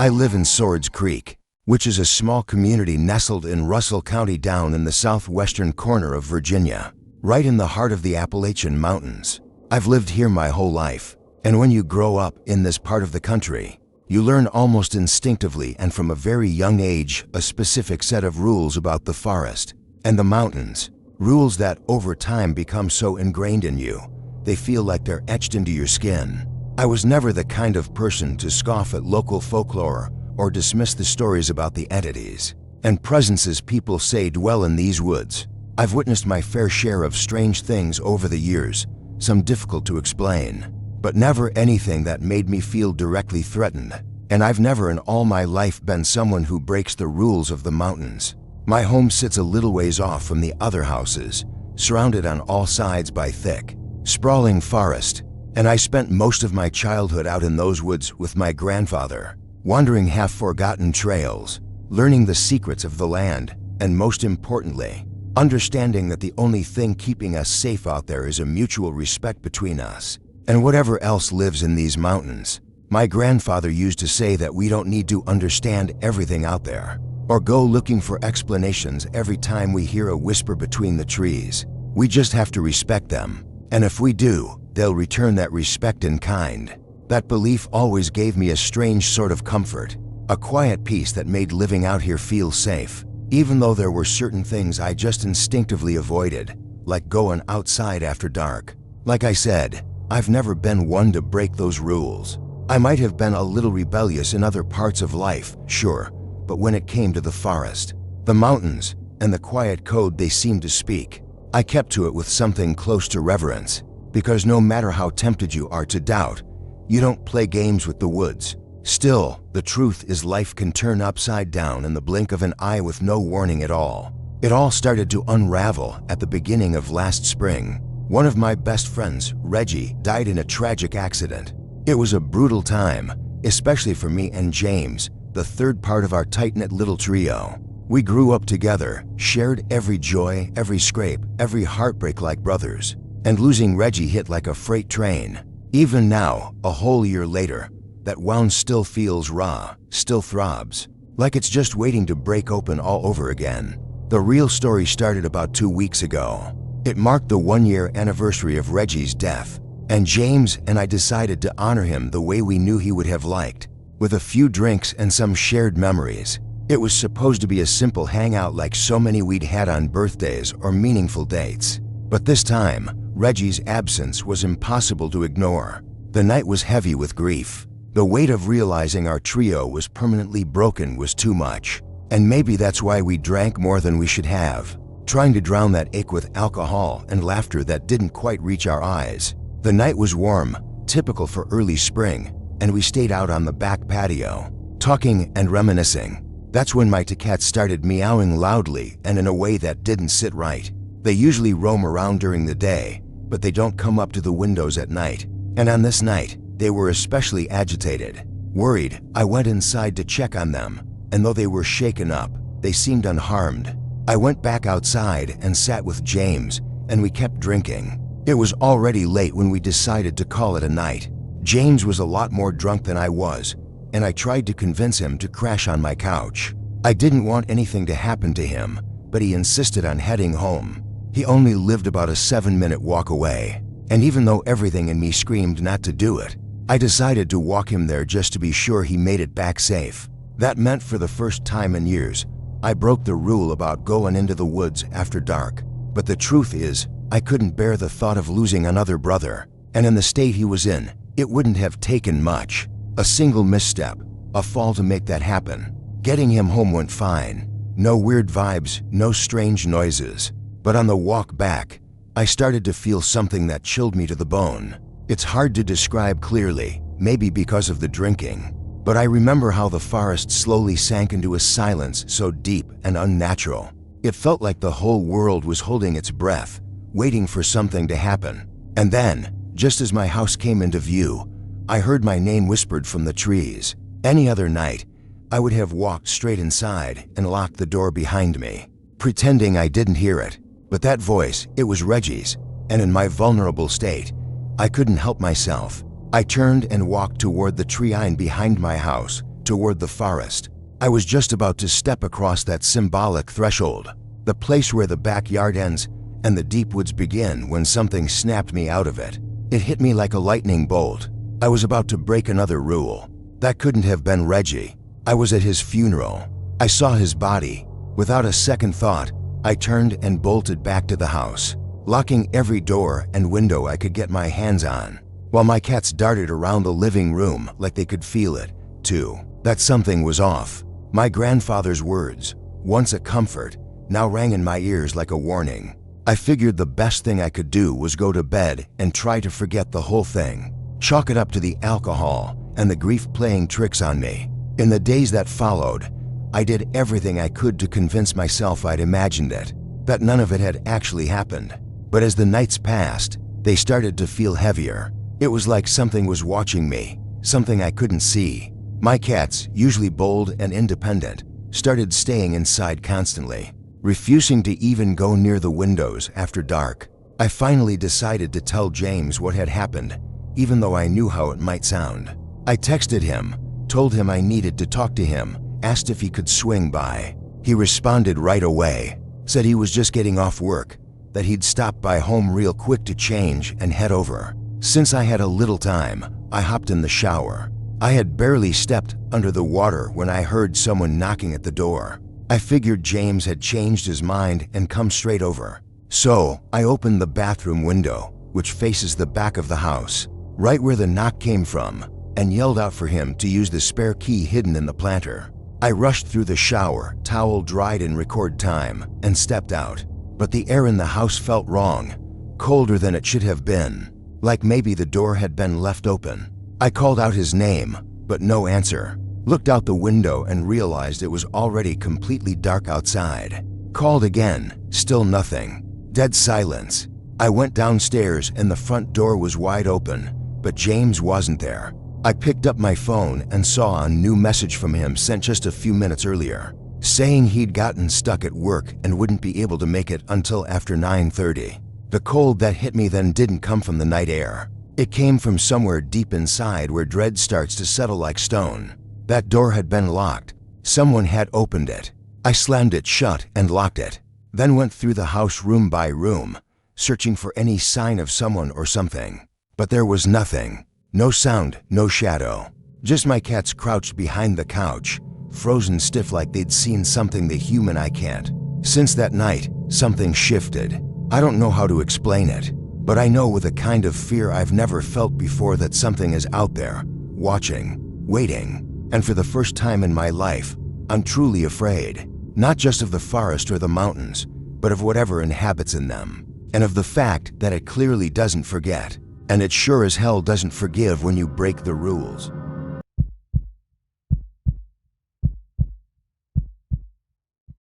I live in Swords Creek, which is a small community nestled in Russell County down in the southwestern corner of Virginia, right in the heart of the Appalachian Mountains. I've lived here my whole life, and when you grow up in this part of the country, you learn almost instinctively and from a very young age a specific set of rules about the forest and the mountains, rules that over time become so ingrained in you, they feel like they're etched into your skin. I was never the kind of person to scoff at local folklore or dismiss the stories about the entities and presences people say dwell in these woods. I've witnessed my fair share of strange things over the years, some difficult to explain, but never anything that made me feel directly threatened. And I've never in all my life been someone who breaks the rules of the mountains. My home sits a little ways off from the other houses, surrounded on all sides by thick, sprawling forest, and I spent most of my childhood out in those woods with my grandfather, wandering half-forgotten trails, learning the secrets of the land, and most importantly, understanding that the only thing keeping us safe out there is a mutual respect between us and whatever else lives in these mountains. My grandfather used to say that we don't need to understand everything out there or go looking for explanations every time we hear a whisper between the trees. We just have to respect them, and if we do, they'll return that respect in kind. That belief always gave me a strange sort of comfort, a quiet peace that made living out here feel safe, even though there were certain things I just instinctively avoided, like going outside after dark. Like I said, I've never been one to break those rules. I might have been a little rebellious in other parts of life, sure, but when it came to the forest, the mountains, and the quiet code they seemed to speak, I kept to it with something close to reverence, because no matter how tempted you are to doubt, you don't play games with the woods. Still, the truth is life can turn upside down in the blink of an eye with no warning at all. It all started to unravel at the beginning of last spring. One of my best friends, Reggie, died in a tragic accident. It was a brutal time, especially for me and James, the third part of our tight-knit little trio. We grew up together, shared every joy, every scrape, every heartbreak like brothers, and losing Reggie hit like a freight train. Even now, a whole year later, that wound still feels raw, still throbs, like it's just waiting to break open all over again. The real story started about 2 weeks ago. It marked the 1-year anniversary of Reggie's death, and James and I decided to honor him the way we knew he would have liked, with a few drinks and some shared memories. It was supposed to be a simple hangout like so many we'd had on birthdays or meaningful dates. But this time, Reggie's absence was impossible to ignore. The night was heavy with grief. The weight of realizing our trio was permanently broken was too much. And maybe that's why we drank more than we should have, trying to drown that ache with alcohol and laughter that didn't quite reach our eyes. The night was warm, typical for early spring, and we stayed out on the back patio, talking and reminiscing. That's when my two cats started meowing loudly and in a way that didn't sit right. They usually roam around during the day, but they don't come up to the windows at night. And on this night, they were especially agitated. Worried, I went inside to check on them, and though they were shaken up, they seemed unharmed. I went back outside and sat with James, and we kept drinking. It was already late when we decided to call it a night. James was a lot more drunk than I was, and I tried to convince him to crash on my couch. I didn't want anything to happen to him, but he insisted on heading home. He only lived about a 7-minute walk away, and even though everything in me screamed not to do it, I decided to walk him there just to be sure he made it back safe. That meant for the first time in years, I broke the rule about going into the woods after dark. But the truth is, I couldn't bear the thought of losing another brother, and in the state he was in, it wouldn't have taken much. A single misstep, a fall to make that happen. Getting him home went fine. No weird vibes, no strange noises. But on the walk back, I started to feel something that chilled me to the bone. It's hard to describe clearly, maybe because of the drinking, but I remember how the forest slowly sank into a silence so deep and unnatural. It felt like the whole world was holding its breath, waiting for something to happen. And then, just as my house came into view, I heard my name whispered from the trees. Any other night, I would have walked straight inside and locked the door behind me, pretending I didn't hear it. But that voice, it was Reggie's, and in my vulnerable state, I couldn't help myself. I turned and walked toward the tree line behind my house, toward the forest. I was just about to step across that symbolic threshold, the place where the backyard ends and the deep woods begin, when something snapped me out of it. It hit me like a lightning bolt. I was about to break another rule. That couldn't have been Reggie. I was at his funeral. I saw his body. Without a second thought, I turned and bolted back to the house, locking every door and window I could get my hands on, while my cats darted around the living room like they could feel it, too, that something was off. My grandfather's words, once a comfort, now rang in my ears like a warning. I figured the best thing I could do was go to bed and try to forget the whole thing, chalk it up to the alcohol and the grief playing tricks on me. In the days that followed, I did everything I could to convince myself I'd imagined it, that none of it had actually happened. But as the nights passed, they started to feel heavier. It was like something was watching me, something I couldn't see. My cats, usually bold and independent, started staying inside constantly, refusing to even go near the windows after dark. I finally decided to tell James what had happened, even though I knew how it might sound. I texted him, told him I needed to talk to him, asked if he could swing by. He responded right away, said he was just getting off work, that he'd stop by home real quick to change and head over. Since I had a little time, I hopped in the shower. I had barely stepped under the water when I heard someone knocking at the door. I figured James had changed his mind and come straight over. So I opened the bathroom window, which faces the back of the house, right where the knock came from, and yelled out for him to use the spare key hidden in the planter. I rushed through the shower, towel dried in record time, and stepped out. But the air in the house felt wrong, colder than it should have been, like maybe the door had been left open. I called out his name, but no answer. Looked out the window and realized it was already completely dark outside. Called again, still nothing. Dead silence. I went downstairs and the front door was wide open, but James wasn't there. I picked up my phone and saw a new message from him sent just a few minutes earlier, saying he'd gotten stuck at work and wouldn't be able to make it until after 9:30. The cold that hit me then didn't come from the night air. It came from somewhere deep inside where dread starts to settle like stone. That door had been locked. Someone had opened it. I slammed it shut and locked it, then went through the house room by room, searching for any sign of someone or something. But there was nothing. No sound, no shadow. Just my cats crouched behind the couch, frozen stiff like they'd seen something the human eye can't. Since that night, something shifted. I don't know how to explain it, but I know with a kind of fear I've never felt before that something is out there, watching, waiting. And for the first time in my life, I'm truly afraid, not just of the forest or the mountains, but of whatever inhabits in them, and of the fact that it clearly doesn't forget, and it sure as hell doesn't forgive when you break the rules.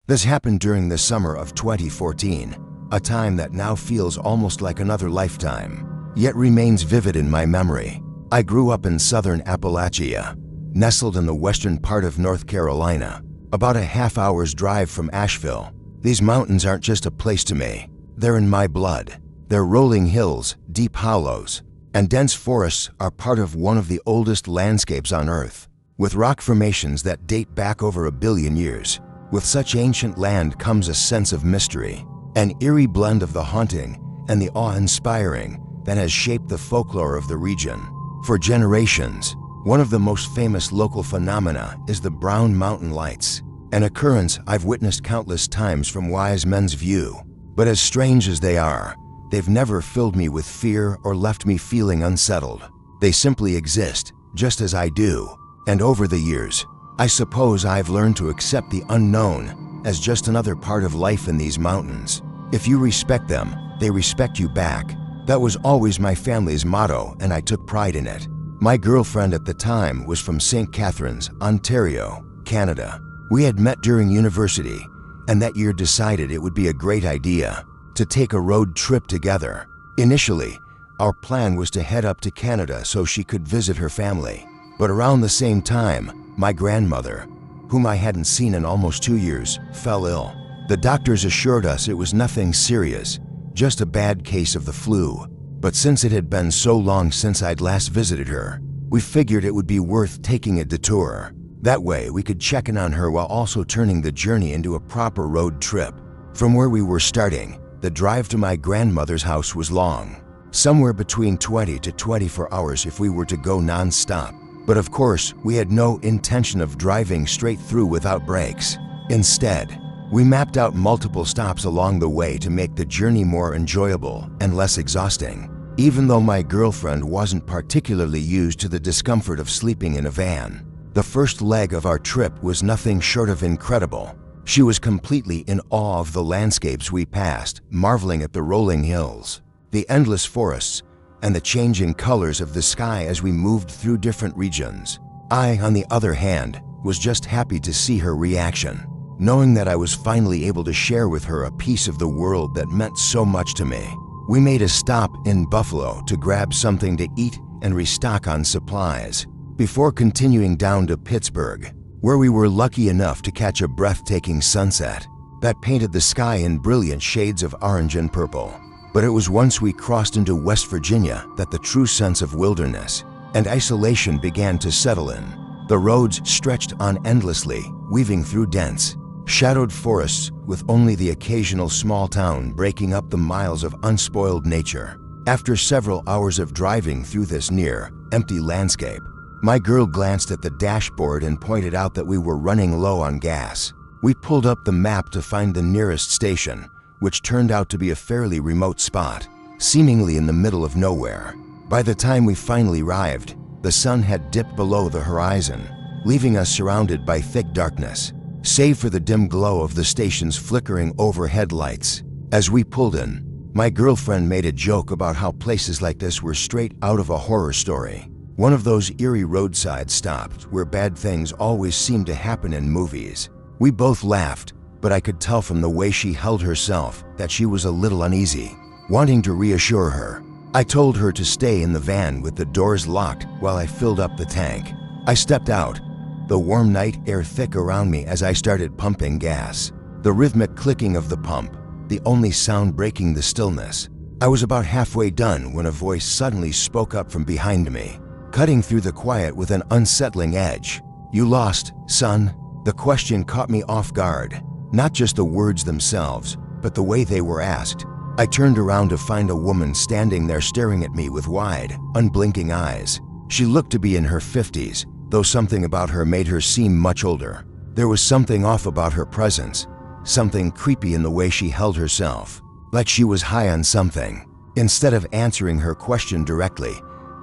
This happened during the summer of 2014, a time that now feels almost like another lifetime, yet remains vivid in my memory. I grew up in southern Appalachia, nestled in the western part of North Carolina, about a half-hour's drive from Asheville. These mountains aren't just a place to me. They're in my blood. Their rolling hills, deep hollows, and dense forests are part of one of the oldest landscapes on Earth, with rock formations that date back over 1 billion years. With such ancient land comes a sense of mystery, an eerie blend of the haunting and the awe-inspiring that has shaped the folklore of the region. For generations, one of the most famous local phenomena is the Brown Mountain Lights, an occurrence I've witnessed countless times from wise men's view. But as strange as they are, they've never filled me with fear or left me feeling unsettled. They simply exist, just as I do. And over the years, I suppose I've learned to accept the unknown as just another part of life in these mountains. If you respect them, they respect you back. That was always my family's motto, and I took pride in it. My girlfriend at the time was from St. Catharines, Ontario, Canada. We had met during university, and that year decided it would be a great idea to take a road trip together. Initially, our plan was to head up to Canada so she could visit her family. But around the same time, my grandmother, whom I hadn't seen in almost 2 years, fell ill. The doctors assured us it was nothing serious, just a bad case of the flu. But since it had been so long since I'd last visited her, we figured it would be worth taking a detour. That way, we could check in on her while also turning the journey into a proper road trip. From where we were starting, the drive to my grandmother's house was long, somewhere between 20 to 24 hours if we were to go non-stop. But of course, we had no intention of driving straight through without breaks. Instead, we mapped out multiple stops along the way to make the journey more enjoyable and less exhausting. Even though my girlfriend wasn't particularly used to the discomfort of sleeping in a van, the first leg of our trip was nothing short of incredible. She was completely in awe of the landscapes we passed, marveling at the rolling hills, the endless forests, and the changing colors of the sky as we moved through different regions. I, on the other hand, was just happy to see her reaction, knowing that I was finally able to share with her a piece of the world that meant so much to me. We made a stop in Buffalo to grab something to eat and restock on supplies, before continuing down to Pittsburgh, where we were lucky enough to catch a breathtaking sunset that painted the sky in brilliant shades of orange and purple. But it was once we crossed into West Virginia that the true sense of wilderness and isolation began to settle in. The roads stretched on endlessly, weaving through dense, shadowed forests with only the occasional small town breaking up the miles of unspoiled nature. After several hours of driving through this near, empty landscape, my girl glanced at the dashboard and pointed out that we were running low on gas. We pulled up the map to find the nearest station, which turned out to be a fairly remote spot, seemingly in the middle of nowhere. By the time we finally arrived, the sun had dipped below the horizon, leaving us surrounded by thick darkness, save for the dim glow of the station's flickering overhead lights. As we pulled in, my girlfriend made a joke about how places like this were straight out of a horror story. One of those eerie roadside stops where bad things always seem to happen in movies. We both laughed, but I could tell from the way she held herself that she was a little uneasy. Wanting to reassure her, I told her to stay in the van with the doors locked while I filled up the tank. I stepped out, the warm night air thick around me as I started pumping gas, the rhythmic clicking of the pump, the only sound breaking the stillness. I was about halfway done when a voice suddenly spoke up from behind me, cutting through the quiet with an unsettling edge. "You lost, son?" The question caught me off guard, not just the words themselves, but the way they were asked. I turned around to find a woman standing there staring at me with wide, unblinking eyes. She looked to be in her 50s, though something about her made her seem much older. There was something off about her presence, something creepy in the way she held herself, like she was high on something. Instead of answering her question directly,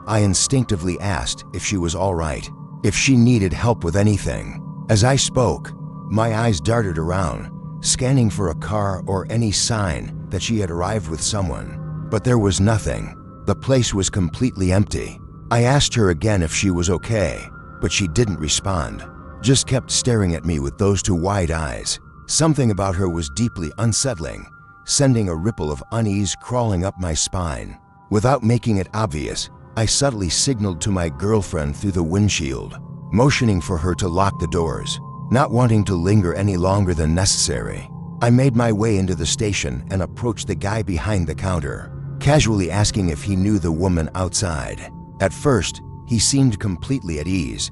I instinctively asked if she was all right, if she needed help with anything. As I spoke, my eyes darted around, scanning for a car or any sign that she had arrived with someone. But there was nothing. The place was completely empty. I asked her again if she was okay, but she didn't respond, just kept staring at me with those two wide eyes. Something about her was deeply unsettling, sending a ripple of unease crawling up my spine. Without making it obvious, I subtly signaled to my girlfriend through the windshield, motioning for her to lock the doors. Not wanting to linger any longer than necessary, I made my way into the station and approached the guy behind the counter, casually asking if he knew the woman outside. At first, he seemed completely at ease,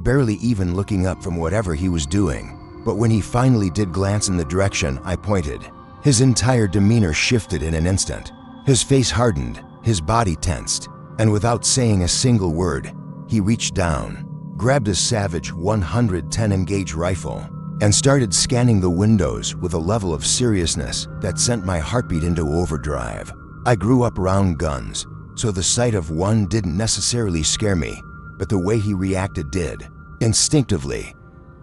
barely even looking up from whatever he was doing. But when he finally did glance in the direction I pointed, his entire demeanor shifted in an instant. His face hardened, his body tensed, and without saying a single word, he reached down, grabbed a Savage 110 gauge rifle, and started scanning the windows with a level of seriousness that sent my heartbeat into overdrive. I grew up around guns, so the sight of one didn't necessarily scare me, but the way he reacted did. Instinctively,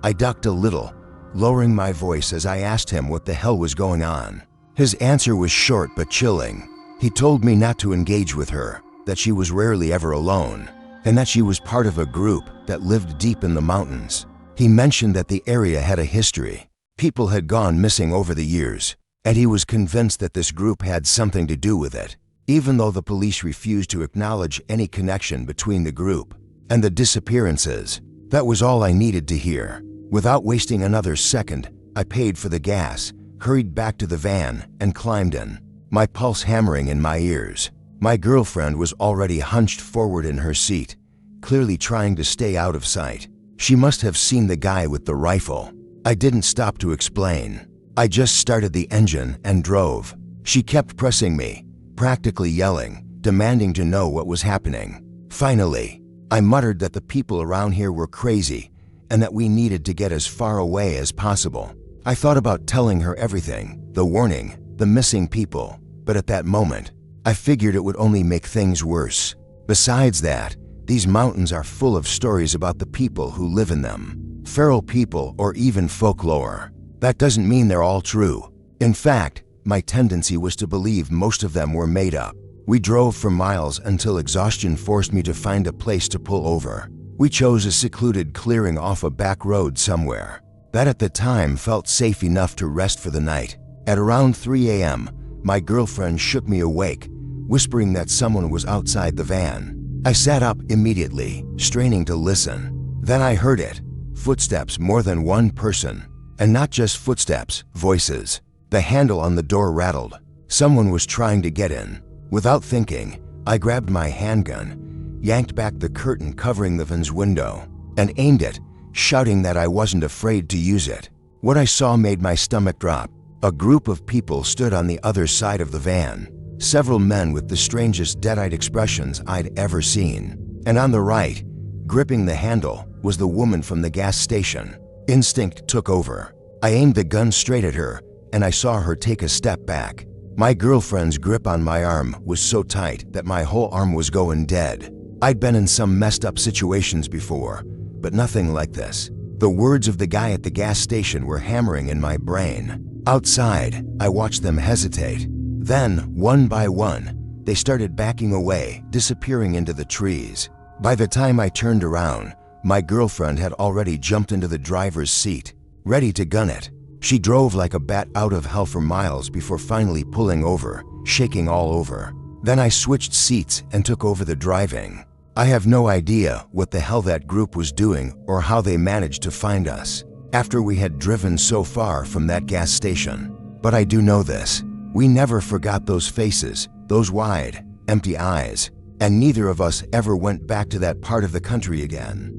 I ducked a little, lowering my voice as I asked him what the hell was going on. His answer was short but chilling. He told me not to engage with her, that she was rarely ever alone, and that she was part of a group that lived deep in the mountains. He mentioned that the area had a history. People had gone missing over the years, and he was convinced that this group had something to do with it, even though the police refused to acknowledge any connection between the group and the disappearances. That was all I needed to hear. Without wasting another second, I paid for the gas, hurried back to the van, and climbed in, my pulse hammering in my ears. My girlfriend was already hunched forward in her seat, clearly trying to stay out of sight. She must have seen the guy with the rifle. I didn't stop to explain. I just started the engine and drove. She kept pressing me, practically yelling, demanding to know what was happening. Finally, I muttered that the people around here were crazy and that we needed to get as far away as possible. I thought about telling her everything, the warning, the missing people, but at that moment, I figured it would only make things worse. Besides that, these mountains are full of stories about the people who live in them. Feral people or even folklore. That doesn't mean they're all true. In fact, my tendency was to believe most of them were made up. We drove for miles until exhaustion forced me to find a place to pull over. We chose a secluded clearing off a back road somewhere. That at the time felt safe enough to rest for the night. At around 3 a.m., my girlfriend shook me awake, whispering that someone was outside the van. I sat up immediately, straining to listen. Then I heard it. Footsteps, more than one person. And not just footsteps, voices. The handle on the door rattled. Someone was trying to get in. Without thinking, I grabbed my handgun, yanked back the curtain covering the van's window, and aimed it, shouting that I wasn't afraid to use it. What I saw made my stomach drop. A group of people stood on the other side of the van. Several men with the strangest dead-eyed expressions I'd ever seen. And on the right, gripping the handle, was the woman from the gas station. Instinct took over. I aimed the gun straight at her, and I saw her take a step back. My girlfriend's grip on my arm was so tight that my whole arm was going dead. I'd been in some messed up situations before, but nothing like this. The words of the guy at the gas station were hammering in my brain. Outside, I watched them hesitate. Then, one by one, they started backing away, disappearing into the trees. By the time I turned around, my girlfriend had already jumped into the driver's seat, ready to gun it. She drove like a bat out of hell for miles before finally pulling over, shaking all over. Then I switched seats and took over the driving. I have no idea what the hell that group was doing or how they managed to find us after we had driven so far from that gas station. But I do know this. We never forgot those faces, those wide, empty eyes, and neither of us ever went back to that part of the country again.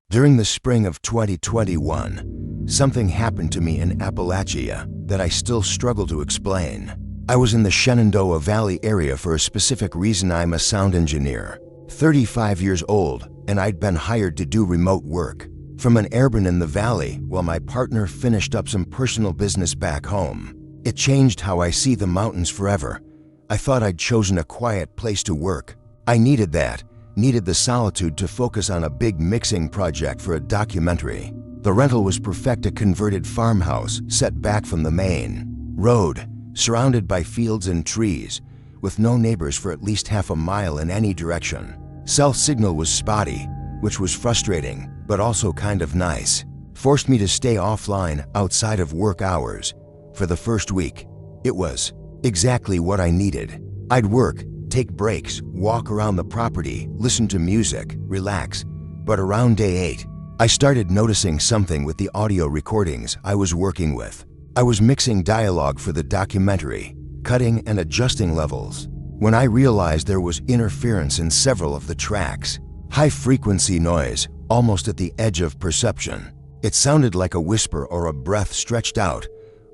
During the spring of 2021, something happened to me in Appalachia that I still struggle to explain. I was in the Shenandoah Valley area for a specific reason. I'm a sound engineer, 35 years old, and I'd been hired to do remote work from an airbase in the valley while my partner finished up some personal business back home. It changed how I see the mountains forever. I thought I'd chosen a quiet place to work. I needed that, needed the solitude to focus on a big mixing project for a documentary. The rental was perfect, a converted farmhouse set back from the main road, surrounded by fields and trees, with no neighbors for at least half a mile in any direction. Cell signal was spotty, which was frustrating, but also kind of nice. Forced me to stay offline outside of work hours. For the first week, it was exactly what I needed. I'd work, take breaks, walk around the property, listen to music, relax. But around day 8, I started noticing something with the audio recordings I was working with. I was mixing dialogue for the documentary, cutting and adjusting levels, when I realized there was interference in several of the tracks. High-frequency noise, almost at the edge of perception. It sounded like a whisper or a breath stretched out,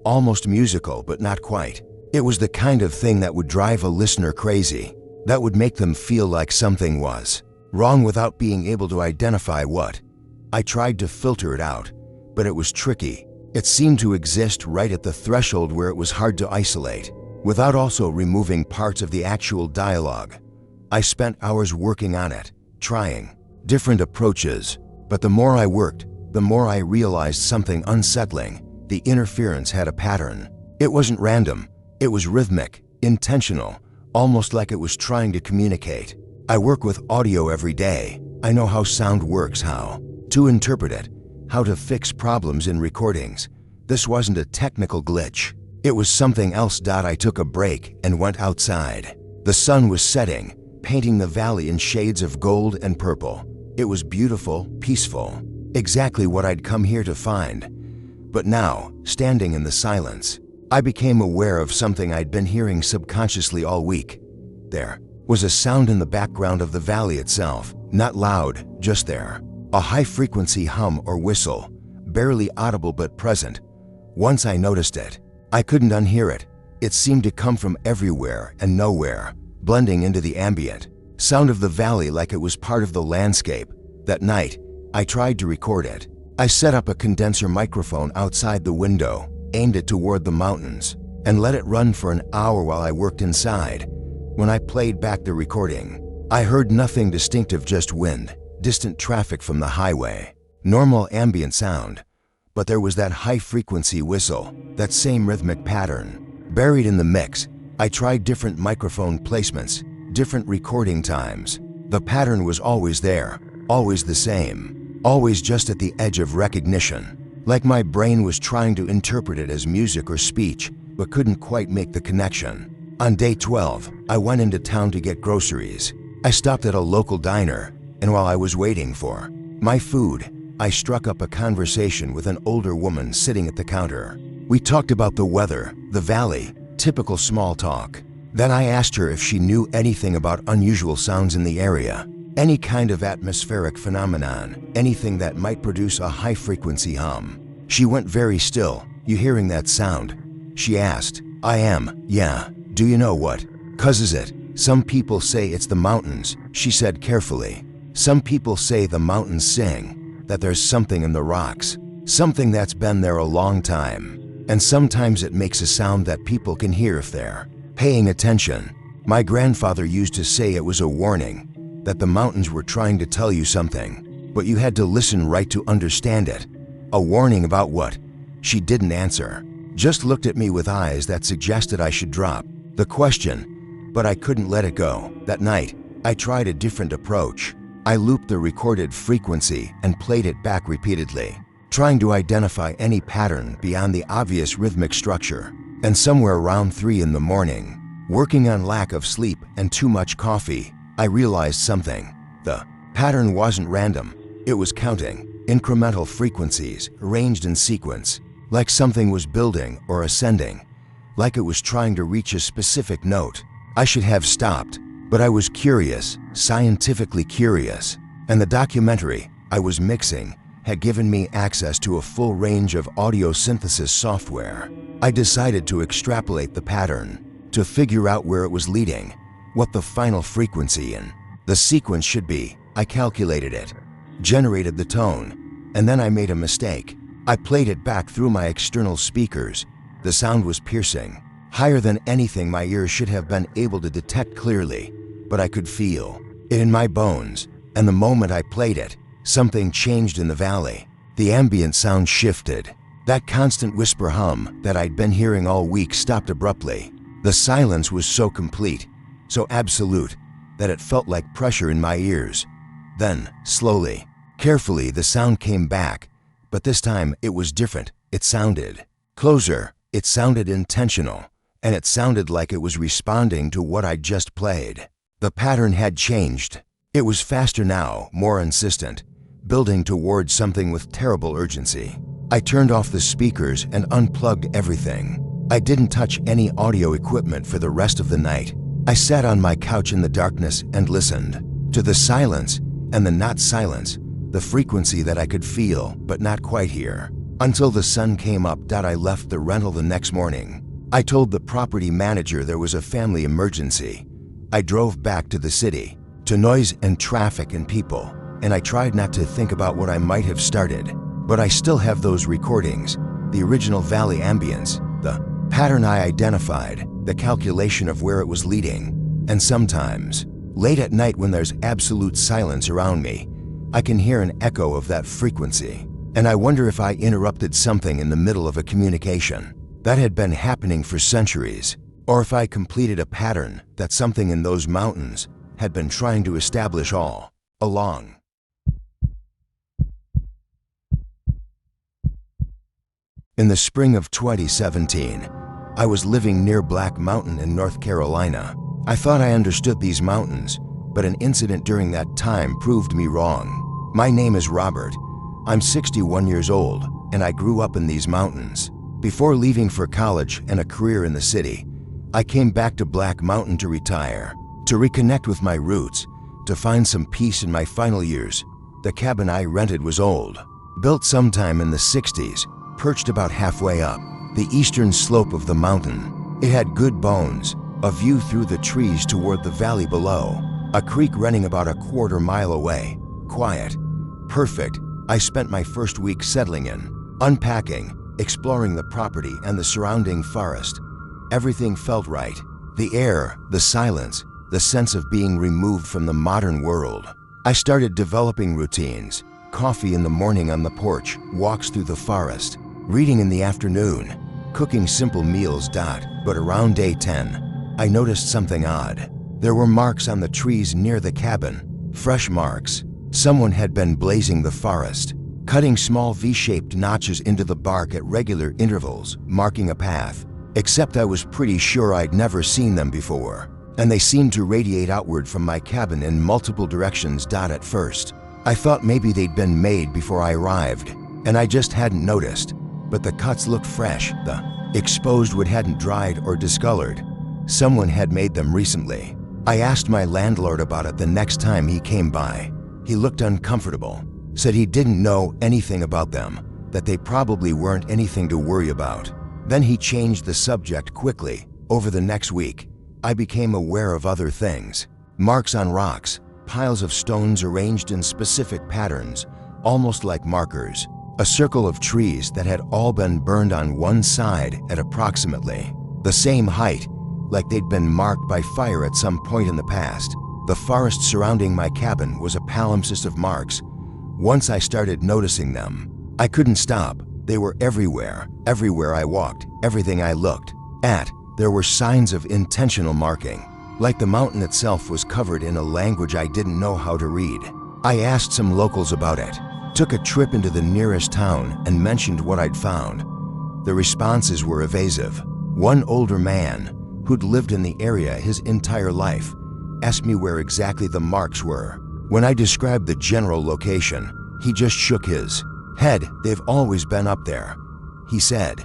almost musical but not quite. It was the kind of thing that would drive a listener crazy, that would make them feel like something was wrong without being able to identify what. I tried to filter it out, but it was tricky. It seemed to exist right at the threshold where it was hard to isolate, without also removing parts of the actual dialogue. I spent hours working on it, trying different approaches, but the more I worked, the more I realized something unsettling. The interference had a pattern. It wasn't random, it was rhythmic, intentional, almost like it was trying to communicate. I work with audio every day. I know how sound works, how to interpret it, how to fix problems in recordings. This wasn't a technical glitch. It was something else. I took a break and went outside. The sun was setting, painting the valley in shades of gold and purple. It was beautiful, peaceful, exactly what I'd come here to find. But now, standing in the silence, I became aware of something I'd been hearing subconsciously all week. There was a sound in the background of the valley itself, not loud, just there. A high-frequency hum or whistle, barely audible but present. Once I noticed it, I couldn't unhear it. It seemed to come from everywhere and nowhere, blending into the ambient sound of the valley like it was part of the landscape. That night, I tried to record it. I set up a condenser microphone outside the window, aimed it toward the mountains, and let it run for an hour while I worked inside. When I played back the recording, I heard nothing distinctive, just wind, distant traffic from the highway, normal ambient sound. But there was that high-frequency whistle, that same rhythmic pattern, buried in the mix. I tried different microphone placements, different recording times. The pattern was always there, always the same, always just at the edge of recognition, like my brain was trying to interpret it as music or speech, but couldn't quite make the connection. On day 12, I went into town to get groceries. I stopped at a local diner, and while I was waiting for my food, I struck up a conversation with an older woman sitting at the counter. We talked about the weather, the valley, typical small talk. Then I asked her if she knew anything about unusual sounds in the area, any kind of atmospheric phenomenon, anything that might produce a high-frequency hum. She went very still. "You hearing that sound?" she asked. "I am, yeah. Do you know what 'cause is it? Some people say it's the mountains," she said carefully. "Some people say the mountains sing, that there's something in the rocks, something that's been there a long time. And sometimes it makes a sound that people can hear if they're paying attention. My grandfather used to say it was a warning, that the mountains were trying to tell you something, but you had to listen right to understand it." "A warning about what?" She didn't answer, just looked at me with eyes that suggested I should drop the question, but I couldn't let it go. That night, I tried a different approach. I looped the recorded frequency and played it back repeatedly, trying to identify any pattern beyond the obvious rhythmic structure. And somewhere around 3 in the morning, working on lack of sleep and too much coffee, I realized something. The pattern wasn't random. It was counting, incremental frequencies arranged in sequence, like something was building or ascending, like it was trying to reach a specific note. I should have stopped, but I was curious, scientifically curious, and the documentary I was mixing had given me access to a full range of audio synthesis software. I decided to extrapolate the pattern, to figure out where it was leading, what the final frequency in the sequence should be. I calculated it, generated the tone, and then I made a mistake. I played it back through my external speakers. The sound was piercing, higher than anything my ears should have been able to detect clearly, but I could feel it in my bones, and the moment I played it, something changed in the valley. The ambient sound shifted. That constant whisper hum that I'd been hearing all week stopped abruptly. The silence was so complete, so absolute, that it felt like pressure in my ears. Then, slowly, carefully, the sound came back, but this time it was different. It sounded closer, it sounded intentional, and it sounded like it was responding to what I'd just played. The pattern had changed. It was faster now, more insistent, building towards something with terrible urgency. I turned off the speakers and unplugged everything. I didn't touch any audio equipment for the rest of the night. I sat on my couch in the darkness and listened to the silence and the not silence, the frequency that I could feel but not quite hear, until the sun came up. I left the rental the next morning. I told the property manager there was a family emergency. I drove back to the city, to noise and traffic and people, and I tried not to think about what I might have started. But I still have those recordings, the original valley ambience, the pattern I identified, the calculation of where it was leading. And sometimes, late at night when there's absolute silence around me, I can hear an echo of that frequency. And I wonder if I interrupted something in the middle of a communication that had been happening for centuries, or if I completed a pattern that something in those mountains had been trying to establish all along. In the spring of 2017, I was living near Black Mountain in North Carolina. I thought I understood these mountains, but an incident during that time proved me wrong. My name is Robert. I'm 61 years old, and I grew up in these mountains. Before leaving for college and a career in the city, I came back to Black Mountain to retire. to reconnect with my roots, to find some peace in my final years. The cabin I rented was old, built sometime in the 60s, perched about halfway up the eastern slope of the mountain. It had good bones, a view through the trees toward the valley below, a creek running about a quarter mile away. Quiet. Perfect. I spent my first week settling in, unpacking, exploring the property and the surrounding forest. Everything felt right. The air, the silence, the sense of being removed from the modern world. I started developing routines. Coffee in the morning on the porch, walks through the forest, reading in the afternoon, cooking simple meals. But around day 10, I noticed something odd. There were marks on the trees near the cabin, fresh marks. Someone had been blazing the forest, cutting small V-shaped notches into the bark at regular intervals, marking a path. Except I was pretty sure I'd never seen them before, and they seemed to radiate outward from my cabin in multiple directions. At first, I thought maybe they'd been made before I arrived, and I just hadn't noticed. But the cuts looked fresh. The exposed wood hadn't dried or discolored. Someone had made them recently. I asked my landlord about it the next time he came by. He looked uncomfortable, said he didn't know anything about them, that they probably weren't anything to worry about. Then he changed the subject quickly. Over the next week, I became aware of other things. Marks on rocks, piles of stones arranged in specific patterns, almost like markers. A circle of trees that had all been burned on one side at approximately the same height, like they'd been marked by fire at some point in the past. The forest surrounding my cabin was a palimpsest of marks. Once I started noticing them, I couldn't stop. They were everywhere. Everywhere I walked, everything I looked at, there were signs of intentional marking, like the mountain itself was covered in a language I didn't know how to read. I asked some locals about it, took a trip into the nearest town and mentioned what I'd found. The responses were evasive. One older man, who'd lived in the area his entire life, asked me where exactly the marks were. When I described the general location, he just shook his head. They've always been up there, he said.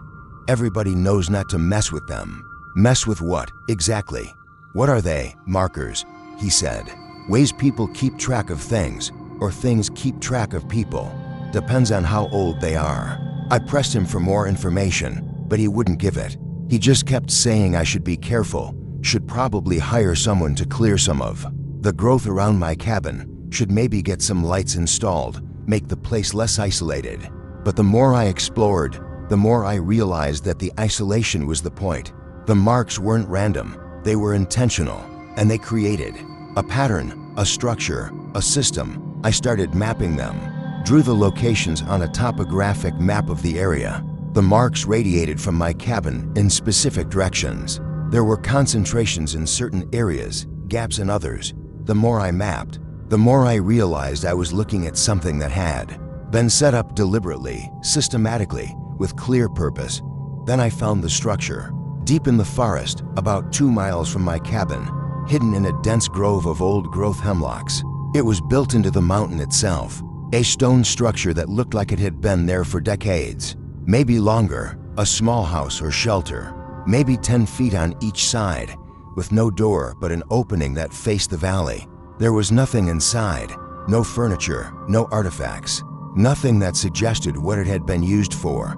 Everybody knows not to mess with them. Mess with what, exactly? What are they? Markers, he said. Ways people keep track of things, or things keep track of people. Depends on how old they are. I pressed him for more information, but he wouldn't give it. He just kept saying I should be careful, should probably hire someone to clear some of the growth around my cabin, should maybe get some lights installed, make the place less isolated. But the more I explored, the more I realized that the isolation was the point. The marks weren't random, they were intentional, and they created a pattern, a structure, a system. I started mapping them, drew the locations on a topographic map of the area. The marks radiated from my cabin in specific directions. There were concentrations in certain areas, gaps in others. The more I mapped, the more I realized I was looking at something that had been set up deliberately, systematically, with clear purpose. Then I found the structure. Deep in the forest, about 2 miles from my cabin, hidden in a dense grove of old-growth hemlocks. It was built into the mountain itself, a stone structure that looked like it had been there for decades. Maybe longer, a small house or shelter, maybe 10 feet on each side, with no door but an opening that faced the valley. There was nothing inside, no furniture, no artifacts, nothing that suggested what it had been used for.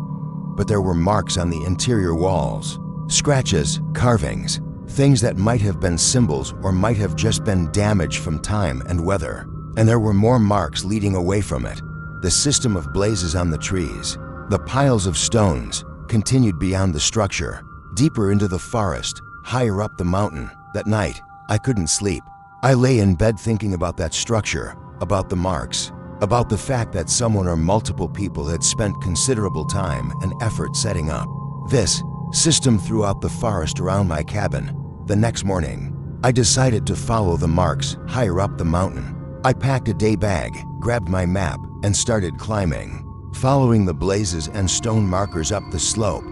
But there were marks on the interior walls, scratches, carvings, things that might have been symbols or might have just been damage from time and weather. And there were more marks leading away from it. The system of blazes on the trees, the piles of stones, continued beyond the structure, deeper into the forest, higher up the mountain. That night, I couldn't sleep. I lay in bed thinking about that structure, about the marks, about the fact that someone or multiple people had spent considerable time and effort setting up this system throughout the forest around my cabin. The next morning, I decided to follow the marks higher up the mountain. I packed a day bag, grabbed my map, and started climbing, following the blazes and stone markers up the slope.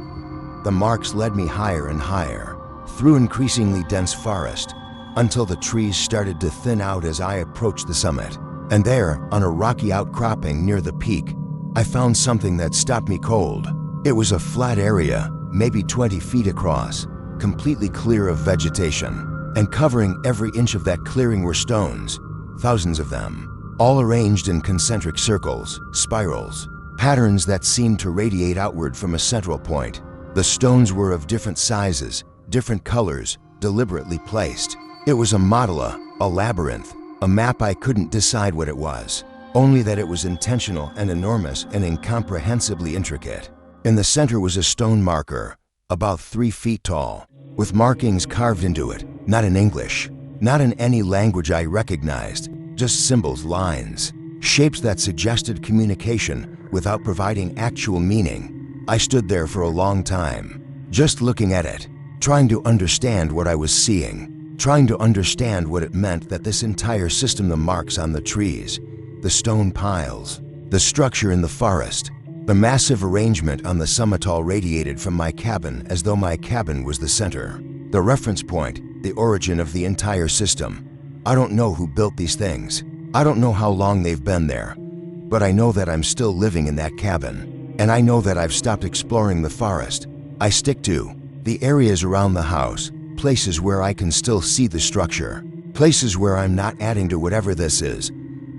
The marks led me higher and higher, through increasingly dense forest, until the trees started to thin out as I approached the summit. And there, on a rocky outcropping near the peak, I found something that stopped me cold. It was a flat area, maybe 20 feet across, completely clear of vegetation. and covering every inch of that clearing were stones, thousands of them, all arranged in concentric circles, spirals, patterns that seemed to radiate outward from a central point. The stones were of different sizes, different colors, deliberately placed. It was a mandala, a labyrinth, a map. I couldn't decide what it was, only that it was intentional and enormous and incomprehensibly intricate. In the center was a stone marker, about 3 feet tall, with markings carved into it, not in English, not in any language I recognized, just symbols, lines, shapes that suggested communication without providing actual meaning. I stood there for a long time, just looking at it, trying to understand what I was seeing, trying to understand what it meant that this entire system, the marks on the trees, the stone piles, the structure in the forest, the massive arrangement on the summit all radiated from my cabin as though my cabin was the center, the reference point, the origin of the entire system. I don't know who built these things. I don't know how long they've been there, but I know that I'm still living in that cabin, and I know that I've stopped exploring the forest. I stick to the areas around the house, places where I can still see the structure, places where I'm not adding to whatever this is.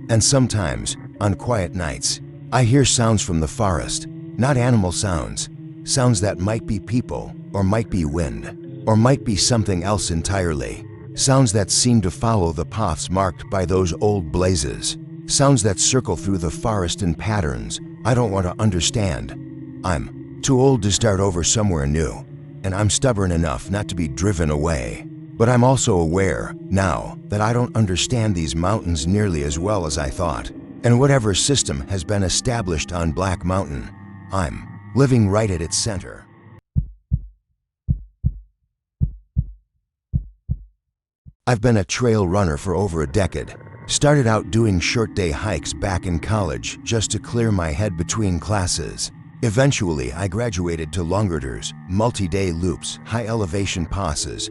And sometimes, on quiet nights, I hear sounds from the forest, not animal sounds, sounds that might be people, or might be wind, or might be something else entirely. Sounds that seem to follow the paths marked by those old blazes. Sounds that circle through the forest in patterns I don't want to understand. I'm too old to start over somewhere new, and I'm stubborn enough not to be driven away. But I'm also aware now that I don't understand these mountains nearly as well as I thought. And whatever system has been established on Black Mountain, I'm living right at its center. I've been a trail runner for over a decade. Started out doing short day hikes back in college just to clear my head between classes. Eventually, I graduated to longer tours, multi-day loops, high elevation passes,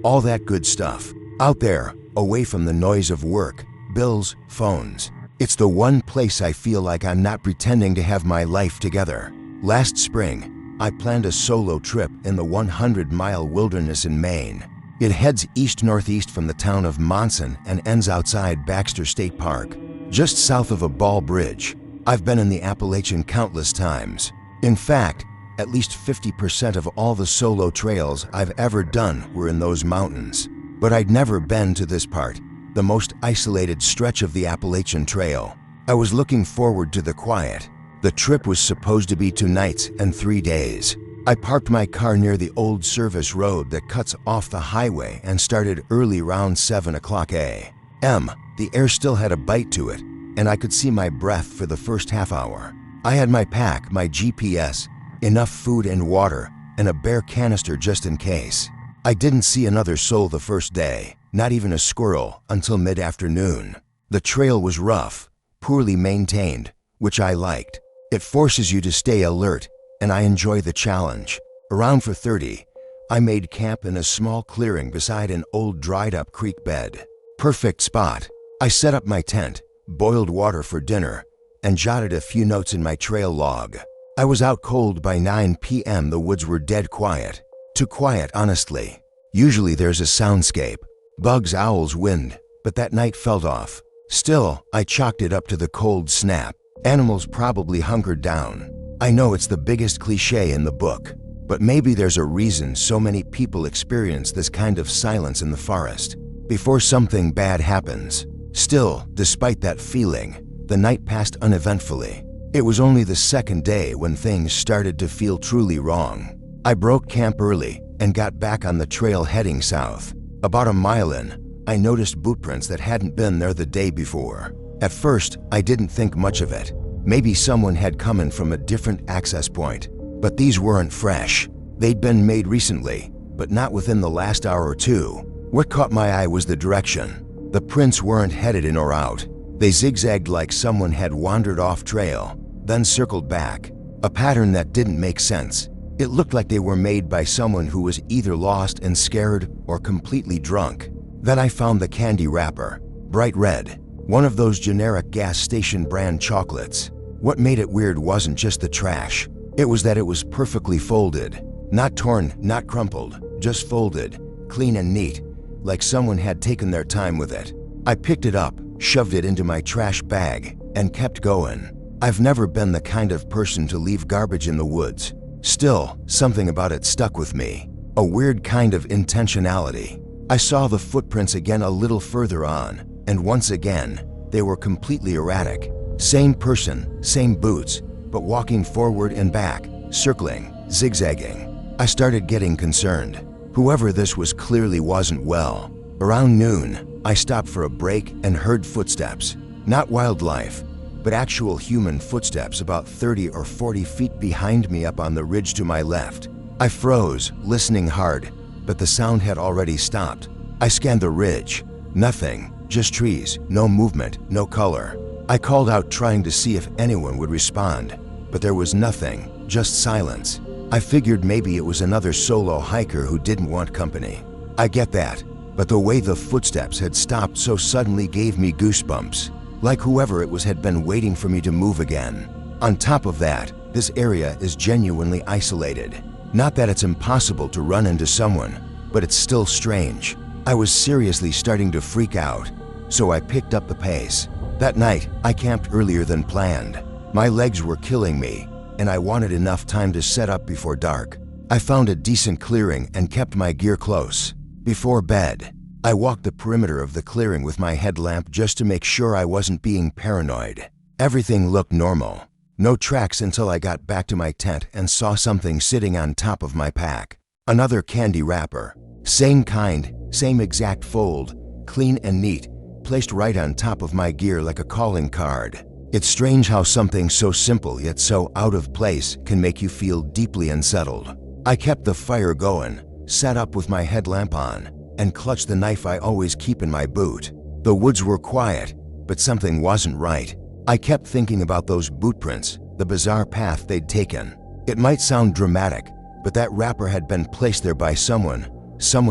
all that good stuff. Out there, away from the noise of work, bills, phones. It's the one place I feel like I'm not pretending to have my life together. Last spring, I planned a solo trip in the 100-mile wilderness in Maine. It heads east-northeast from the town of Monson and ends outside Baxter State Park, just south of a ball bridge. I've been in the Appalachian countless times. In fact, at least 50% of all the solo trails I've ever done were in those mountains. But I'd never been to this part, the most isolated stretch of the Appalachian Trail. I was looking forward to the quiet. The trip was supposed to be 2 nights and 3 days. I parked my car near the old service road that cuts off the highway and started early around 7 o'clock a.m. The air still had a bite to it, and I could see my breath for the first half hour. I had my pack, my GPS, enough food and water, and a bare canister just in case. I didn't see another soul the first day, not even a squirrel, until mid-afternoon. The trail was rough, poorly maintained, which I liked. It forces you to stay alert, and I enjoy the challenge. Around 4:30, I made camp in a small clearing beside an old dried-up creek bed. Perfect spot. I set up my tent, boiled water for dinner, and jotted a few notes in my trail log. I was out cold by 9 p.m. The woods were dead quiet. Too quiet, honestly. Usually there's a soundscape. Bugs, owls, wind, but that night felt off. Still, I chalked it up to the cold snap. Animals probably hunkered down. I know it's the biggest cliche in the book, but maybe there's a reason so many people experience this kind of silence in the forest before something bad happens. Still, despite that feeling, the night passed uneventfully. It was only the second day when things started to feel truly wrong. I broke camp early and got back on the trail heading south. About a mile in, I noticed bootprints that hadn't been there the day before. At first, I didn't think much of it. Maybe someone had come in from a different access point, but these weren't fresh. They'd been made recently, but not within the last hour or two. What caught my eye was the direction. The prints weren't headed in or out. They zigzagged like someone had wandered off trail, then circled back. A pattern that didn't make sense. It looked like they were made by someone who was either lost and scared or completely drunk. Then I found the candy wrapper, bright red, one of those generic gas station brand chocolates. What made it weird wasn't just the trash. It was that it was perfectly folded. Not torn, not crumpled, just folded, clean and neat, like someone had taken their time with it. I picked it up, shoved it into my trash bag, and kept going. I've never been the kind of person to leave garbage in the woods. Still, something about it stuck with me. A weird kind of intentionality. I saw the footprints again a little further on, and once again, they were completely erratic. Same person, same boots, but walking forward and back, circling, zigzagging. I started getting concerned. Whoever this was clearly wasn't well. Around noon, I stopped for a break and heard footsteps. Not wildlife, but actual human footsteps about 30 or 40 feet behind me up on the ridge to my left. I froze, listening hard, but the sound had already stopped. I scanned the ridge. Nothing, just trees, no movement, no color. I called out trying to see if anyone would respond, but there was nothing, just silence. I figured maybe it was another solo hiker who didn't want company. I get that, but the way the footsteps had stopped so suddenly gave me goosebumps, like whoever it was had been waiting for me to move again. On top of that, this area is genuinely isolated. Not that it's impossible to run into someone, but it's still strange. I was seriously starting to freak out, so I picked up the pace. That night, I camped earlier than planned. My legs were killing me, and I wanted enough time to set up before dark. I found a decent clearing and kept my gear close. Before bed, I walked the perimeter of the clearing with my headlamp just to make sure I wasn't being paranoid. Everything looked normal. No tracks until I got back to my tent and saw something sitting on top of my pack. Another candy wrapper. Same kind, same exact fold, clean and neat, placed right on top of my gear like a calling card. It's strange how something so simple yet so out of place can make you feel deeply unsettled. I kept the fire going, sat up with my headlamp on, and clutched the knife I always keep in my boot. The woods were quiet, but something wasn't right. I kept thinking about those boot prints, the bizarre path they'd taken. It might sound dramatic, but that wrapper had been placed there by someone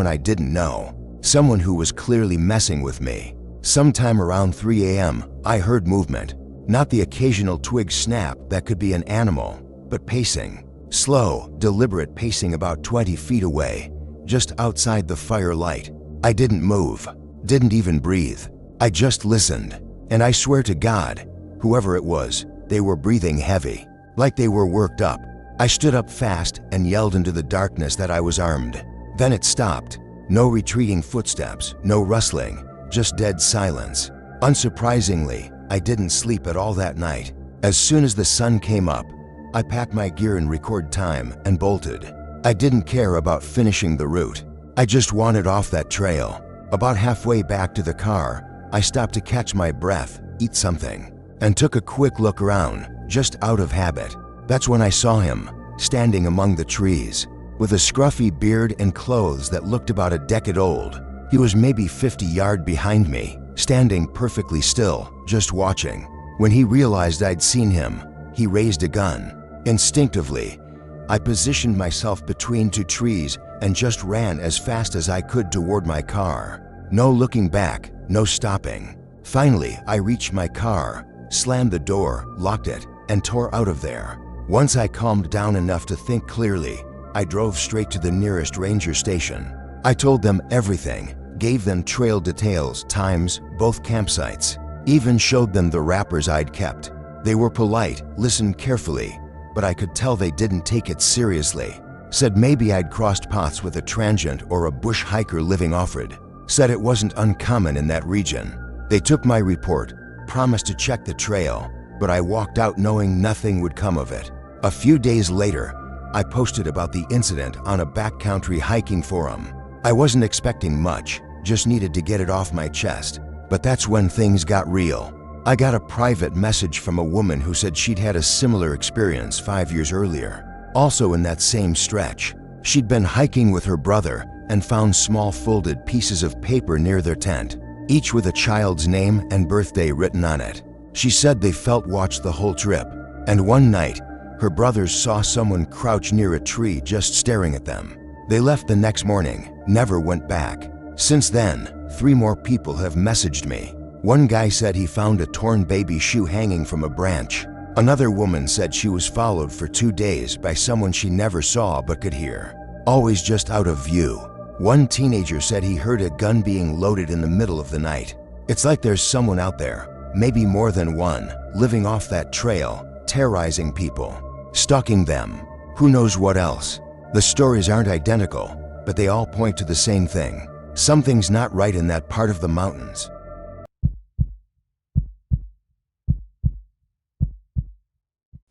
I didn't know, someone who was clearly messing with me. Sometime around 3 a.m., I heard movement. Not the occasional twig snap that could be an animal, but pacing. Slow, deliberate pacing about 20 feet away, just outside the firelight. I didn't move, didn't even breathe. I just listened, and I swear to God, whoever it was, they were breathing heavy, like they were worked up. I stood up fast and yelled into the darkness that I was armed. Then it stopped. No retreating footsteps, no rustling, just dead silence. Unsurprisingly, I didn't sleep at all that night. As soon as the sun came up, I packed my gear in record time and bolted. I didn't care about finishing the route. I just wanted off that trail. About halfway back to the car, I stopped to catch my breath, eat something, and took a quick look around, just out of habit. That's when I saw him, standing among the trees, with a scruffy beard and clothes that looked about a decade old. He was maybe 50 yards behind me, standing perfectly still, just watching. When he realized I'd seen him, he raised a gun. Instinctively, I positioned myself between two trees and just ran as fast as I could toward my car. No looking back, no stopping. Finally, I reached my car, slammed the door, locked it, and tore out of there. Once I calmed down enough to think clearly, I drove straight to the nearest ranger station. I told them everything, gave them trail details, times, both campsites, even showed them the wrappers I'd kept. They were polite, listened carefully, but I could tell they didn't take it seriously. Said maybe I'd crossed paths with a transient or a bush hiker living off-road. Said it wasn't uncommon in that region. They took my report, promised to check the trail, but I walked out knowing nothing would come of it. A few days later, I posted about the incident on a backcountry hiking forum. I wasn't expecting much, just needed to get it off my chest. But that's when things got real. I got a private message from a woman who said she'd had a similar experience 5 years earlier, also in that same stretch. She'd been hiking with her brother and found small folded pieces of paper near their tent, each with a child's name and birthday written on it. She said they felt watched the whole trip, and one night, her brothers saw someone crouch near a tree just staring at them. They left the next morning, never went back. Since then, 3 more people have messaged me. One guy said he found a torn baby shoe hanging from a branch. Another woman said she was followed for 2 days by someone she never saw but could hear, always just out of view. One teenager said he heard a gun being loaded in the middle of the night. It's like there's someone out there, maybe more than one, living off that trail, terrorizing people, stalking them, who knows what else. The stories aren't identical, but they all point to the same thing. Something's not right in that part of the mountains.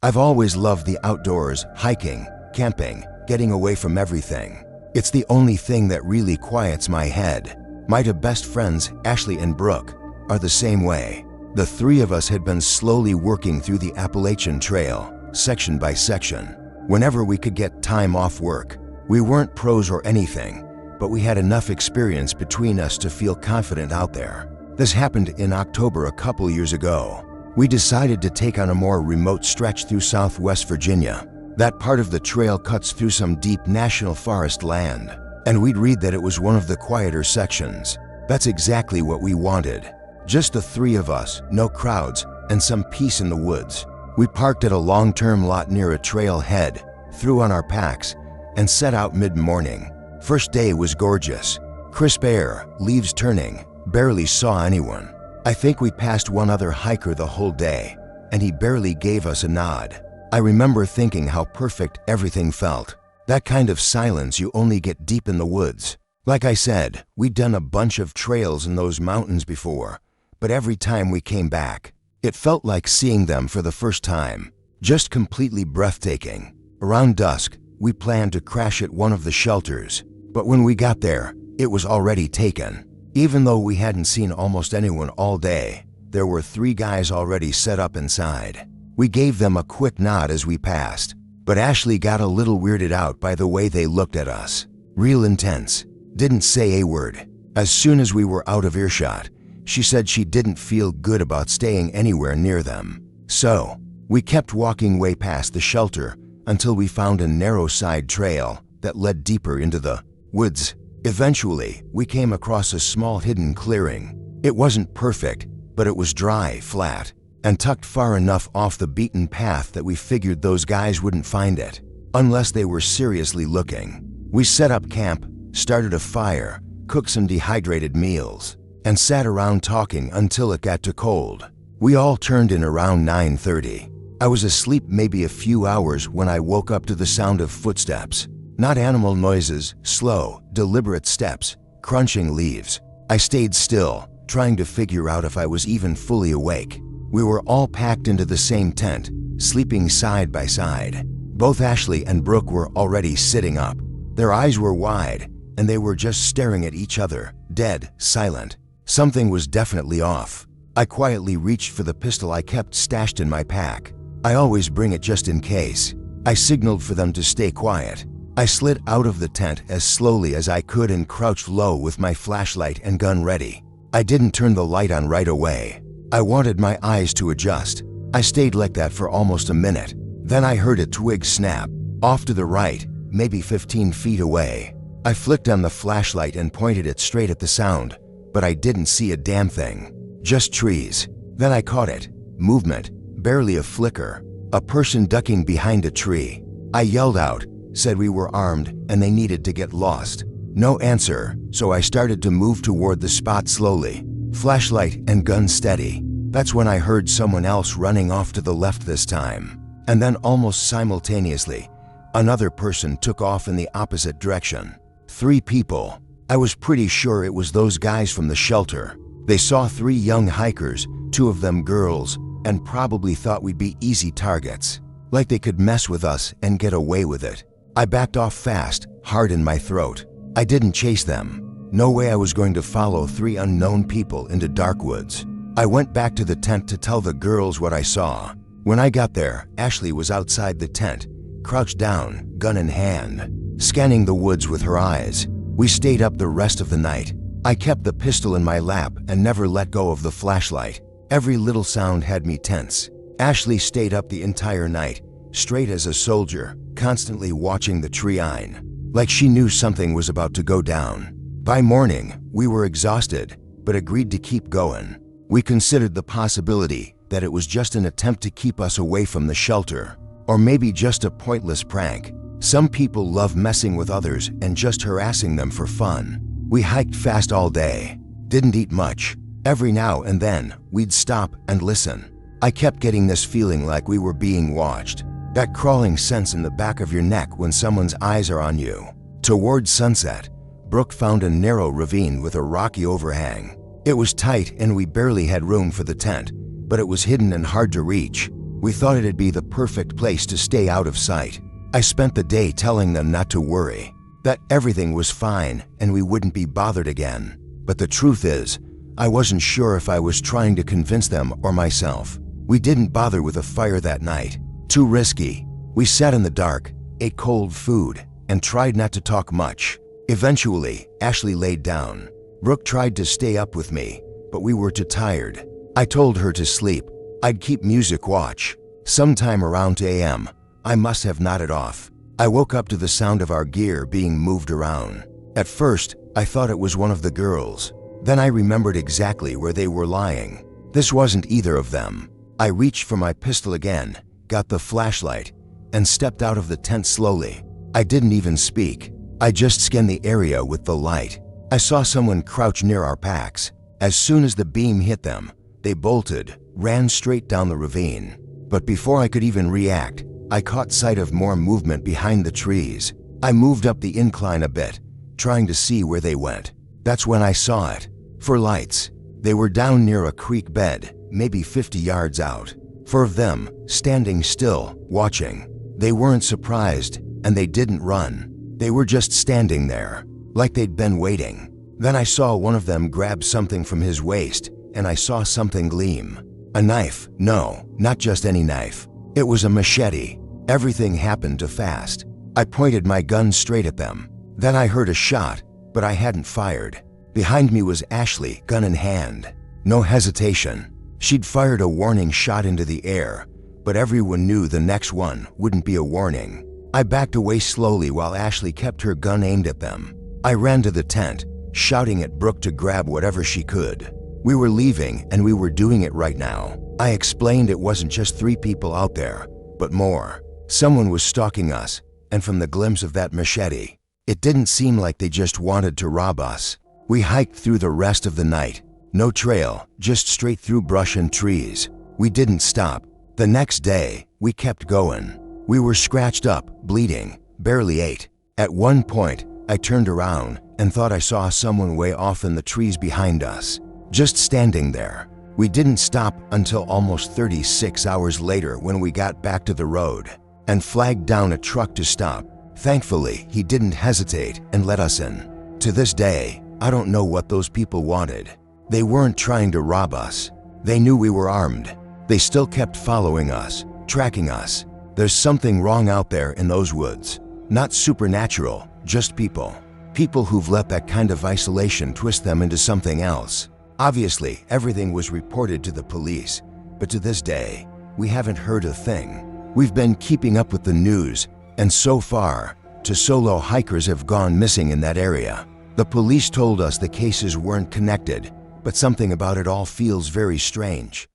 I've always loved the outdoors, hiking, camping, getting away from everything. It's the only thing that really quiets my head. My two best friends, Ashley and Brooke, are the same way. The three of us had been slowly working through the Appalachian Trail, section by section, whenever we could get time off work. We weren't pros or anything, but we had enough experience between us to feel confident out there. This happened in October a couple years ago. We decided to take on a more remote stretch through Southwest Virginia. That part of the trail cuts through some deep national forest land, and we'd read that it was one of the quieter sections. That's exactly what we wanted. Just the three of us, no crowds, and some peace in the woods. We parked at a long-term lot near a trailhead, threw on our packs, and set out mid-morning. First day was gorgeous. Crisp air, leaves turning, barely saw anyone. I think we passed one other hiker the whole day, and he barely gave us a nod. I remember thinking how perfect everything felt. That kind of silence you only get deep in the woods. Like I said, we'd done a bunch of trails in those mountains before, but every time we came back, it felt like seeing them for the first time. Just completely breathtaking. Around dusk, we planned to crash at one of the shelters, but when we got there, it was already taken. Even though we hadn't seen almost anyone all day, there were three guys already set up inside. We gave them a quick nod as we passed, but Ashley got a little weirded out by the way they looked at us. Real intense. Didn't say a word. As soon as we were out of earshot, she said she didn't feel good about staying anywhere near them. So, we kept walking way past the shelter until we found a narrow side trail that led deeper into the woods. Eventually, we came across a small hidden clearing. It wasn't perfect, but it was dry, flat, and tucked far enough off the beaten path that we figured those guys wouldn't find it, unless they were seriously looking. We set up camp, started a fire, cooked some dehydrated meals, and sat around talking until it got too cold. We all turned in around 9:30. I was asleep maybe a few hours when I woke up to the sound of footsteps. Not animal noises, slow, deliberate steps, crunching leaves. I stayed still, trying to figure out if I was even fully awake. We were all packed into the same tent, sleeping side by side. Both Ashley and Brooke were already sitting up. Their eyes were wide, and they were just staring at each other, dead, silent. Something was definitely off. I quietly reached for the pistol I kept stashed in my pack. I always bring it just in case. I signaled for them to stay quiet. I slid out of the tent as slowly as I could and crouched low with my flashlight and gun ready. I didn't turn the light on right away. I wanted my eyes to adjust. I stayed like that for almost a minute. Then I heard a twig snap, off to the right, maybe 15 feet away. I flicked on the flashlight and pointed it straight at the sound, but I didn't see a damn thing. Just trees. Then I caught it. Movement, barely a flicker. A person ducking behind a tree. I yelled out, said we were armed and they needed to get lost. No answer, so I started to move toward the spot slowly, flashlight and gun steady. That's when I heard someone else running off to the left this time. And then almost simultaneously, another person took off in the opposite direction. 3 people. I was pretty sure it was those guys from the shelter. They saw 3 young hikers, 2 of them girls, and probably thought we'd be easy targets. Like they could mess with us and get away with it. I backed off fast, hard in my throat. I didn't chase them. No way I was going to follow 3 unknown people into dark woods. I went back to the tent to tell the girls what I saw. When I got there, Ashley was outside the tent, crouched down, gun in hand, scanning the woods with her eyes. We stayed up the rest of the night. I kept the pistol in my lap and never let go of the flashlight. Every little sound had me tense. Ashley stayed up the entire night, straight as a soldier, constantly watching the tree line, like she knew something was about to go down. By morning, we were exhausted, but agreed to keep going. We considered the possibility that it was just an attempt to keep us away from the shelter, or maybe just a pointless prank. Some people love messing with others and just harassing them for fun. We hiked fast all day, didn't eat much. Every now and then, we'd stop and listen. I kept getting this feeling like we were being watched. That crawling sense in the back of your neck when someone's eyes are on you. Towards sunset, Brooke found a narrow ravine with a rocky overhang. It was tight and we barely had room for the tent, but it was hidden and hard to reach. We thought it'd be the perfect place to stay out of sight. I spent the day telling them not to worry, that everything was fine and we wouldn't be bothered again. But the truth is, I wasn't sure if I was trying to convince them or myself. We didn't bother with a fire that night. Too risky. We sat in the dark, ate cold food, and tried not to talk much. Eventually, Ashley laid down. Brooke tried to stay up with me, but we were too tired. I told her to sleep. I'd keep music watch. Sometime around 2 a.m., I must have nodded off. I woke up to the sound of our gear being moved around. At first, I thought it was one of the girls. Then I remembered exactly where they were lying. This wasn't either of them. I reached for my pistol again, got the flashlight, and stepped out of the tent slowly. I didn't even speak. I just scanned the area with the light. I saw someone crouch near our packs. As soon as the beam hit them, they bolted, ran straight down the ravine. But before I could even react, I caught sight of more movement behind the trees. I moved up the incline a bit, trying to see where they went. That's when I saw it. For lights, they were down near a creek bed, maybe 50 yards out. 4 of them, standing still, watching. They weren't surprised, and they didn't run. They were just standing there, like they'd been waiting. Then I saw one of them grab something from his waist, and I saw something gleam. A knife. No, not just any knife. It was a machete. Everything happened too fast. I pointed my gun straight at them. Then I heard a shot, but I hadn't fired. Behind me was Ashley, gun in hand. No hesitation. She'd fired a warning shot into the air, but everyone knew the next one wouldn't be a warning. I backed away slowly while Ashley kept her gun aimed at them. I ran to the tent, shouting at Brooke to grab whatever she could. We were leaving and we were doing it right now. I explained it wasn't just 3 people out there, but more. Someone was stalking us, and from the glimpse of that machete, it didn't seem like they just wanted to rob us. We hiked through the rest of the night. No trail, just straight through brush and trees. We didn't stop. The next day, we kept going. We were scratched up, bleeding, barely ate. At one point, I turned around and thought I saw someone way off in the trees behind us, just standing there. We didn't stop until almost 36 hours later when we got back to the road and flagged down a truck to stop. Thankfully, he didn't hesitate and let us in. To this day, I don't know what those people wanted. They weren't trying to rob us. They knew we were armed. They still kept following us, tracking us. There's something wrong out there in those woods. Not supernatural, just people. People who've let that kind of isolation twist them into something else. Obviously, everything was reported to the police, but to this day, we haven't heard a thing. We've been keeping up with the news, and so far, 2 solo hikers have gone missing in that area. The police told us the cases weren't connected, but something about it all feels very strange.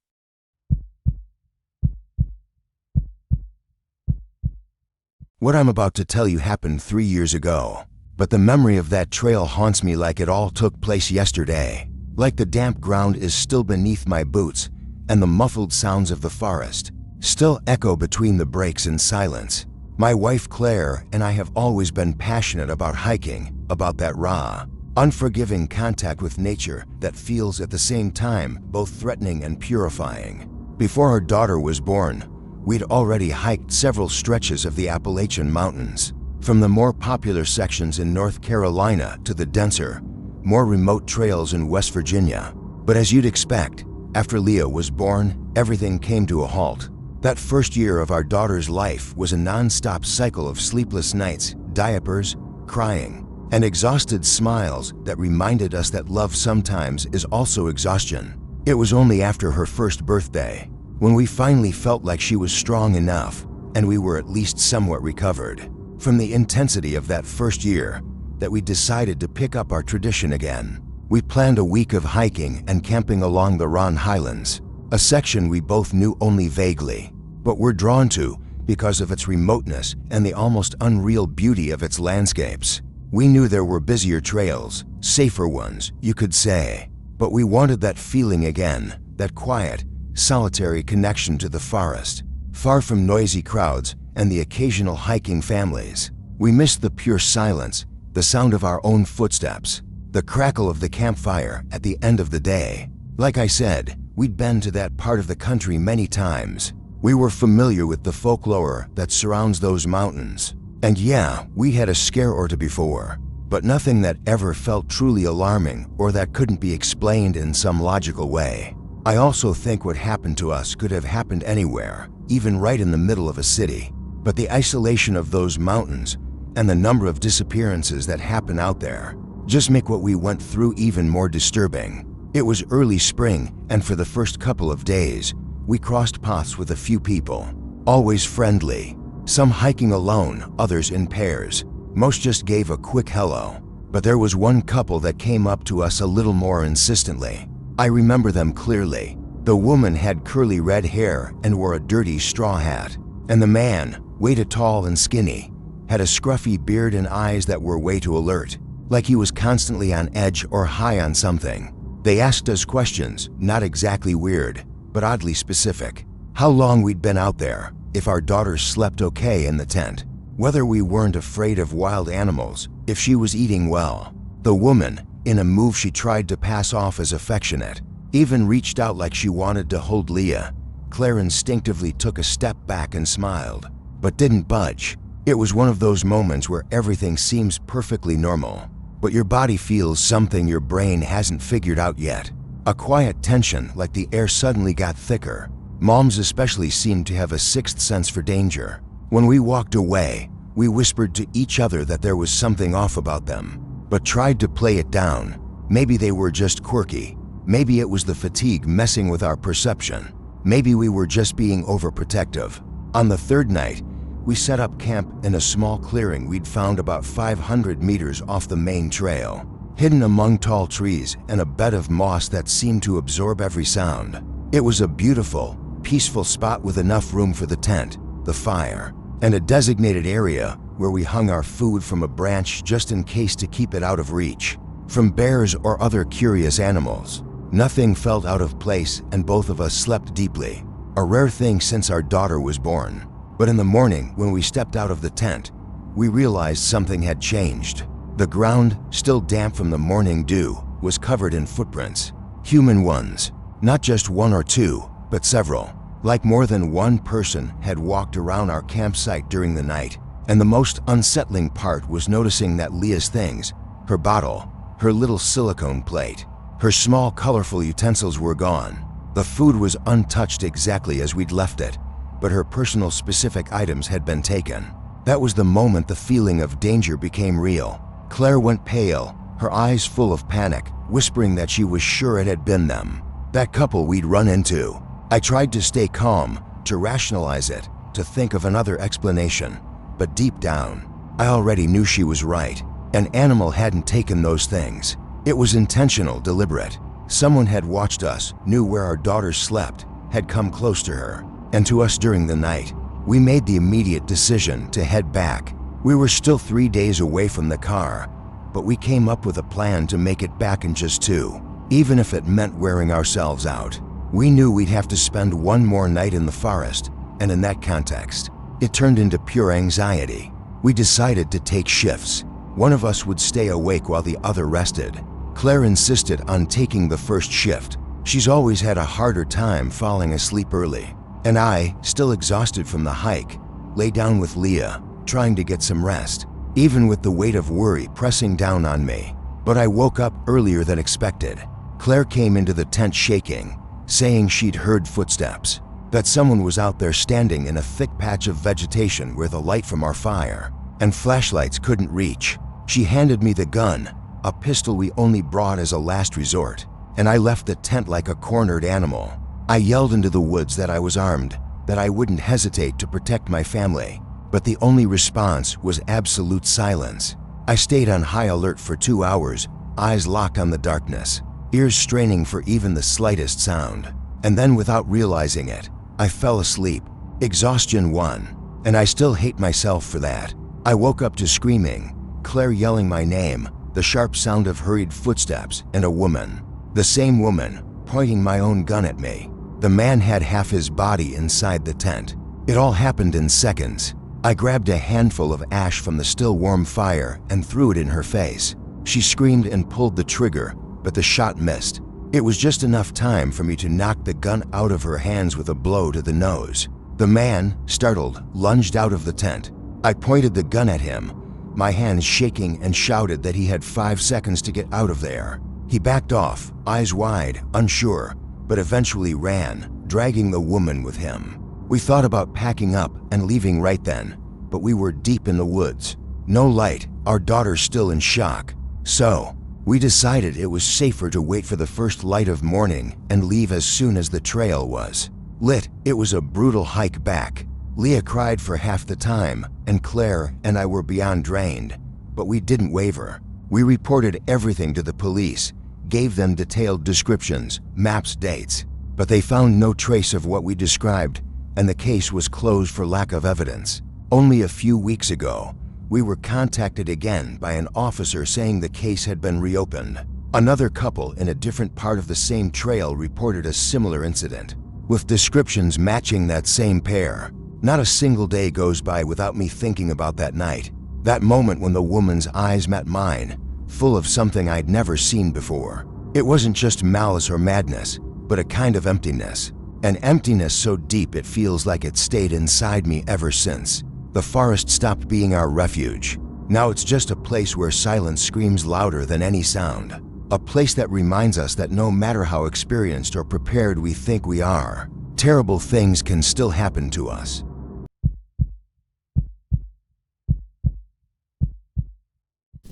What I'm about to tell you happened 3 years ago, but the memory of that trail haunts me like it all took place yesterday. Like the damp ground is still beneath my boots, and the muffled sounds of the forest still echo between the breaks in silence. My wife Claire and I have always been passionate about hiking, about that raw, unforgiving contact with nature that feels at the same time both threatening and purifying. Before our daughter was born, we'd already hiked several stretches of the Appalachian Mountains, from the more popular sections in North Carolina to the denser, more remote trails in West Virginia. But as you'd expect, after Leah was born, everything came to a halt. That first year of our daughter's life was a non-stop cycle of sleepless nights, diapers, crying, and exhausted smiles that reminded us that love sometimes is also exhaustion. It was only after her first birthday, when we finally felt like she was strong enough and we were at least somewhat recovered from the intensity of that first year, that we decided to pick up our tradition again. We planned a week of hiking and camping along the Ron Highlands, a section we both knew only vaguely, but were drawn to because of its remoteness and the almost unreal beauty of its landscapes. We knew there were busier trails, safer ones, you could say, but we wanted that feeling again, that quiet, solitary connection to the forest, far from noisy crowds and the occasional hiking families. We missed the pure silence, the sound of our own footsteps, the crackle of the campfire at the end of the day. Like I said, we'd been to that part of the country many times. We were familiar with the folklore that surrounds those mountains. And yeah, we had a scare or two before, but nothing that ever felt truly alarming or that couldn't be explained in some logical way. I also think what happened to us could have happened anywhere, even right in the middle of a city. But the isolation of those mountains and the number of disappearances that happen out there just make what we went through even more disturbing. It was early spring, and for the first couple of days, we crossed paths with a few people, always friendly. Some hiking alone, others in pairs. Most just gave a quick hello. But there was one couple that came up to us a little more insistently. I remember them clearly. The woman had curly red hair and wore a dirty straw hat. And the man, way too tall and skinny, had a scruffy beard and eyes that were way too alert, like he was constantly on edge or high on something. They asked us questions, not exactly weird, but oddly specific. How long we'd been out there, if our daughter slept okay in the tent, whether we weren't afraid of wild animals, if she was eating well. The woman, in a move she tried to pass off as affectionate, even reached out like she wanted to hold Leah. Claire instinctively took a step back and smiled, but didn't budge. It was one of those moments where everything seems perfectly normal, but your body feels something your brain hasn't figured out yet. A quiet tension, like the air suddenly got thicker. Moms especially seemed to have a sixth sense for danger. When we walked away, we whispered to each other that there was something off about them, but tried to play it down. Maybe they were just quirky. Maybe it was the fatigue messing with our perception. Maybe we were just being overprotective. On the third night, we set up camp in a small clearing we'd found about 500 meters off the main trail, hidden among tall trees and a bed of moss that seemed to absorb every sound. It was a beautiful, peaceful spot with enough room for the tent, the fire, and a designated area where we hung our food from a branch just in case to keep it out of reach from bears or other curious animals. Nothing felt out of place and both of us slept deeply, a rare thing since our daughter was born. But in the morning, when we stepped out of the tent, we realized something had changed. The ground, still damp from the morning dew, was covered in footprints. Human ones. Not just one or two, but several. Like more than one person had walked around our campsite during the night. And the most unsettling part was noticing that Leah's things, her bottle, her little silicone plate, her small colorful utensils were gone. The food was untouched exactly as we'd left it, but her personal specific items had been taken. That was the moment the feeling of danger became real. Claire went pale, her eyes full of panic, whispering that she was sure it had been them, that couple we'd run into. I tried to stay calm, to rationalize it, to think of another explanation, but deep down, I already knew she was right. An animal hadn't taken those things. It was intentional, deliberate. Someone had watched us, knew where our daughter slept, had come close to her, and to us during the night. We made the immediate decision to head back. We were still 3 days away from the car, but we came up with a plan to make it back in just 2, even if it meant wearing ourselves out. We knew we'd have to spend one more night in the forest, and in that context, it turned into pure anxiety. We decided to take shifts. One of us would stay awake while the other rested. Claire insisted on taking the first shift. She's always had a harder time falling asleep early. And I, still exhausted from the hike, lay down with Leah, trying to get some rest, even with the weight of worry pressing down on me. But I woke up earlier than expected. Claire came into the tent shaking, saying she'd heard footsteps, that someone was out there standing in a thick patch of vegetation where the light from our fire and flashlights couldn't reach. She handed me the gun, a pistol we only brought as a last resort, and I left the tent like a cornered animal. I yelled into the woods that I was armed, that I wouldn't hesitate to protect my family, but the only response was absolute silence. I stayed on high alert for 2 hours, eyes locked on the darkness, ears straining for even the slightest sound. And then, without realizing it, I fell asleep. Exhaustion won, and I still hate myself for that. I woke up to screaming, Claire yelling my name, the sharp sound of hurried footsteps, and a woman. The same woman, pointing my own gun at me. The man had half his body inside the tent. It all happened in seconds. I grabbed a handful of ash from the still warm fire and threw it in her face. She screamed and pulled the trigger, but the shot missed. It was just enough time for me to knock the gun out of her hands with a blow to the nose. The man, startled, lunged out of the tent. I pointed the gun at him, my hands shaking, and shouted that he had 5 seconds to get out of there. He backed off, eyes wide, unsure, but eventually ran, dragging the woman with him. We thought about packing up and leaving right then, but we were deep in the woods. No light, our daughter still in shock. So, we decided it was safer to wait for the first light of morning and leave as soon as the trail was lit. It was a brutal hike back. Leah cried for half the time, and Claire and I were beyond drained, but we didn't waver. We reported everything to the police, gave them detailed descriptions, maps, dates, but they found no trace of what we described, and the case was closed for lack of evidence. Only a few weeks ago, we were contacted again by an officer saying the case had been reopened. Another couple in a different part of the same trail reported a similar incident, with descriptions matching that same pair. Not a single day goes by without me thinking about that night, that moment when the woman's eyes met mine, full of something I'd never seen before. It wasn't just malice or madness, but a kind of emptiness. An emptiness so deep it feels like it stayed inside me ever since. The forest stopped being our refuge. Now it's just a place where silence screams louder than any sound. A place that reminds us that no matter how experienced or prepared we think we are, terrible things can still happen to us.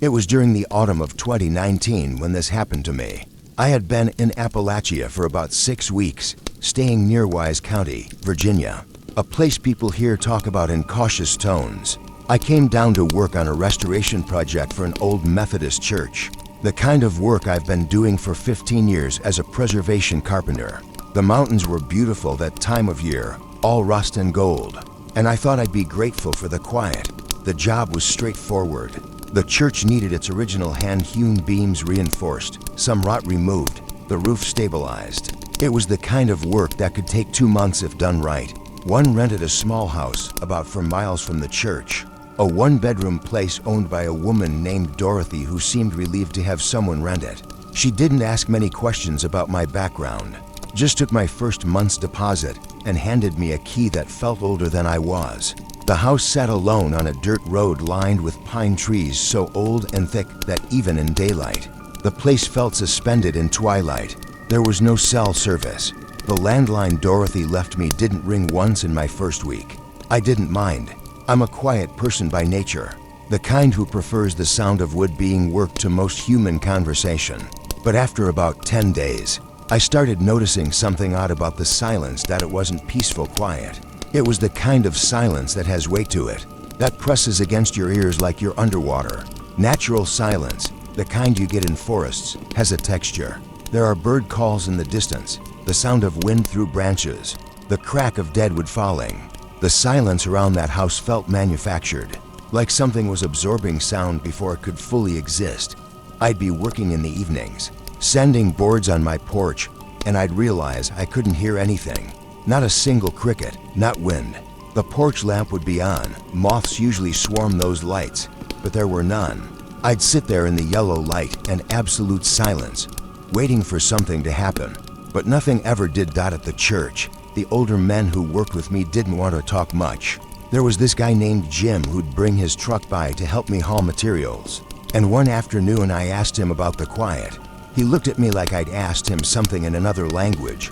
It was during the autumn of 2019 when this happened to me. I had been in Appalachia for about 6 weeks, staying near Wise County, Virginia, a place people here talk about in cautious tones. I came down to work on a restoration project for an old Methodist church, the kind of work I've been doing for 15 years as a preservation carpenter. The mountains were beautiful that time of year, all rust and gold, and I thought I'd be grateful for the quiet. The job was straightforward. The church needed its original hand-hewn beams reinforced, some rot removed, the roof stabilized. It was the kind of work that could take 2 months if done right. One rented a small house about 4 miles from the church, a 1-bedroom place owned by a woman named Dorothy who seemed relieved to have someone rent it. She didn't ask many questions about my background, just took my first month's deposit and handed me a key that felt older than I was. The house sat alone on a dirt road lined with pine trees so old and thick that even in daylight, the place felt suspended in twilight. There was no cell service. The landline Dorothy left me didn't ring once in my first week. I didn't mind. I'm a quiet person by nature, the kind who prefers the sound of wood being worked to most human conversation. But after about 10 days, I started noticing something odd about the silence, that it wasn't peaceful quiet. It was the kind of silence that has weight to it, that presses against your ears like you're underwater. Natural silence, the kind you get in forests, has a texture. There are bird calls in the distance, the sound of wind through branches, the crack of dead wood falling. The silence around that house felt manufactured, like something was absorbing sound before it could fully exist. I'd be working in the evenings, sanding boards on my porch, and I'd realize I couldn't hear anything. Not a single cricket, not wind. The porch lamp would be on. Moths usually swarm those lights, but there were none. I'd sit there in the yellow light and absolute silence, waiting for something to happen. But nothing ever did. At the church, the older men who worked with me didn't want to talk much. There was this guy named Jim who'd bring his truck by to help me haul materials. And one afternoon I asked him about the quiet. He looked at me like I'd asked him something in another language.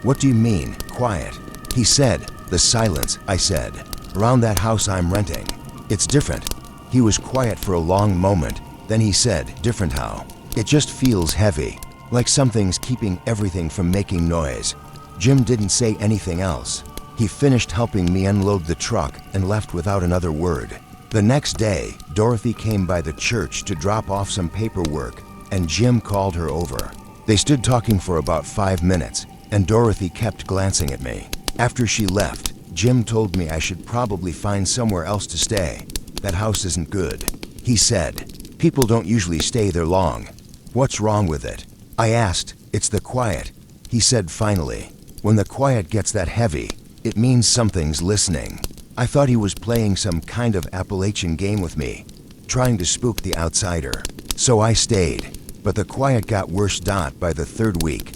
"What do you mean, quiet?" He said. "The silence," I said. "Around that house I'm renting. It's different." He was quiet for a long moment, then he said, "Different how?" "It just feels heavy, like something's keeping everything from making noise." Jim didn't say anything else. He finished helping me unload the truck and left without another word. The next day, Dorothy came by the church to drop off some paperwork, and Jim called her over. They stood talking for about 5 minutes, and Dorothy kept glancing at me. After she left, Jim told me I should probably find somewhere else to stay. That house isn't good, he said. People don't usually stay there long. What's wrong with it? I asked. It's the quiet, he said finally. When the quiet gets that heavy, it means something's listening. I thought he was playing some kind of Appalachian game with me, trying to spook the outsider. So I stayed, but the quiet got worse. By the third week,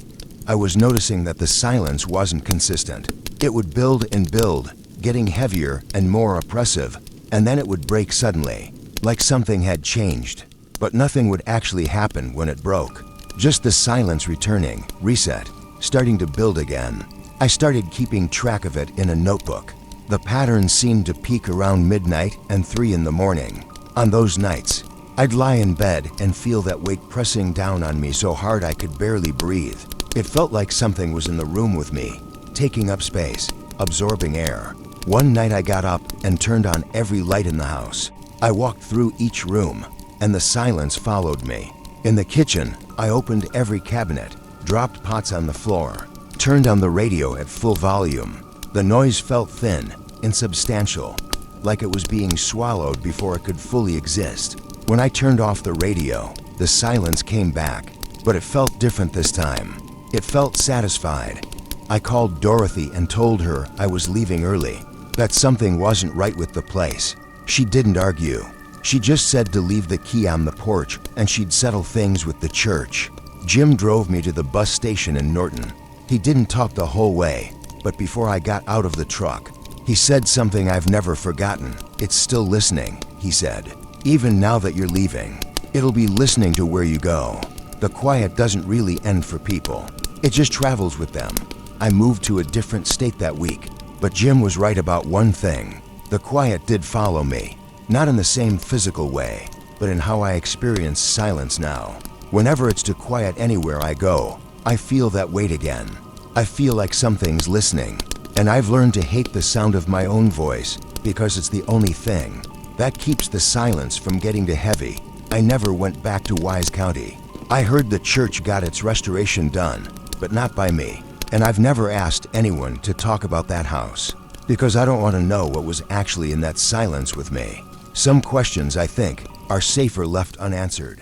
I was noticing that the silence wasn't consistent. It would build and build, getting heavier and more oppressive, and then it would break suddenly, like something had changed. But nothing would actually happen when it broke. Just the silence returning, reset, starting to build again. I started keeping track of it in a notebook. The pattern seemed to peak around midnight and 3 in the morning. On those nights, I'd lie in bed and feel that weight pressing down on me so hard I could barely breathe. It felt like something was in the room with me, taking up space, absorbing air. One night I got up and turned on every light in the house. I walked through each room, and the silence followed me. In the kitchen, I opened every cabinet, dropped pots on the floor, turned on the radio at full volume. The noise felt thin, insubstantial, like it was being swallowed before it could fully exist. When I turned off the radio, the silence came back, but it felt different this time. It felt satisfied. I called Dorothy and told her I was leaving early, that something wasn't right with the place. She didn't argue. She just said to leave the key on the porch and she'd settle things with the church. Jim drove me to the bus station in Norton. He didn't talk the whole way, but before I got out of the truck, he said something I've never forgotten. It's still listening, he said. Even now that you're leaving, it'll be listening to where you go. The quiet doesn't really end for people. It just travels with them. I moved to a different state that week, but Jim was right about one thing. The quiet did follow me, not in the same physical way, but in how I experience silence now. Whenever it's too quiet anywhere I go, I feel that weight again. I feel like something's listening, and I've learned to hate the sound of my own voice because it's the only thing that keeps the silence from getting too heavy. I never went back to Wise County. I heard the church got its restoration done, but not by me, and I've never asked anyone to talk about that house because I don't want to know what was actually in that silence with me. Some questions, I think, are safer left unanswered.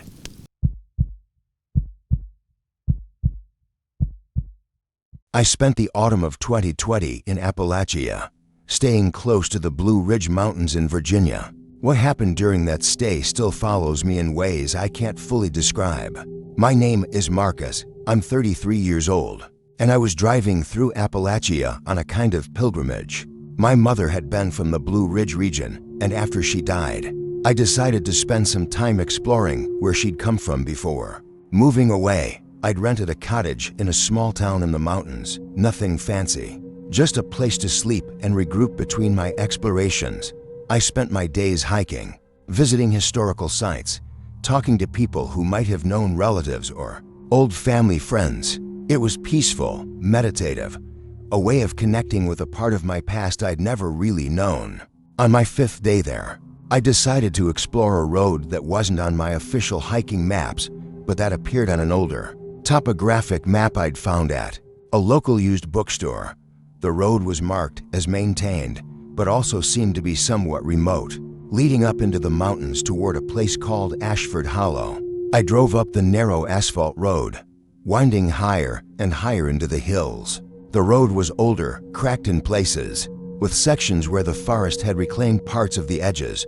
I spent the autumn of 2020 in Appalachia, staying close to the Blue Ridge Mountains in Virginia. What happened during that stay still follows me in ways I can't fully describe. My name is Marcus. I'm 33 years old, and I was driving through Appalachia on a kind of pilgrimage. My mother had been from the Blue Ridge region, and after she died, I decided to spend some time exploring where she'd come from before. Moving away, I'd rented a cottage in a small town in the mountains, nothing fancy, just a place to sleep and regroup between my explorations. I spent my days hiking, visiting historical sites, talking to people who might have known relatives or old family friends. It was peaceful, meditative, a way of connecting with a part of my past I'd never really known. On my 5th day there, I decided to explore a road that wasn't on my official hiking maps, but that appeared on an older, topographic map I'd found at a local used bookstore. The road was marked as maintained, but also seemed to be somewhat remote, leading up into the mountains toward a place called Ashford Hollow. I drove up the narrow asphalt road, winding higher and higher into the hills. The road was older, cracked in places, with sections where the forest had reclaimed parts of the edges,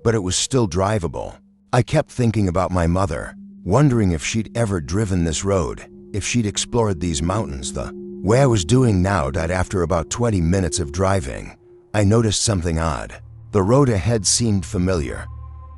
but it was still drivable. I kept thinking about my mother, wondering if she'd ever driven this road, if she'd explored these mountains the way I was doing now. After about 20 minutes of driving, I noticed something odd. The road ahead seemed familiar.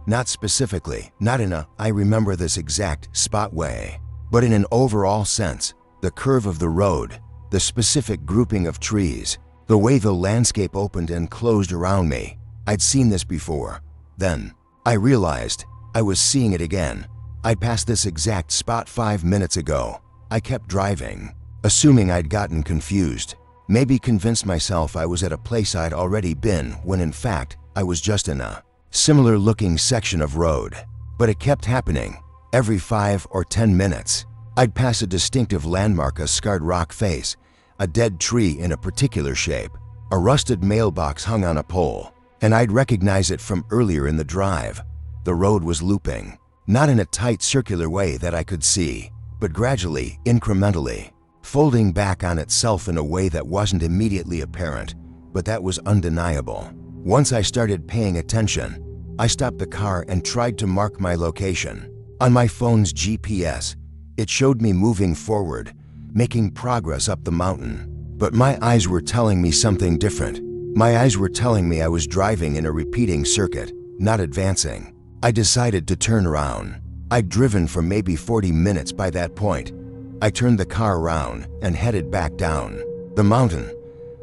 Not specifically, not in a "I remember this exact spot" way, but in an overall sense. The curve of the road, the specific grouping of trees, the way the landscape opened and closed around me. I'd seen this before. Then I realized I was seeing it again. I'd passed this exact spot 5 minutes ago. I kept driving, assuming I'd gotten confused, maybe convinced myself I was at a place I'd already been when in fact I was just in a similar looking section of road. But it kept happening. Every 5 or 10 minutes, I'd pass a distinctive landmark, a scarred rock face, a dead tree in a particular shape, A rusted mailbox hung on a pole, and I'd recognize it from earlier in the drive. The road was looping, not in a tight circular way that I could see, but gradually, incrementally, folding back on itself in a way that wasn't immediately apparent, but that was undeniable. Once I started paying attention, I stopped the car and tried to mark my location. On my phone's GPS, it showed me moving forward, making progress up the mountain. But my eyes were telling me something different. My eyes were telling me I was driving in a repeating circuit, not advancing. I decided to turn around. I'd driven for maybe 40 minutes by that point. I turned the car around and headed back down the mountain,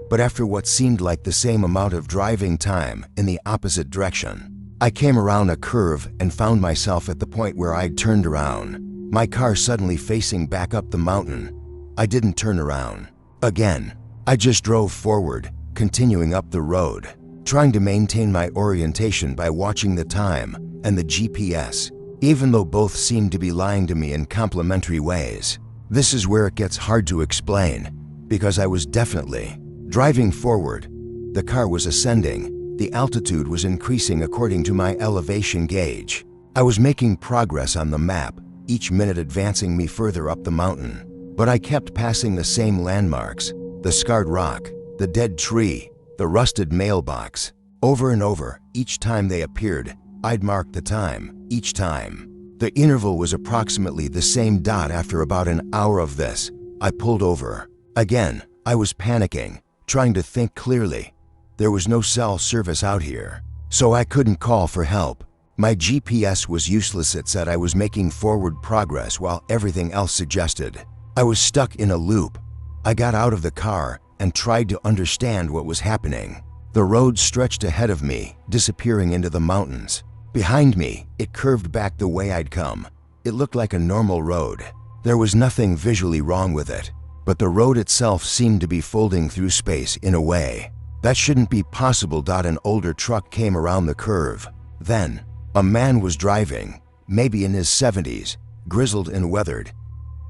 but after what seemed like the same amount of driving time in the opposite direction. I came around a curve and found myself at the point where I'd turned around, my car suddenly facing back up the mountain. I didn't turn around again. I just drove forward, continuing up the road, trying to maintain my orientation by watching the time and the GPS, even though both seemed to be lying to me in complementary ways. This is where it gets hard to explain, because I was definitely driving forward. The car was ascending. The altitude was increasing according to my elevation gauge. I was making progress on the map, each minute advancing me further up the mountain. But I kept passing the same landmarks, the scarred rock, the dead tree, the rusted mailbox. Over and over, each time they appeared, I'd mark the time, each time. The interval was approximately the same dot. After about an hour of this, I pulled over. Again, I was panicking, trying to think clearly. There was no cell service out here, so I couldn't call for help. My GPS was useless. It said I was making forward progress while everything else suggested I was stuck in a loop. I got out of the car and tried to understand what was happening. The road stretched ahead of me, disappearing into the mountains. Behind me, it curved back the way I'd come. It looked like a normal road. There was nothing visually wrong with it, but the road itself seemed to be folding through space in a way that shouldn't be possible. An older truck came around the curve. Then, a man was driving, maybe in his 70s, grizzled and weathered.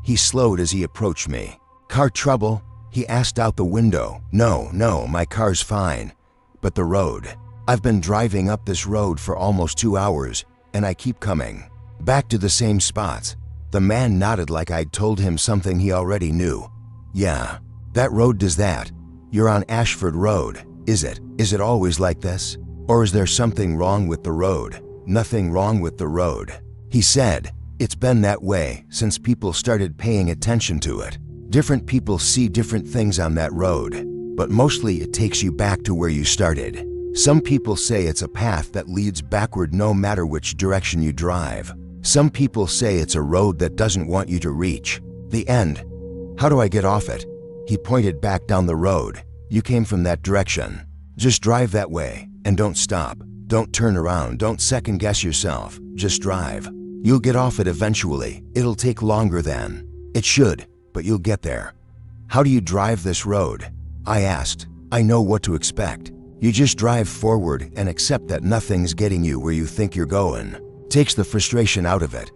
He slowed as he approached me. "Car trouble?" he asked out the window. No, my car's fine. But the road. I've been driving up this road for almost 2 hours, and I keep coming back to the same spots. The man nodded like I'd told him something he already knew. "Yeah, that road does that. You're on Ashford Road, is it? Is it always like this? Or is there something wrong with the road?" "Nothing wrong with the road," he said. "It's been that way since people started paying attention to it. Different people see different things on that road, but mostly it takes you back to where you started. Some people say it's a path that leads backward no matter which direction you drive. Some people say it's a road that doesn't want you to reach the end. How do I get off it?" He pointed back down the road. "You came from that direction. Just drive that way and don't stop. Don't turn around, don't second guess yourself, just drive. You'll get off it eventually. It'll take longer than it should, but you'll get there." "How do you drive this road?" I asked. "I know what to expect. You just drive forward and accept that nothing's getting you where you think you're going. Takes the frustration out of it."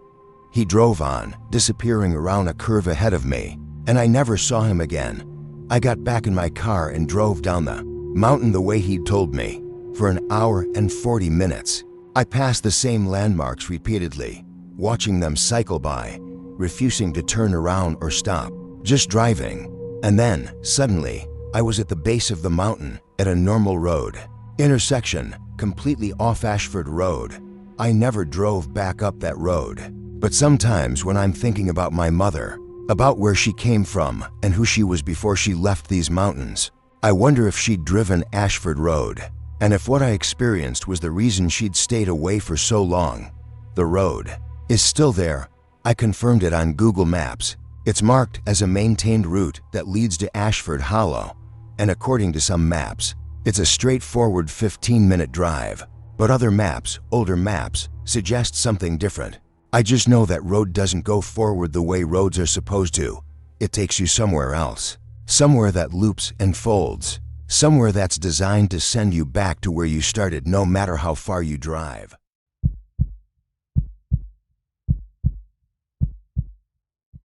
He drove on, disappearing around a curve ahead of me, and I never saw him again. I got back in my car and drove down the mountain the way he'd told me. For an hour and 40 minutes, I passed the same landmarks repeatedly, watching them cycle by, refusing to turn around or stop, just driving. And then, suddenly, I was at the base of the mountain at a normal road intersection, completely off Ashford Road. I never drove back up that road. But sometimes when I'm thinking about my mother, about where she came from and who she was before she left these mountains, I wonder if she'd driven Ashford Road, and if what I experienced was the reason she'd stayed away for so long. The road is still there. I confirmed it on Google Maps. It's marked as a maintained route that leads to Ashford Hollow, and according to some maps, it's a straightforward 15-minute drive. But other maps, older maps, suggest something different. I just know that road doesn't go forward the way roads are supposed to. It takes you somewhere else. Somewhere that loops and folds. Somewhere that's designed to send you back to where you started no matter how far you drive.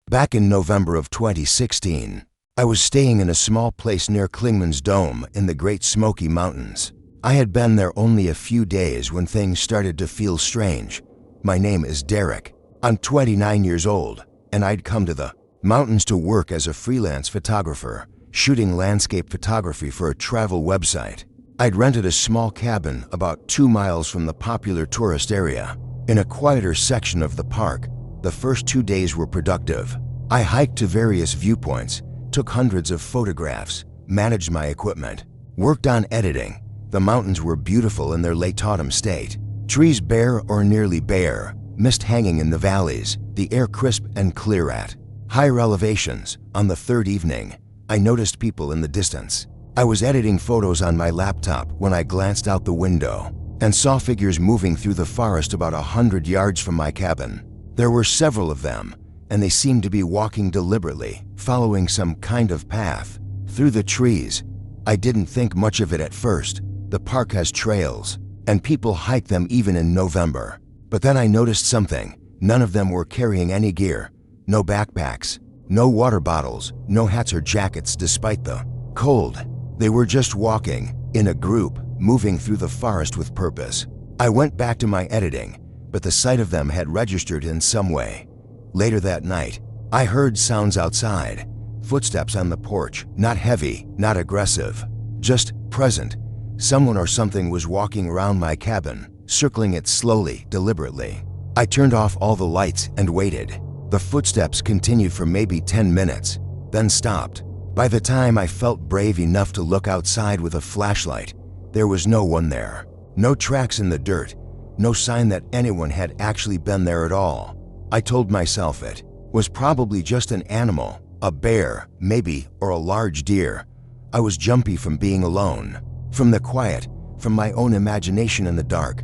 Back in November of 2016, I was staying in a small place near Klingman's Dome in the Great Smoky Mountains. I had been there only a few days when things started to feel strange. My name is Derek. I'm 29 years old, and I'd come to the mountains to work as a freelance photographer, shooting landscape photography for a travel website. I'd rented a small cabin about 2 miles from the popular tourist area, in a quieter section of the park. The first 2 days were productive. I hiked to various viewpoints, took hundreds of photographs, managed my equipment, worked on editing. The mountains were beautiful in their late autumn state. Trees bare or nearly bare, mist hanging in the valleys, the air crisp and clear at higher elevations. On the third evening, I noticed people in the distance. I was editing photos on my laptop when I glanced out the window and saw figures moving through the forest about 100 yards from my cabin. There were several of them, and they seemed to be walking deliberately, following some kind of path through the trees. I didn't think much of it at first. The park has trails, and people hike them even in November. But then I noticed something. None of them were carrying any gear. No backpacks, no water bottles, no hats or jackets despite the cold. They were just walking, in a group, moving through the forest with purpose. I went back to my editing, but the sight of them had registered in some way. Later that night, I heard sounds outside. Footsteps on the porch, not heavy, not aggressive, just present. Someone or something was walking around my cabin, circling it slowly, deliberately. I turned off all the lights and waited. The footsteps continued for maybe 10 minutes, then stopped. By the time I felt brave enough to look outside with a flashlight, there was no one there. No tracks in the dirt, no sign that anyone had actually been there at all. I told myself it was probably just an animal, a bear, maybe, or a large deer. I was jumpy from being alone, from the quiet, from my own imagination in the dark.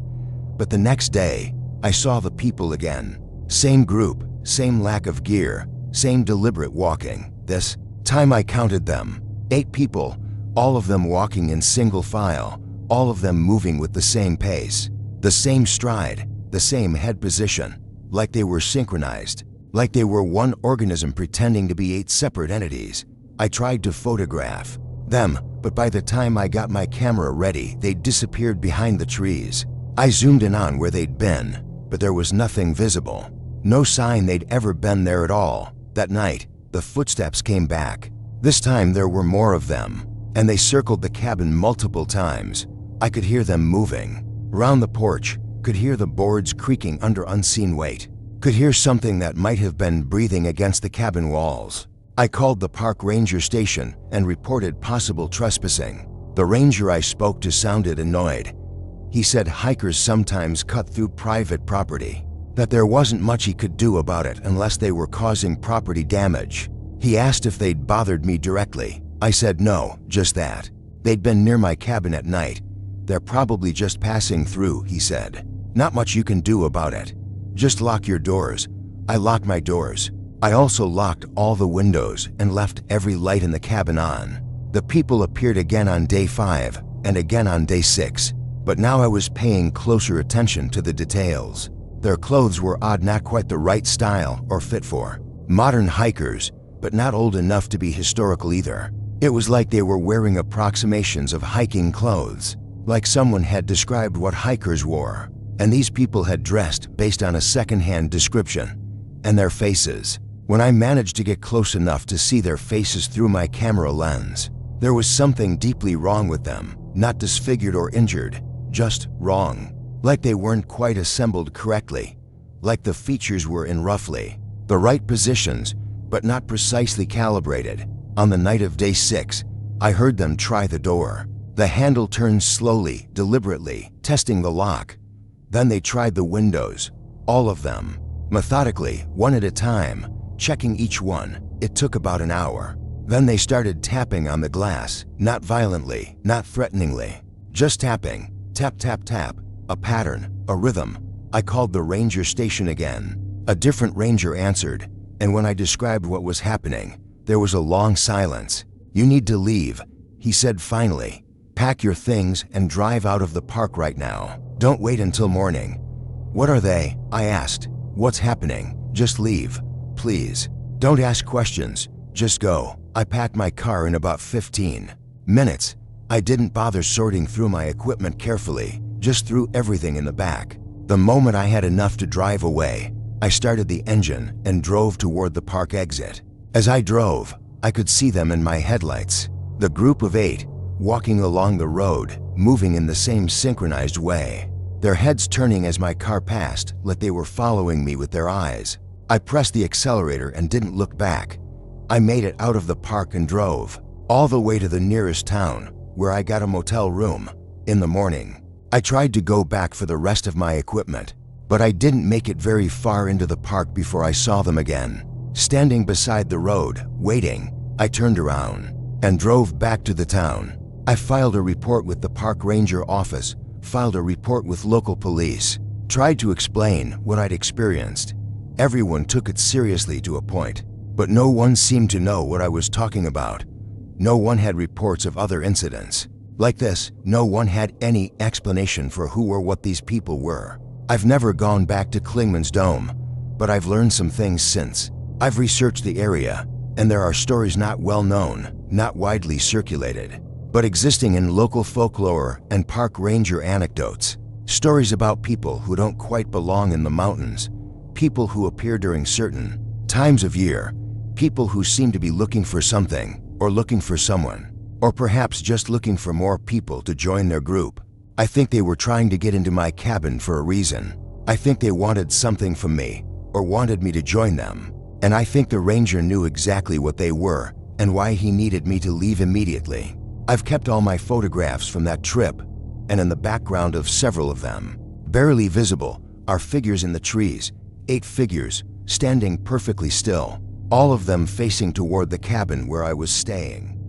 But the next day, I saw the people again. Same group, same lack of gear, same deliberate walking. This time I counted them. 8 people, all of them walking in single file, all of them moving with the same pace, the same stride, the same head position, like they were synchronized, like they were one organism pretending to be 8 separate entities. I tried to photograph them, but by the time I got my camera ready, they'd disappeared behind the trees. I zoomed in on where they'd been, but there was nothing visible. No sign they'd ever been there at all. That night, the footsteps came back. This time there were more of them, and they circled the cabin multiple times. I could hear them moving. Round the porch, could hear the boards creaking under unseen weight. Could hear something that might have been breathing against the cabin walls. I called the park ranger station and reported possible trespassing. The ranger I spoke to sounded annoyed. He said hikers sometimes cut through private property, that there wasn't much he could do about it unless they were causing property damage. He asked if they'd bothered me directly. I said no, just that they'd been near my cabin at night. They're probably just passing through, he said. Not much you can do about it. Just lock your doors. I locked my doors. I also locked all the windows and left every light in the cabin on. The people appeared again on day 5 and again on day 6, but now I was paying closer attention to the details. Their clothes were odd, not quite the right style or fit for modern hikers, but not old enough to be historical either. It was like they were wearing approximations of hiking clothes, like someone had described what hikers wore, and these people had dressed based on a second-hand description. And their faces. When I managed to get close enough to see their faces through my camera lens, there was something deeply wrong with them, not disfigured or injured, just wrong. Like they weren't quite assembled correctly, like the features were in roughly the right positions, but not precisely calibrated. On the night of day 6, I heard them try the door. The handle turned slowly, deliberately, testing the lock. Then they tried the windows, all of them, methodically, one at a time, checking each one. It took about an hour. Then they started tapping on the glass, not violently, not threateningly, just tapping, tap, tap, tap, a pattern, a rhythm. I called the ranger station again. A different ranger answered, and when I described what was happening, there was a long silence. "You need to leave," he said finally. "Pack your things and drive out of the park right now. Don't wait until morning." "What are they?" I asked. "What's happening? Just leave, please. Don't ask questions. Just go." I packed my car in about 15 minutes. I didn't bother sorting through my equipment carefully, just threw everything in the back. The moment I had enough to drive away, I started the engine and drove toward the park exit. As I drove, I could see them in my headlights. The group of 8, walking along the road, moving in the same synchronized way. Their heads turning as my car passed, like they were following me with their eyes. I pressed the accelerator and didn't look back. I made it out of the park and drove all the way to the nearest town, where I got a motel room. In the morning, I tried to go back for the rest of my equipment, but I didn't make it very far into the park before I saw them again. Standing beside the road, waiting, I turned around and drove back to the town. I filed a report with the park ranger office, filed a report with local police, tried to explain what I'd experienced. Everyone took it seriously to a point, but no one seemed to know what I was talking about. No one had reports of other incidents like this. No one had any explanation for who or what these people were. I've never gone back to Clingman's Dome, but I've learned some things since. I've researched the area, and there are stories not well known, not widely circulated, but existing in local folklore and park ranger anecdotes. Stories about people who don't quite belong in the mountains, people who appear during certain times of year, people who seem to be looking for something, or looking for someone, or perhaps just looking for more people to join their group. I think they were trying to get into my cabin for a reason. I think they wanted something from me, or wanted me to join them. And I think the ranger knew exactly what they were and why he needed me to leave immediately. I've kept all my photographs from that trip, and in the background of several of them, barely visible, are figures in the trees, 8 figures, standing perfectly still, all of them facing toward the cabin where I was staying.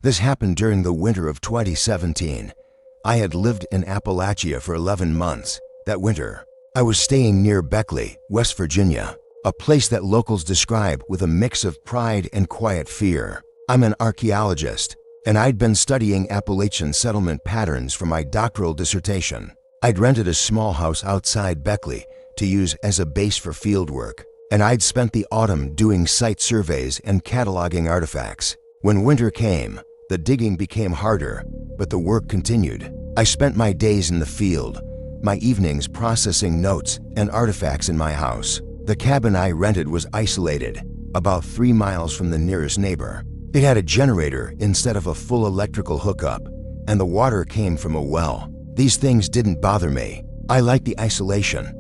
This happened during the winter of 2017. I had lived in Appalachia for 11 months. That winter, I was staying near Beckley, West Virginia, a place that locals describe with a mix of pride and quiet fear. I'm an archaeologist, and I'd been studying Appalachian settlement patterns for my doctoral dissertation. I'd rented a small house outside Beckley to use as a base for fieldwork, and I'd spent the autumn doing site surveys and cataloging artifacts. When winter came, the digging became harder, but the work continued. I spent my days in the field, my evenings processing notes and artifacts in my house. The cabin I rented was isolated, about 3 miles from the nearest neighbor. It had a generator instead of a full electrical hookup, and the water came from a well. These things didn't bother me. I liked the isolation.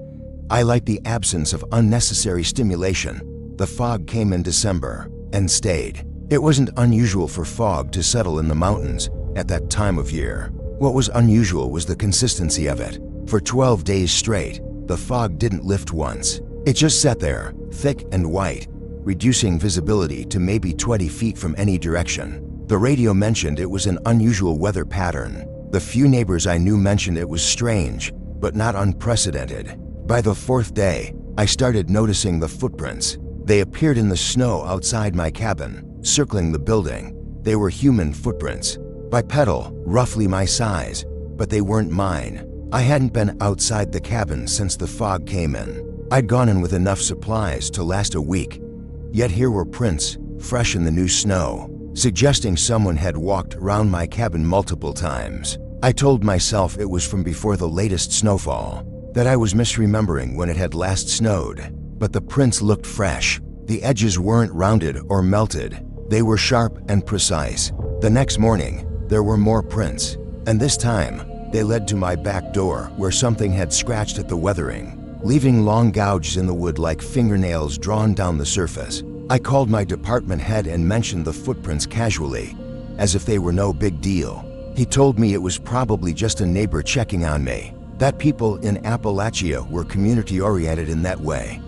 I liked the absence of unnecessary stimulation. The fog came in December and stayed. It wasn't unusual for fog to settle in the mountains at that time of year. What was unusual was the consistency of it. For 12 days straight, the fog didn't lift once. It just sat there, thick and white, reducing visibility to maybe 20 feet from any direction. The radio mentioned it was an unusual weather pattern. The few neighbors I knew mentioned it was strange, but not unprecedented. By the 4th day, I started noticing the footprints. They appeared in the snow outside my cabin, circling the building. They were human footprints, bipedal, roughly my size, but they weren't mine. I hadn't been outside the cabin since the fog came in. I'd gone in with enough supplies to last a week, yet here were prints, fresh in the new snow, suggesting someone had walked around my cabin multiple times. I told myself it was from before the latest snowfall, that I was misremembering when it had last snowed. But the prints looked fresh. The edges weren't rounded or melted. They were sharp and precise. The next morning, there were more prints, and this time, they led to my back door where something had scratched at the weathering, leaving long gouges in the wood like fingernails drawn down the surface. I called my department head and mentioned the footprints casually, as if they were no big deal. He told me it was probably just a neighbor checking on me, that people in Appalachia were community-oriented in that way.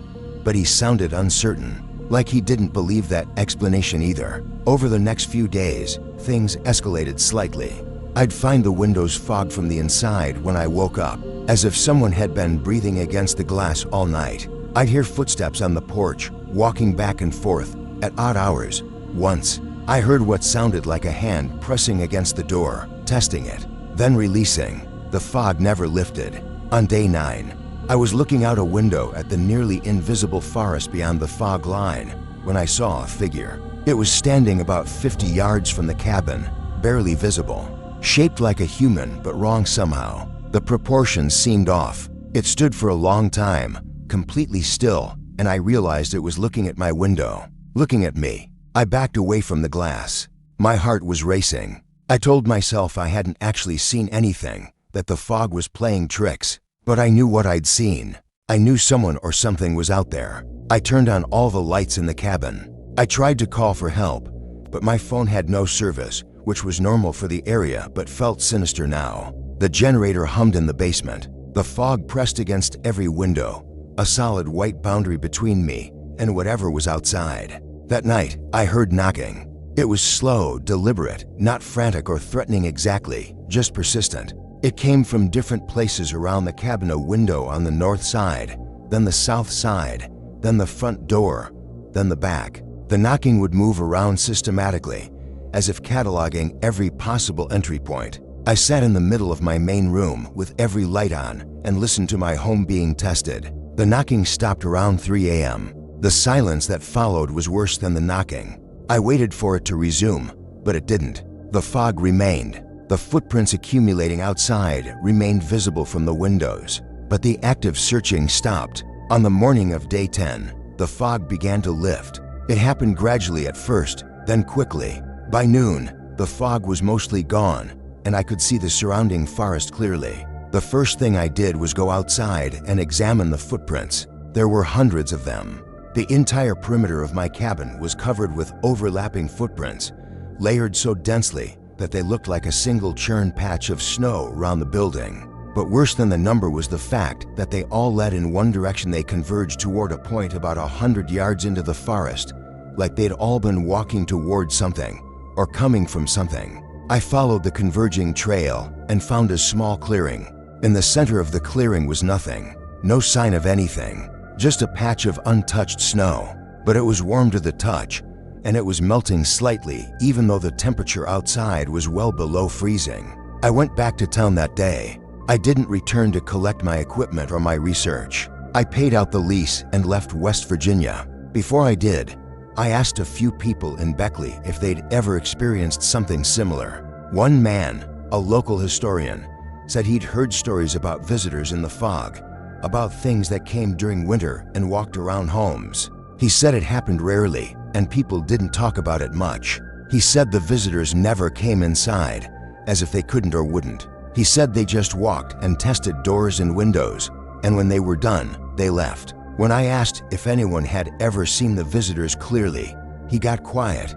But he sounded uncertain, like he didn't believe that explanation either. Over the next few days, things escalated slightly. I'd find the windows fogged from the inside when I woke up, as if someone had been breathing against the glass all night. I'd hear footsteps on the porch, walking back and forth, at odd hours. Once, I heard what sounded like a hand pressing against the door, testing it, then releasing. The fog never lifted. On day 9, I was looking out a window at the nearly invisible forest beyond the fog line when I saw a figure. It was standing about 50 yards from the cabin, barely visible. Shaped like a human, but wrong somehow. The proportions seemed off. It stood for a long time, completely still, and I realized it was looking at my window, looking at me. I backed away from the glass. My heart was racing. I told myself I hadn't actually seen anything, that the fog was playing tricks. But I knew what I'd seen. I knew someone or something was out there. I turned on all the lights in the cabin. I tried to call for help, but my phone had no service, which was normal for the area but felt sinister now. The generator hummed in the basement. The fog pressed against every window, a solid white boundary between me and whatever was outside. That night, I heard knocking. It was slow, deliberate, not frantic or threatening exactly, just persistent. It came from different places around the cabin: a window on the north side, then the south side, then the front door, then the back. The knocking would move around systematically, as if cataloging every possible entry point. I sat in the middle of my main room with every light on and listened to my home being tested. The knocking stopped around 3 a.m. The silence that followed was worse than the knocking. I waited for it to resume, but it didn't. The fog remained. The footprints accumulating outside remained visible from the windows, but the active searching stopped. On the morning of day 10, the fog began to lift. It happened gradually at first, then quickly. By noon, the fog was mostly gone, and I could see the surrounding forest clearly. The first thing I did was go outside and examine the footprints. There were hundreds of them. The entire perimeter of my cabin was covered with overlapping footprints, layered so densely that they looked like a single churned patch of snow around the building. But worse than the number was the fact that they all led in one direction. They converged toward a point about 100 yards into the forest, like they'd all been walking toward something or coming from something. I followed the converging trail and found a small clearing. In the center of the clearing was nothing, no sign of anything, just a patch of untouched snow. But it was warm to the touch, and it was melting slightly even though the temperature outside was well below freezing. I went back to town that day. I didn't return to collect my equipment or my research. I paid out the lease and left West Virginia. Before I did, I asked a few people in Beckley if they'd ever experienced something similar. One man, a local historian, said he'd heard stories about visitors in the fog, about things that came during winter and walked around homes. He said it happened rarely, and people didn't talk about it much. He said the visitors never came inside, as if they couldn't or wouldn't. He said they just walked and tested doors and windows, and when they were done, they left. When I asked if anyone had ever seen the visitors clearly, he got quiet.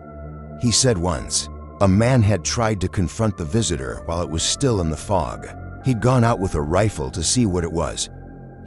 He said once, a man had tried to confront the visitor while it was still in the fog. He'd gone out with a rifle to see what it was.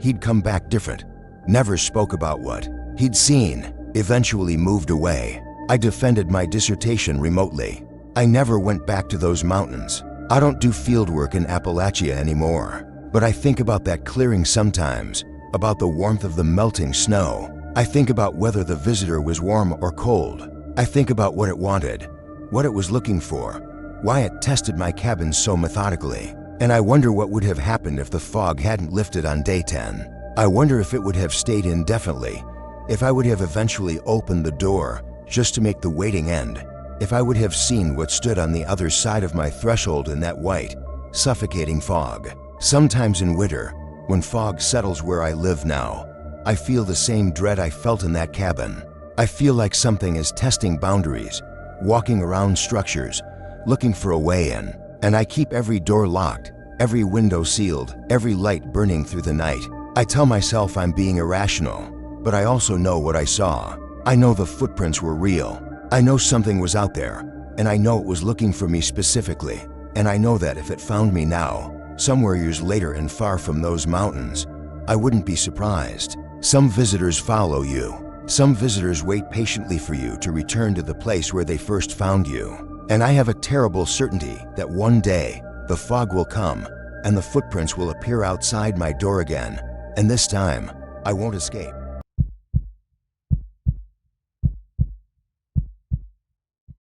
He'd come back different, never spoke about what he'd seen, eventually moved away. I defended my dissertation remotely. I never went back to those mountains. I don't do field work in Appalachia anymore, but I think about that clearing sometimes, about the warmth of the melting snow. I think about whether the visitor was warm or cold. I think about what it wanted, what it was looking for, why it tested my cabin so methodically. And I wonder what would have happened if the fog hadn't lifted on day 10. I wonder if it would have stayed indefinitely, if I would have eventually opened the door just to make the waiting end, if I would have seen what stood on the other side of my threshold in that white, suffocating fog. Sometimes in winter, when fog settles where I live now, I feel the same dread I felt in that cabin. I feel like something is testing boundaries, walking around structures, looking for a way in. And I keep every door locked, every window sealed, every light burning through the night. I tell myself I'm being irrational, but I also know what I saw. I know the footprints were real. I know something was out there, and I know it was looking for me specifically. And I know that if it found me now, somewhere years later and far from those mountains, I wouldn't be surprised. Some visitors follow you. Some visitors wait patiently for you to return to the place where they first found you. And I have a terrible certainty that one day the fog will come and the footprints will appear outside my door again, and this time I won't escape.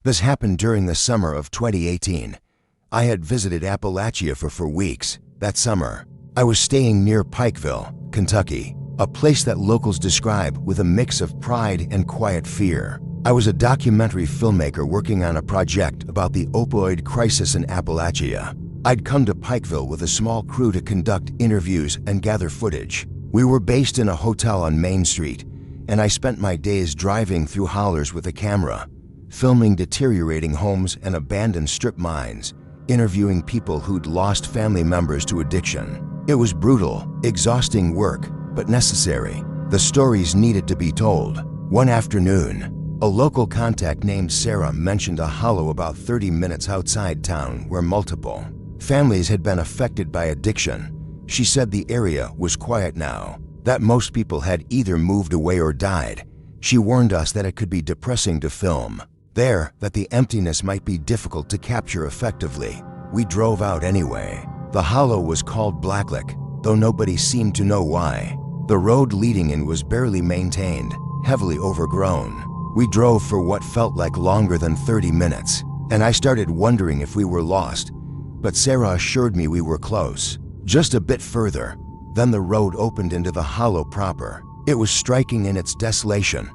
This happened during the summer of 2018. I had visited Appalachia for 4 weeks. That summer, I was staying near Pikeville, Kentucky, a place that locals describe with a mix of pride and quiet fear. I was a documentary filmmaker working on a project about the opioid crisis in Appalachia. I'd come to Pikeville with a small crew to conduct interviews and gather footage. We were based in a hotel on Main Street, and I spent my days driving through hollers with a camera, filming deteriorating homes and abandoned strip mines, interviewing people who'd lost family members to addiction. It was brutal, exhausting work, but necessary. The stories needed to be told. One afternoon, a local contact named Sarah mentioned a hollow about 30 minutes outside town where multiple families had been affected by addiction. She said the area was quiet now, that most people had either moved away or died. She warned us that it could be depressing to film there, that the emptiness might be difficult to capture effectively. We drove out anyway. The hollow was called Blacklick, though nobody seemed to know why. The road leading in was barely maintained, heavily overgrown. We drove for what felt like longer than 30 minutes, and I started wondering if we were lost, but Sarah assured me we were close. Just a bit further, then the road opened into the hollow proper. It was striking in its desolation.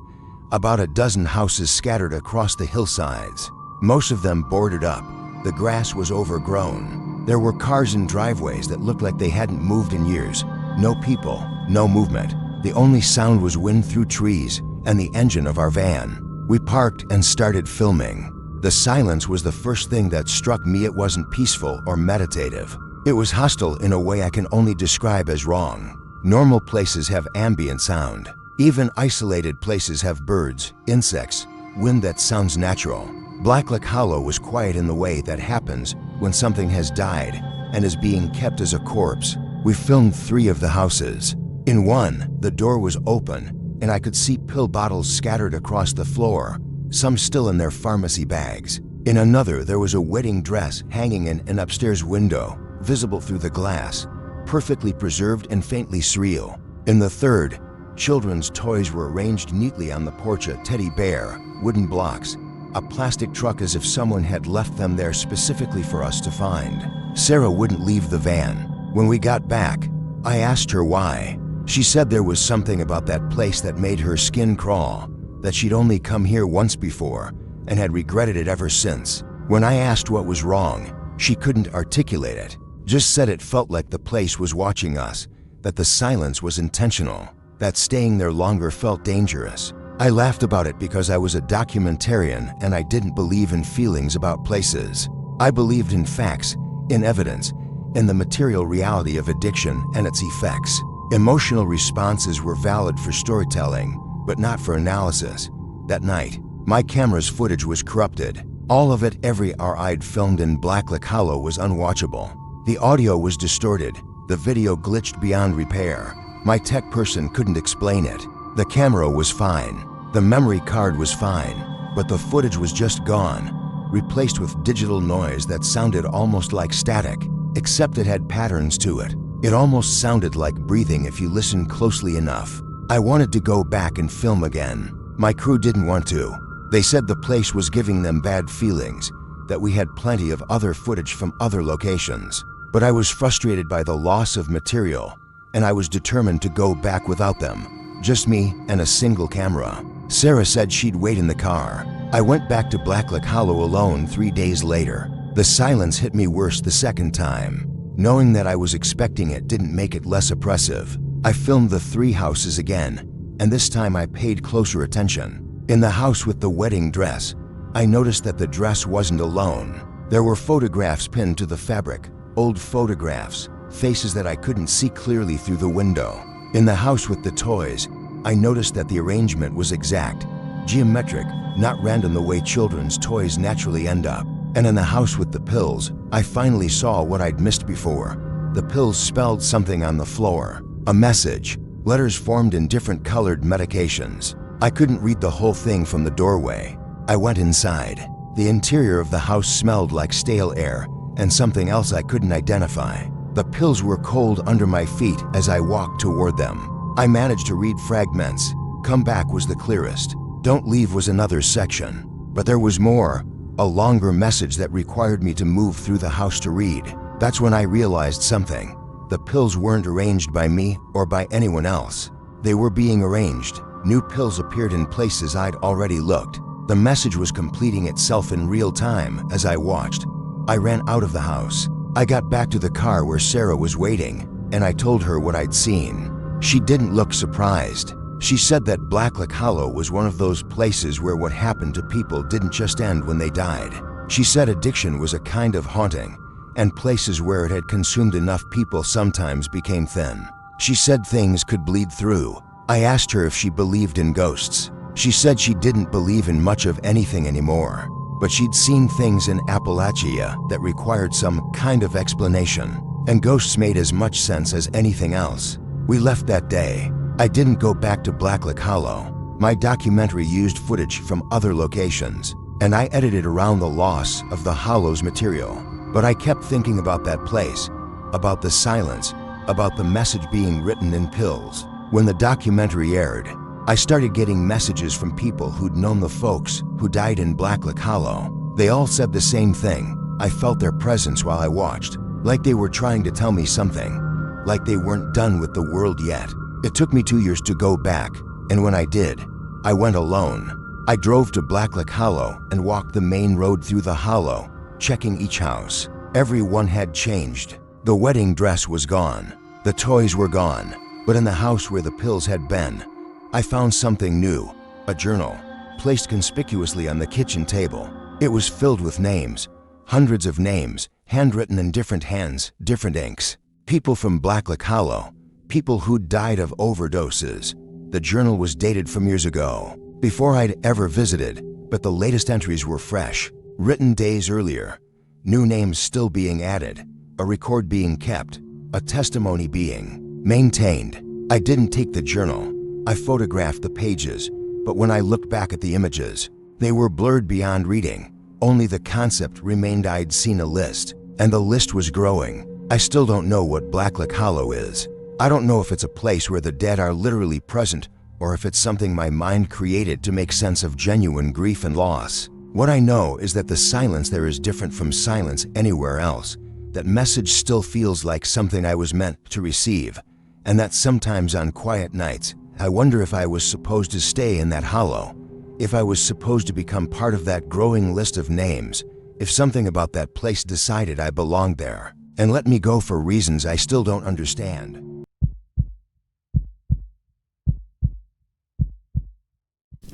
About a dozen houses scattered across the hillsides, most of them boarded up. The grass was overgrown. There were cars in driveways that looked like they hadn't moved in years. No people, no movement. The only sound was wind through trees and the engine of our van. We parked and started filming. The silence was the first thing that struck me. It wasn't peaceful or meditative. It was hostile in a way I can only describe as wrong. Normal places have ambient sound. Even isolated places have birds, insects, wind that sounds natural. Blacklick Hollow was quiet in the way that happens when something has died and is being kept as a corpse. We filmed 3 of the houses. In one, the door was open and I could see pill bottles scattered across the floor, some still in their pharmacy bags. In another, there was a wedding dress hanging in an upstairs window, visible through the glass, perfectly preserved and faintly surreal. In the third, children's toys were arranged neatly on the porch, a teddy bear, wooden blocks, a plastic truck as if someone had left them there specifically for us to find. Sarah wouldn't leave the van. When we got back, I asked her why. She said there was something about that place that made her skin crawl, that she'd only come here once before and had regretted it ever since. When I asked what was wrong, she couldn't articulate it, just said it felt like the place was watching us, that the silence was intentional, that staying there longer felt dangerous. I laughed about it because I was a documentarian and I didn't believe in feelings about places. I believed in facts, in evidence, in the material reality of addiction and its effects. Emotional responses were valid for storytelling, but not for analysis. That night, my camera's footage was corrupted. All of it, every hour I'd filmed in Blacklick Hollow, was unwatchable. The audio was distorted, the video glitched beyond repair. My tech person couldn't explain it. The camera was fine, the memory card was fine, but the footage was just gone, replaced with digital noise that sounded almost like static, except it had patterns to it. It almost sounded like breathing if you listened closely enough. I wanted to go back and film again. My crew didn't want to. They said the place was giving them bad feelings, that we had plenty of other footage from other locations. But I was frustrated by the loss of material, and I was determined to go back without them. Just me and a single camera. Sarah said she'd wait in the car. I went back to Blacklick Hollow alone 3 days later. The silence hit me worse the second time. Knowing that I was expecting it didn't make it less oppressive. I filmed the 3 houses again, and this time I paid closer attention. In the house with the wedding dress, I noticed that the dress wasn't alone. There were photographs pinned to the fabric, old photographs, faces that I couldn't see clearly through the window. In the house with the toys, I noticed that the arrangement was exact, geometric, not random the way children's toys naturally end up. And in the house with the pills, I finally saw what I'd missed before. The pills spelled something on the floor, a message, letters formed in different colored medications. I couldn't read the whole thing from the doorway. I went inside. The interior of the house smelled like stale air and something else I couldn't identify. The pills were cold under my feet as I walked toward them. I managed to read fragments. Come back was the clearest. Don't leave was another section. But there was more, a longer message that required me to move through the house to read. That's when I realized something. The pills weren't arranged by me or by anyone else. They were being arranged. New pills appeared in places I'd already looked. The message was completing itself in real time as I watched. I ran out of the house. I got back to the car where Sarah was waiting, and I told her what I'd seen. She didn't look surprised. She said that Blacklock Hollow was one of those places where what happened to people didn't just end when they died. She said addiction was a kind of haunting, and places where it had consumed enough people sometimes became thin. She said things could bleed through. I asked her if she believed in ghosts. She said she didn't believe in much of anything anymore, but she'd seen things in Appalachia that required some kind of explanation, and ghosts made as much sense as anything else. We left that day. I didn't go back to Blacklock Hollow. My documentary used footage from other locations, and I edited around the loss of the Hollow's material. But I kept thinking about that place, about the silence, about the message being written in pills. When the documentary aired, I started getting messages from people who'd known the folks who died in Blacklock Hollow. They all said the same thing. I felt their presence while I watched, like they were trying to tell me something, like they weren't done with the world yet. It took me 2 years to go back, and when I did, I went alone. I drove to Blacklock Hollow and walked the main road through the hollow, checking each house. Everyone had changed. The wedding dress was gone. The toys were gone. But in the house where the pills had been, I found something new, a journal, placed conspicuously on the kitchen table. It was filled with names, hundreds of names, handwritten in different hands, different inks. People from Blacklock Hollow, people who'd died of overdoses. The journal was dated from years ago, before I'd ever visited, but the latest entries were fresh, written days earlier. New names still being added, a record being kept, a testimony being maintained. I didn't take the journal. I photographed the pages, but when I looked back at the images, they were blurred beyond reading. Only the concept remained. I'd seen a list, and the list was growing. I still don't know what Blacklock Hollow is. I don't know if it's a place where the dead are literally present, or if it's something my mind created to make sense of genuine grief and loss. What I know is that the silence there is different from silence anywhere else. That message still feels like something I was meant to receive, and that sometimes on quiet nights, I wonder if I was supposed to stay in that hollow, if I was supposed to become part of that growing list of names, if something about that place decided I belonged there and let me go for reasons I still don't understand.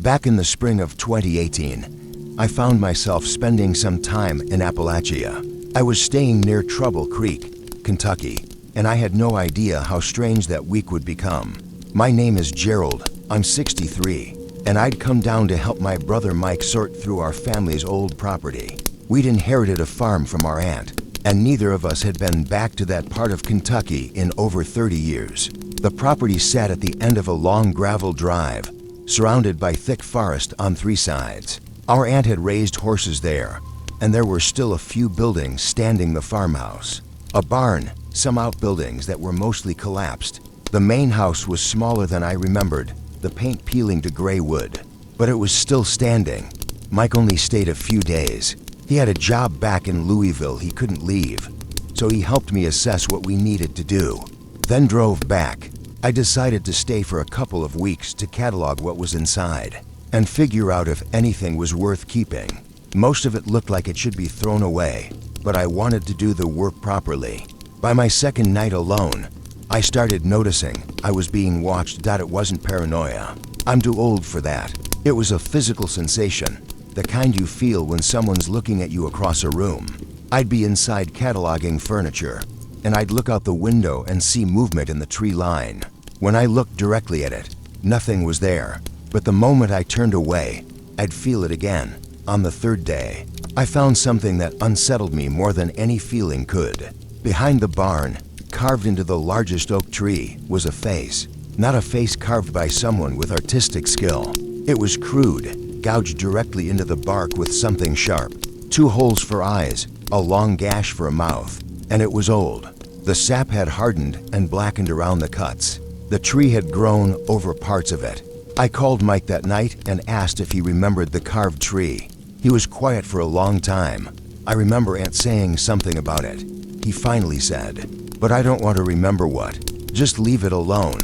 Back in the spring of 2018, I found myself spending some time in Appalachia. I was staying near Trouble Creek, Kentucky, and I had no idea how strange that week would become. My name is Gerald, I'm 63, and I'd come down to help my brother Mike sort through our family's old property. We'd inherited a farm from our aunt, and neither of us had been back to that part of Kentucky in over 30 years. The property sat at the end of a long gravel drive, surrounded by thick forest on 3 sides. Our aunt had raised horses there, and there were still a few buildings standing: the farmhouse, a barn, some outbuildings that were mostly collapsed. The main house was smaller than I remembered, the paint peeling to gray wood, but it was still standing. Mike only stayed a few days. He had a job back in Louisville he couldn't leave, so he helped me assess what we needed to do, then drove back. I decided to stay for a couple of weeks to catalog what was inside and figure out if anything was worth keeping. Most of it looked like it should be thrown away, but I wanted to do the work properly. By my second night alone, I started noticing I was being watched. It wasn't paranoia. I'm too old for that. It was a physical sensation, the kind you feel when someone's looking at you across a room. I'd be inside cataloging furniture, and I'd look out the window and see movement in the tree line. When I looked directly at it, nothing was there, but the moment I turned away, I'd feel it again. On the 3rd day, I found something that unsettled me more than any feeling could. Behind the barn, carved into the largest oak tree, was a face. Not a face carved by someone with artistic skill. It was crude, gouged directly into the bark with something sharp. 2 holes for eyes, a long gash for a mouth, and it was old. The sap had hardened and blackened around the cuts. The tree had grown over parts of it. I called Mike that night and asked if he remembered the carved tree. He was quiet for a long time. I remember Aunt saying something about it. He finally said, But I don't want to remember what. Just leave it alone.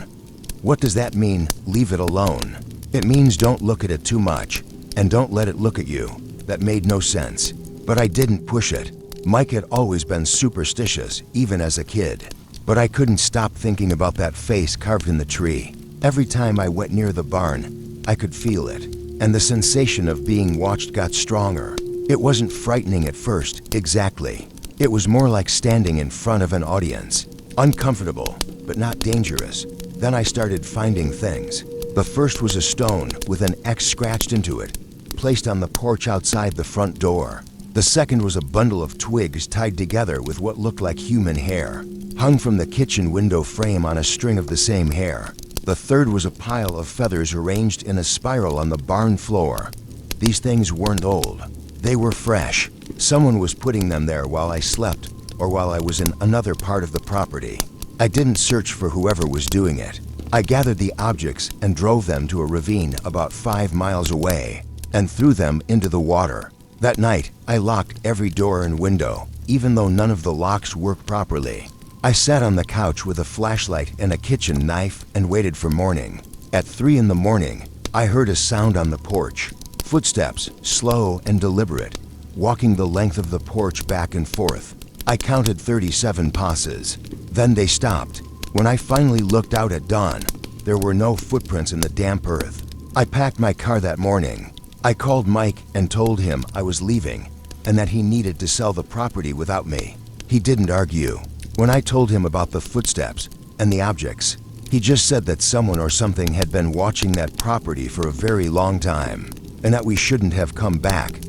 What does that mean, leave it alone? It means don't look at it too much, and don't let it look at you. That made no sense. But I didn't push it. Mike had always been superstitious, even as a kid. But I couldn't stop thinking about that face carved in the tree. Every time I went near the barn, I could feel it, and the sensation of being watched got stronger. It wasn't frightening at first, exactly. It was more like standing in front of an audience. Uncomfortable, but not dangerous. Then I started finding things. The first was a stone with an X scratched into it, placed on the porch outside the front door. The second was a bundle of twigs tied together with what looked like human hair, hung from the kitchen window frame on a string of the same hair. The third was a pile of feathers arranged in a spiral on the barn floor. These things weren't old. They were fresh. Someone was putting them there while I slept or while I was in another part of the property. I didn't search for whoever was doing it. I gathered the objects and drove them to a ravine about 5 miles away and threw them into the water. That night, I locked every door and window, even though none of the locks worked properly. I sat on the couch with a flashlight and a kitchen knife and waited for morning. At 3 in the morning, I heard a sound on the porch. Footsteps, slow and deliberate, walking the length of the porch back and forth. I counted 37 passes. Then they stopped. When I finally looked out at dawn, there were no footprints in the damp earth. I packed my car that morning. I called Mike and told him I was leaving and that he needed to sell the property without me. He didn't argue. When I told him about the footsteps and the objects, he just said that someone or something had been watching that property for a very long time and that we shouldn't have come back.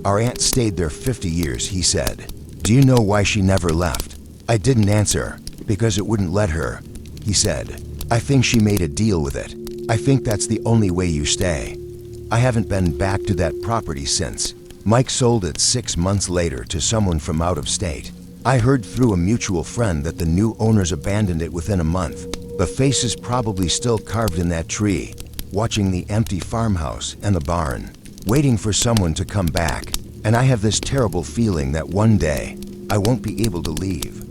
Our aunt stayed there 50 years, he said. Do you know why she never left? I didn't answer, because it wouldn't let her. He said, I think she made a deal with it. I think that's the only way you stay. I haven't been back to that property since. Mike sold it 6 months later to someone from out of state. I heard through a mutual friend that the new owners abandoned it within a month. The face is probably still carved in that tree, watching the empty farmhouse and the barn, waiting for someone to come back. And I have this terrible feeling that one day, I won't be able to leave.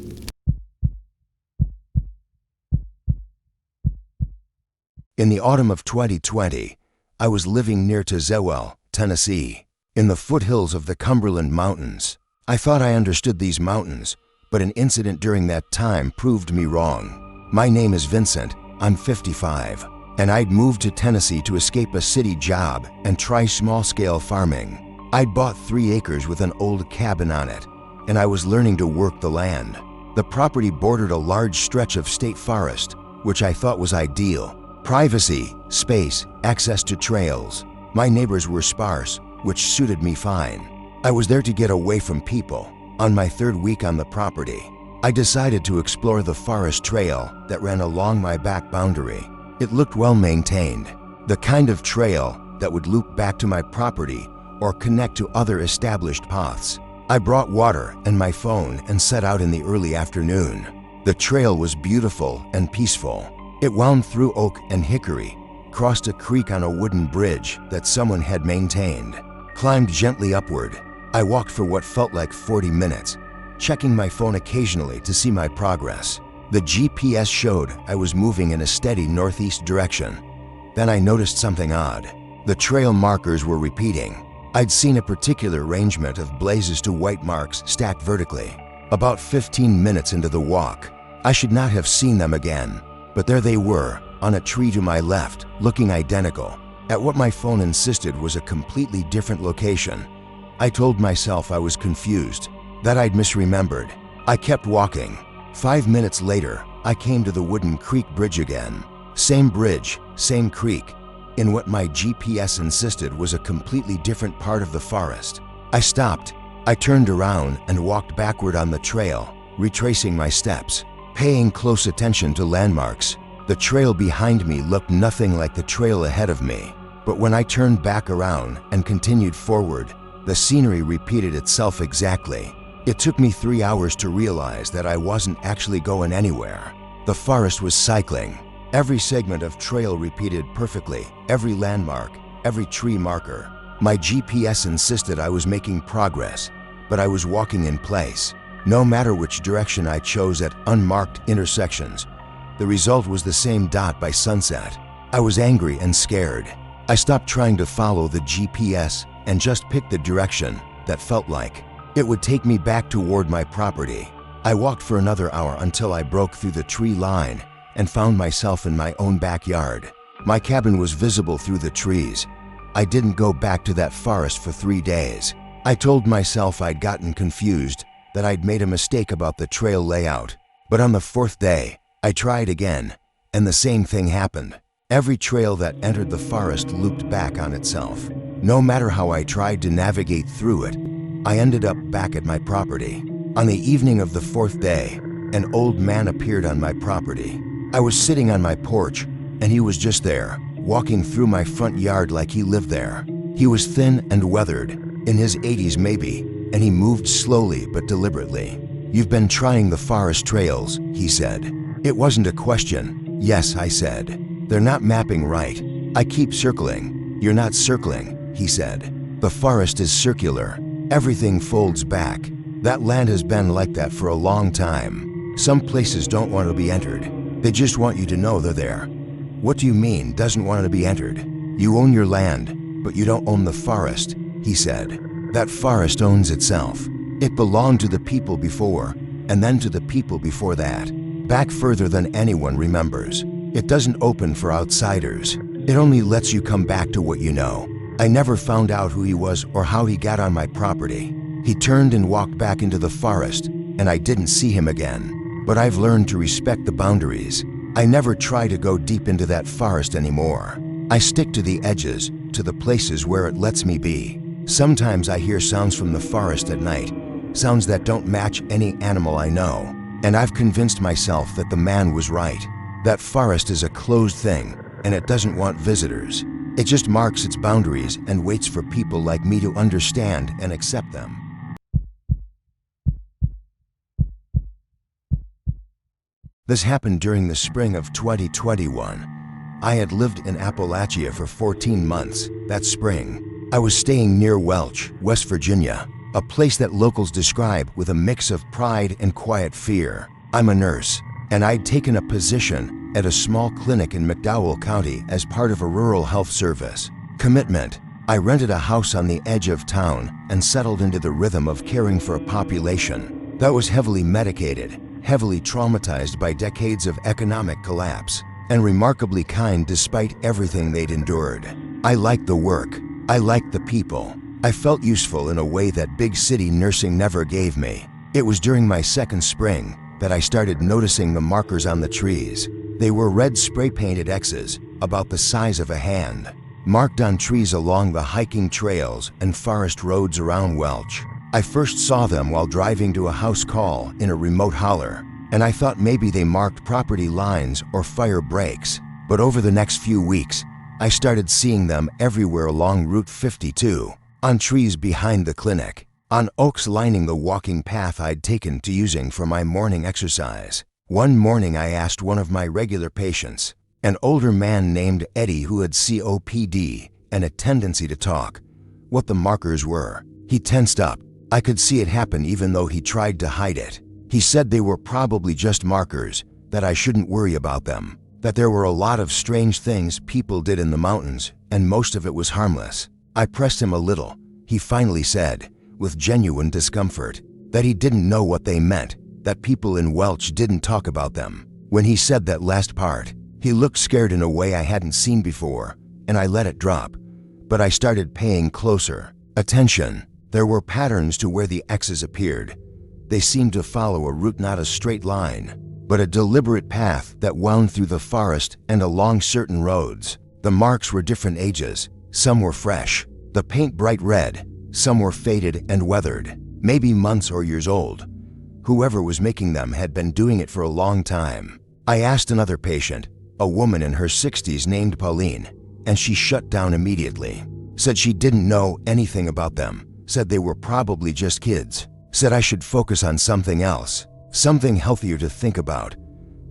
In the autumn of 2020, I was living near to Zewell, Tennessee, in the foothills of the Cumberland Mountains. I thought I understood these mountains, but an incident during that time proved me wrong. My name is Vincent, I'm 55, and I'd moved to Tennessee to escape a city job and try small-scale farming. I'd bought 3 acres with an old cabin on it, and I was learning to work the land. The property bordered a large stretch of state forest, which I thought was ideal. Privacy, space, access to trails. My neighbors were sparse, which suited me fine. I was there to get away from people. On my 3rd week on the property, I decided to explore the forest trail that ran along my back boundary. It looked well maintained, the kind of trail that would loop back to my property or connect to other established paths. I brought water and my phone and set out in the early afternoon. The trail was beautiful and peaceful. It wound through oak and hickory, crossed a creek on a wooden bridge that someone had maintained, climbed gently upward. I walked for what felt like 40 minutes, checking my phone occasionally to see my progress. The GPS showed I was moving in a steady northeast direction. Then I noticed something odd. The trail markers were repeating. I'd seen a particular arrangement of blazes to white marks stacked vertically. About 15 minutes into the walk, I should not have seen them again. But there they were, on a tree to my left, looking identical, at what my phone insisted was a completely different location. I told myself I was confused, that I'd misremembered. I kept walking. 5 minutes later, I came to the wooden creek bridge again. Same bridge, same creek, in what my GPS insisted was a completely different part of the forest. I stopped. I turned around and walked backward on the trail, retracing my steps, paying close attention to landmarks. The trail behind me looked nothing like the trail ahead of me. But when I turned back around and continued forward, the scenery repeated itself exactly. It took me 3 hours to realize that I wasn't actually going anywhere. The forest was cycling. Every segment of trail repeated perfectly, every landmark, every tree marker. My GPS insisted I was making progress, but I was walking in place. No matter which direction I chose at unmarked intersections, the result was the same dot by sunset. I was angry and scared. I stopped trying to follow the GPS and just picked the direction that felt like it would take me back toward my property. I walked for another hour until I broke through the tree line and found myself in my own backyard. My cabin was visible through the trees. I didn't go back to that forest for 3 days. I told myself I'd gotten confused, that I'd made a mistake about the trail layout. But on the 4th day, I tried again, and the same thing happened. Every trail that entered the forest looped back on itself. No matter how I tried to navigate through it, I ended up back at my property. On the evening of the 4th day, an old man appeared on my property. I was sitting on my porch, and he was just there, walking through my front yard like he lived there. He was thin and weathered, in his 80s maybe, and he moved slowly but deliberately. "You've been trying the forest trails," he said. It wasn't a question. "Yes," I said. "They're not mapping right. I keep circling." "You're not circling," he said. "The forest is circular. Everything folds back. That land has been like that for a long time. Some places don't want to be entered. They just want you to know they're there." "What do you mean, doesn't want to be entered?" "You own your land, but you don't own the forest," he said. "That forest owns itself. It belonged to the people before, and then to the people before that, back further than anyone remembers. It doesn't open for outsiders. It only lets you come back to what you know." I never found out who he was or how he got on my property. He turned and walked back into the forest, and I didn't see him again. But I've learned to respect the boundaries. I never try to go deep into that forest anymore. I stick to the edges, to the places where it lets me be. Sometimes I hear sounds from the forest at night, sounds that don't match any animal I know. And I've convinced myself that the man was right. That forest is a closed thing, and it doesn't want visitors. It just marks its boundaries and waits for people like me to understand and accept them. This happened during the spring of 2021. I had lived in Appalachia for 14 months that spring. I was staying near Welch, West Virginia, a place that locals describe with a mix of pride and quiet fear. I'm a nurse, and I'd taken a position at a small clinic in McDowell County as part of a rural health service. Commitment. I rented a house on the edge of town and settled into the rhythm of caring for a population that was heavily medicated, heavily traumatized by decades of economic collapse, and remarkably kind despite everything they'd endured. I liked the work. I liked the people. I felt useful in a way that big city nursing never gave me. It was during my second spring that I started noticing the markers on the trees. They were red spray-painted X's, about the size of a hand, marked on trees along the hiking trails and forest roads around Welch. I first saw them while driving to a house call in a remote holler, and I thought maybe they marked property lines or fire breaks. But over the next few weeks, I started seeing them everywhere along Route 52, on trees behind the clinic, on oaks lining the walking path I'd taken to using for my morning exercise. One morning I asked one of my regular patients, an older man named Eddie who had COPD and a tendency to talk, what the markers were. He tensed up. I could see it happen even though he tried to hide it. He said they were probably just markers, that I shouldn't worry about them, that there were a lot of strange things people did in the mountains, and most of it was harmless. I pressed him a little. He finally said, with genuine discomfort, that he didn't know what they meant, that people in Welch didn't talk about them. When he said that last part, he looked scared in a way I hadn't seen before, and I let it drop. But I started paying closer attention. There were patterns to where the X's appeared. They seemed to follow a route, not a straight line, but a deliberate path that wound through the forest and along certain roads. The marks were different ages. Some were fresh, the paint bright red. Some were faded and weathered, maybe months or years old. Whoever was making them had been doing it for a long time. I asked another patient, a woman in her 60s named Pauline, and she shut down immediately. Said she didn't know anything about them. Said they were probably just kids. Said I should focus on something else, something healthier to think about.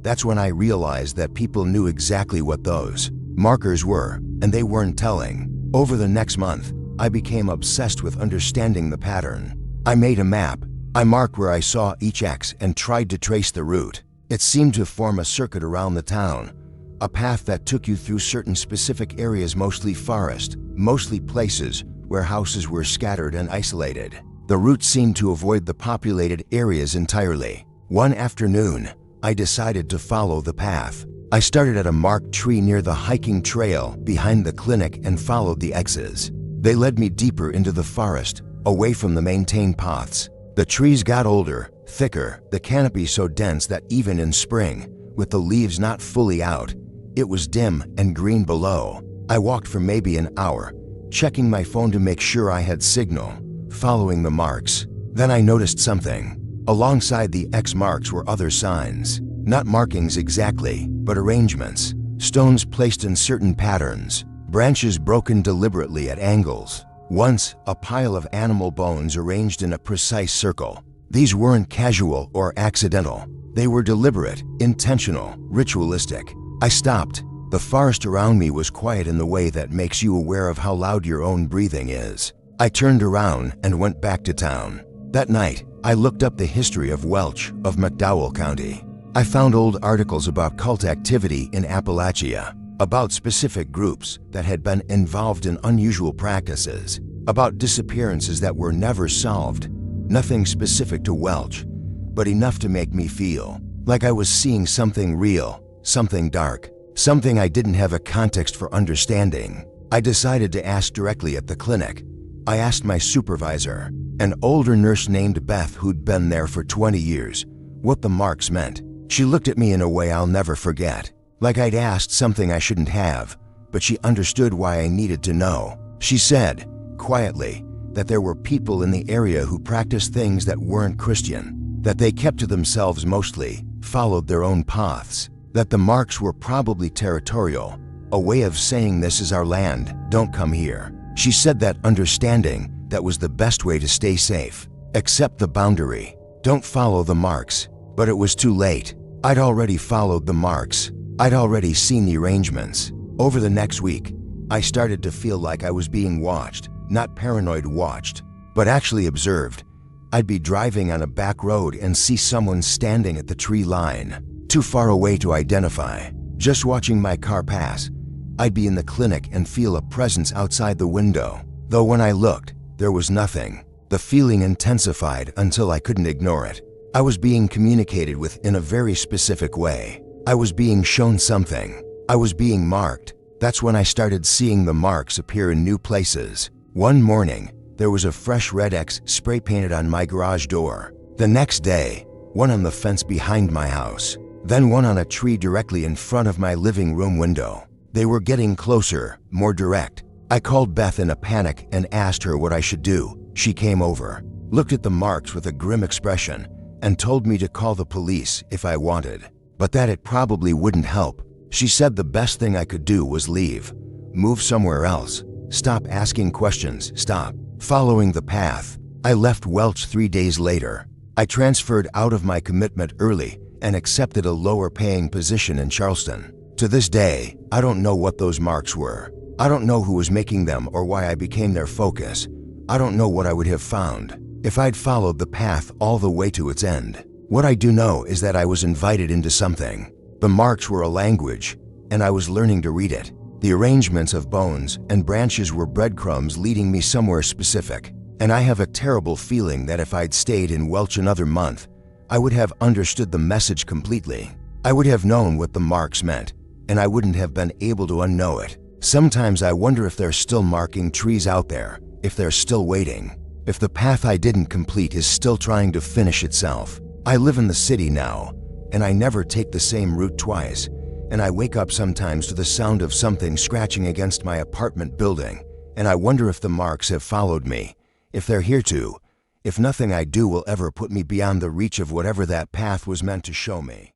That's when I realized that people knew exactly what those markers were, and they weren't telling. Over the next month, I became obsessed with understanding the pattern. I made a map, I marked where I saw each X and tried to trace the route. It seemed to form a circuit around the town, a path that took you through certain specific areas, mostly forest, mostly places where houses were scattered and isolated. The route seemed to avoid the populated areas entirely. One afternoon, I decided to follow the path. I started at a marked tree near the hiking trail behind the clinic and followed the X's. They led me deeper into the forest, away from the maintained paths. The trees got older, thicker, the canopy so dense that even in spring, with the leaves not fully out, it was dim and green below. I walked for maybe an hour, checking my phone to make sure I had signal, following the marks. Then I noticed something. Alongside the X marks were other signs. Not markings exactly, but arrangements. Stones placed in certain patterns, branches broken deliberately at angles. Once, a pile of animal bones arranged in a precise circle. These weren't casual or accidental. They were deliberate, intentional, ritualistic. I stopped. The forest around me was quiet in the way that makes you aware of how loud your own breathing is. I turned around and went back to town. That night, I looked up the history of Welch of McDowell County. I found old articles about cult activity in Appalachia, about specific groups that had been involved in unusual practices, about disappearances that were never solved. Nothing specific to Welch, but enough to make me feel like I was seeing something real, something dark, something I didn't have a context for understanding. I decided to ask directly at the clinic. I asked my supervisor, an older nurse named Beth who'd been there for 20 years, what the marks meant. She looked at me in a way I'll never forget, like I'd asked something I shouldn't have, but she understood why I needed to know. She said, quietly, that there were people in the area who practiced things that weren't Christian, that they kept to themselves mostly, followed their own paths, that the marks were probably territorial, a way of saying this is our land, don't come here. She said that understanding that was the best way to stay safe. Accept the boundary. Don't follow the marks. But it was too late. I'd already followed the marks. I'd already seen the arrangements. Over the next week, I started to feel like I was being watched, not paranoid watched, but actually observed. I'd be driving on a back road and see someone standing at the tree line, too far away to identify. Just watching my car pass, I'd be in the clinic and feel a presence outside the window. Though when I looked, there was nothing. The feeling intensified until I couldn't ignore it. I was being communicated with in a very specific way. I was being shown something. I was being marked. That's when I started seeing the marks appear in new places. One morning, there was a fresh red X spray painted on my garage door. The next day, one on the fence behind my house. Then one on a tree directly in front of my living room window. They were getting closer, more direct. I called Beth in a panic and asked her what I should do. She came over, looked at the marks with a grim expression, and told me to call the police if I wanted, but that it probably wouldn't help. She said the best thing I could do was leave, move somewhere else, stop asking questions, stop following the path. I left Welch 3 days later. I transferred out of my commitment early and accepted a lower-paying position in Charleston. To this day, I don't know what those marks were. I don't know who was making them or why I became their focus. I don't know what I would have found if I'd followed the path all the way to its end. What I do know is that I was invited into something. The marks were a language, and I was learning to read it. The arrangements of bones and branches were breadcrumbs leading me somewhere specific, and I have a terrible feeling that if I'd stayed in Welch another month, I would have understood the message completely. I would have known what the marks meant, and I wouldn't have been able to unknow it. Sometimes I wonder if they're still marking trees out there, if they're still waiting. If the path I didn't complete is still trying to finish itself. I live in the city now, and I never take the same route twice, and I wake up sometimes to the sound of something scratching against my apartment building, and I wonder if the marks have followed me, if they're here to, if nothing I do will ever put me beyond the reach of whatever that path was meant to show me.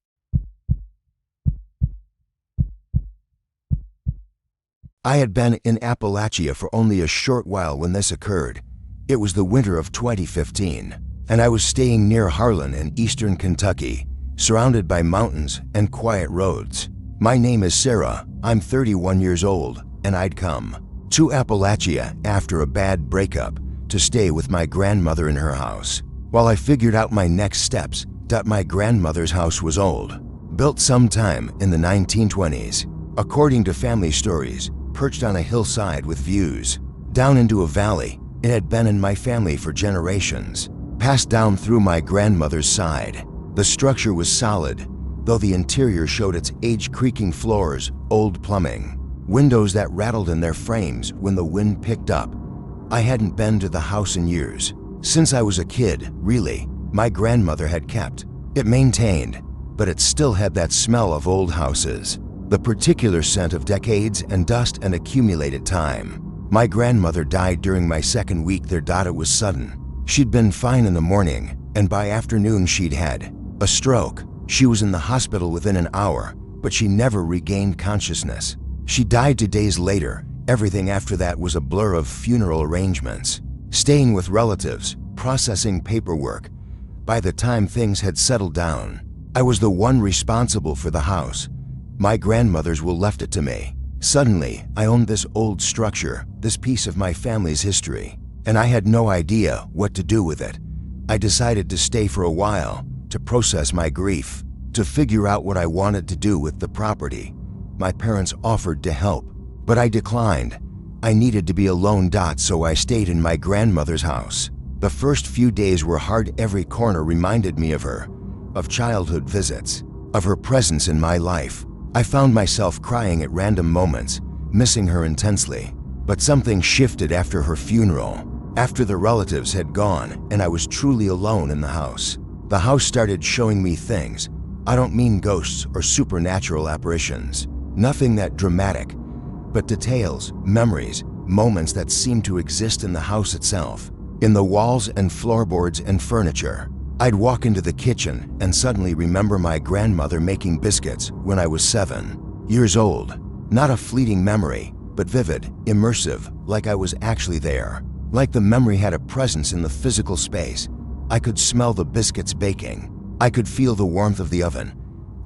I had been in Appalachia for only a short while when this occurred. It was the winter of 2015, and I was staying near Harlan in eastern Kentucky, surrounded by mountains and quiet roads. My name is Sarah, I'm 31 years old, and I'd come to Appalachia after a bad breakup to stay with my grandmother in her house. While I figured out my next steps, my grandmother's house was old, built sometime in the 1920s. According to family stories, perched on a hillside with views down into a valley, it had been in my family for generations, passed down through my grandmother's side. The structure was solid, though the interior showed its age-creaking floors, old plumbing, windows that rattled in their frames when the wind picked up. I hadn't been to the house in years. Since I was a kid, really, my grandmother had kept it maintained, but it still had that smell of old houses, the particular scent of decades and dust and accumulated time. My grandmother died during my second week there. It was sudden. She'd been fine in the morning, and by afternoon she'd had a stroke. She was in the hospital within an hour, but she never regained consciousness. She died 2 days later. Everything after that was a blur of funeral arrangements, staying with relatives, processing paperwork. By the time things had settled down, I was the one responsible for the house. My grandmother's will left it to me. Suddenly, I owned this old structure, this piece of my family's history, and I had no idea what to do with it. I decided to stay for a while, to process my grief, to figure out what I wanted to do with the property. My parents offered to help, but I declined. I needed to be alone. So I stayed in my grandmother's house. The first few days were hard. Every corner reminded me of her, of childhood visits, of her presence in my life. I found myself crying at random moments, missing her intensely. But something shifted after her funeral, after the relatives had gone and I was truly alone in the house. The house started showing me things. I don't mean ghosts or supernatural apparitions, nothing that dramatic, but details, memories, moments that seemed to exist in the house itself, in the walls and floorboards and furniture. I'd walk into the kitchen and suddenly remember my grandmother making biscuits when I was 7 years old. Not a fleeting memory, but vivid, immersive, like I was actually there. Like the memory had a presence in the physical space. I could smell the biscuits baking. I could feel the warmth of the oven.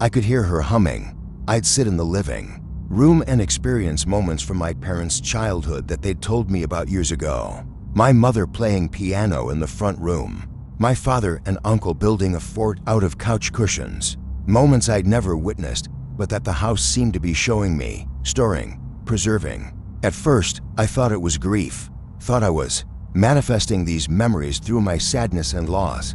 I could hear her humming. I'd sit in the living room and experience moments from my parents' childhood that they'd told me about years ago. My mother playing piano in the front room. My father and uncle building a fort out of couch cushions. Moments I'd never witnessed, but that the house seemed to be showing me, storing, preserving. At first, I thought it was grief. Thought I was manifesting these memories through my sadness and loss.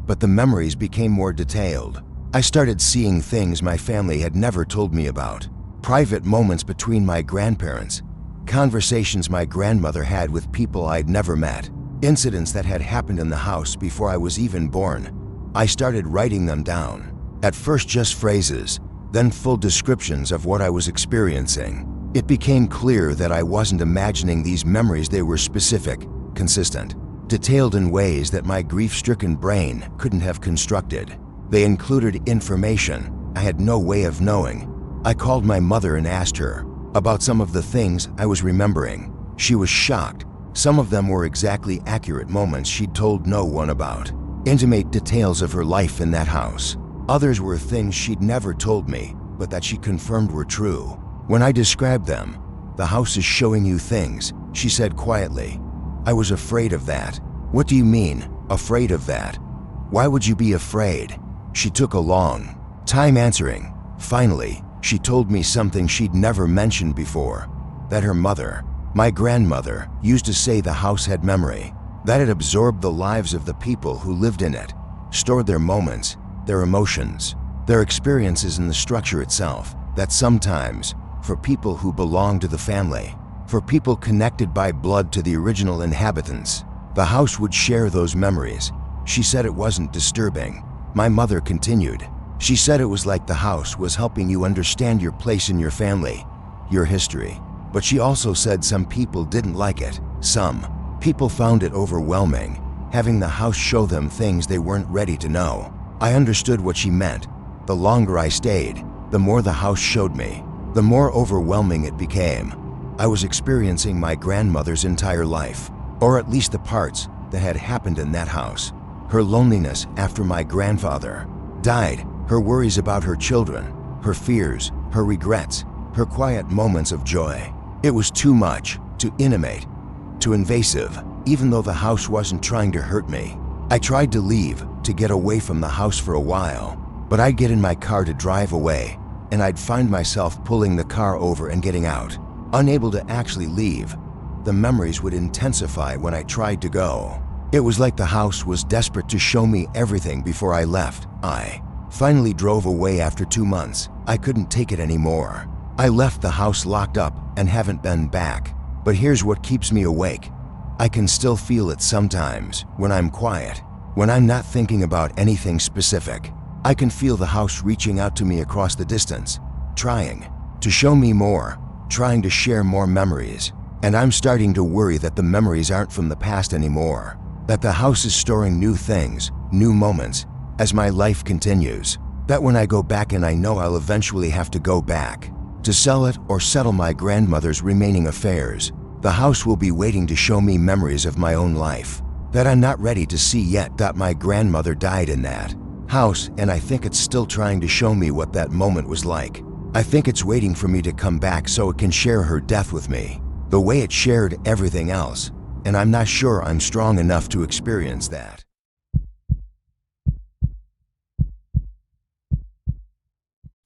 But the memories became more detailed. I started seeing things my family had never told me about. Private moments between my grandparents. Conversations my grandmother had with people I'd never met. Incidents that had happened in the house before I was even born. I started writing them down. At first just phrases, then full descriptions of what I was experiencing. It became clear that I wasn't imagining these memories. They were specific, consistent, detailed in ways that my grief-stricken brain couldn't have constructed. They included information I had no way of knowing. I called my mother and asked her about some of the things I was remembering. She was shocked. Some of them were exactly accurate moments she'd told no one about. Intimate details of her life in that house. Others were things she'd never told me, but that she confirmed were true. When I described them, "The house is showing you things," she said quietly. "I was afraid of that." "What do you mean, afraid of that? Why would you be afraid?" She took a long time answering. Finally, she told me something she'd never mentioned before, that her mother, my grandmother, used to say the house had memory, that it absorbed the lives of the people who lived in it, stored their moments, their emotions, their experiences in the structure itself, that sometimes, for people who belonged to the family, for people connected by blood to the original inhabitants, the house would share those memories. She said it wasn't disturbing. My mother continued. She said it was like the house was helping you understand your place in your family, your history. But she also said some people didn't like it. Some people found it overwhelming, having the house show them things they weren't ready to know. I understood what she meant. The longer I stayed, the more the house showed me, the more overwhelming it became. I was experiencing my grandmother's entire life, or at least the parts that had happened in that house. Her loneliness after my grandfather died, her worries about her children, her fears, her regrets, her quiet moments of joy. It was too much, too intimate, too invasive. Even though the house wasn't trying to hurt me, I tried to leave, to get away from the house for a while, but I'd get in my car to drive away, and I'd find myself pulling the car over and getting out. Unable to actually leave, the memories would intensify when I tried to go. It was like the house was desperate to show me everything before I left. I finally drove away after 2 months. I couldn't take it anymore. I left the house locked up and haven't been back. But here's what keeps me awake. I can still feel it sometimes when I'm quiet, when I'm not thinking about anything specific. I can feel the house reaching out to me across the distance, trying to show me more, trying to share more memories. And I'm starting to worry that the memories aren't from the past anymore, that the house is storing new things, new moments, as my life continues. That when I go back, and I know I'll eventually have to go back, to sell it or settle my grandmother's remaining affairs, the house will be waiting to show me memories of my own life that I'm not ready to see yet. That my grandmother died in that house, and I think it's still trying to show me what that moment was like. I think it's waiting for me to come back so it can share her death with me, the way it shared everything else, and I'm not sure I'm strong enough to experience that.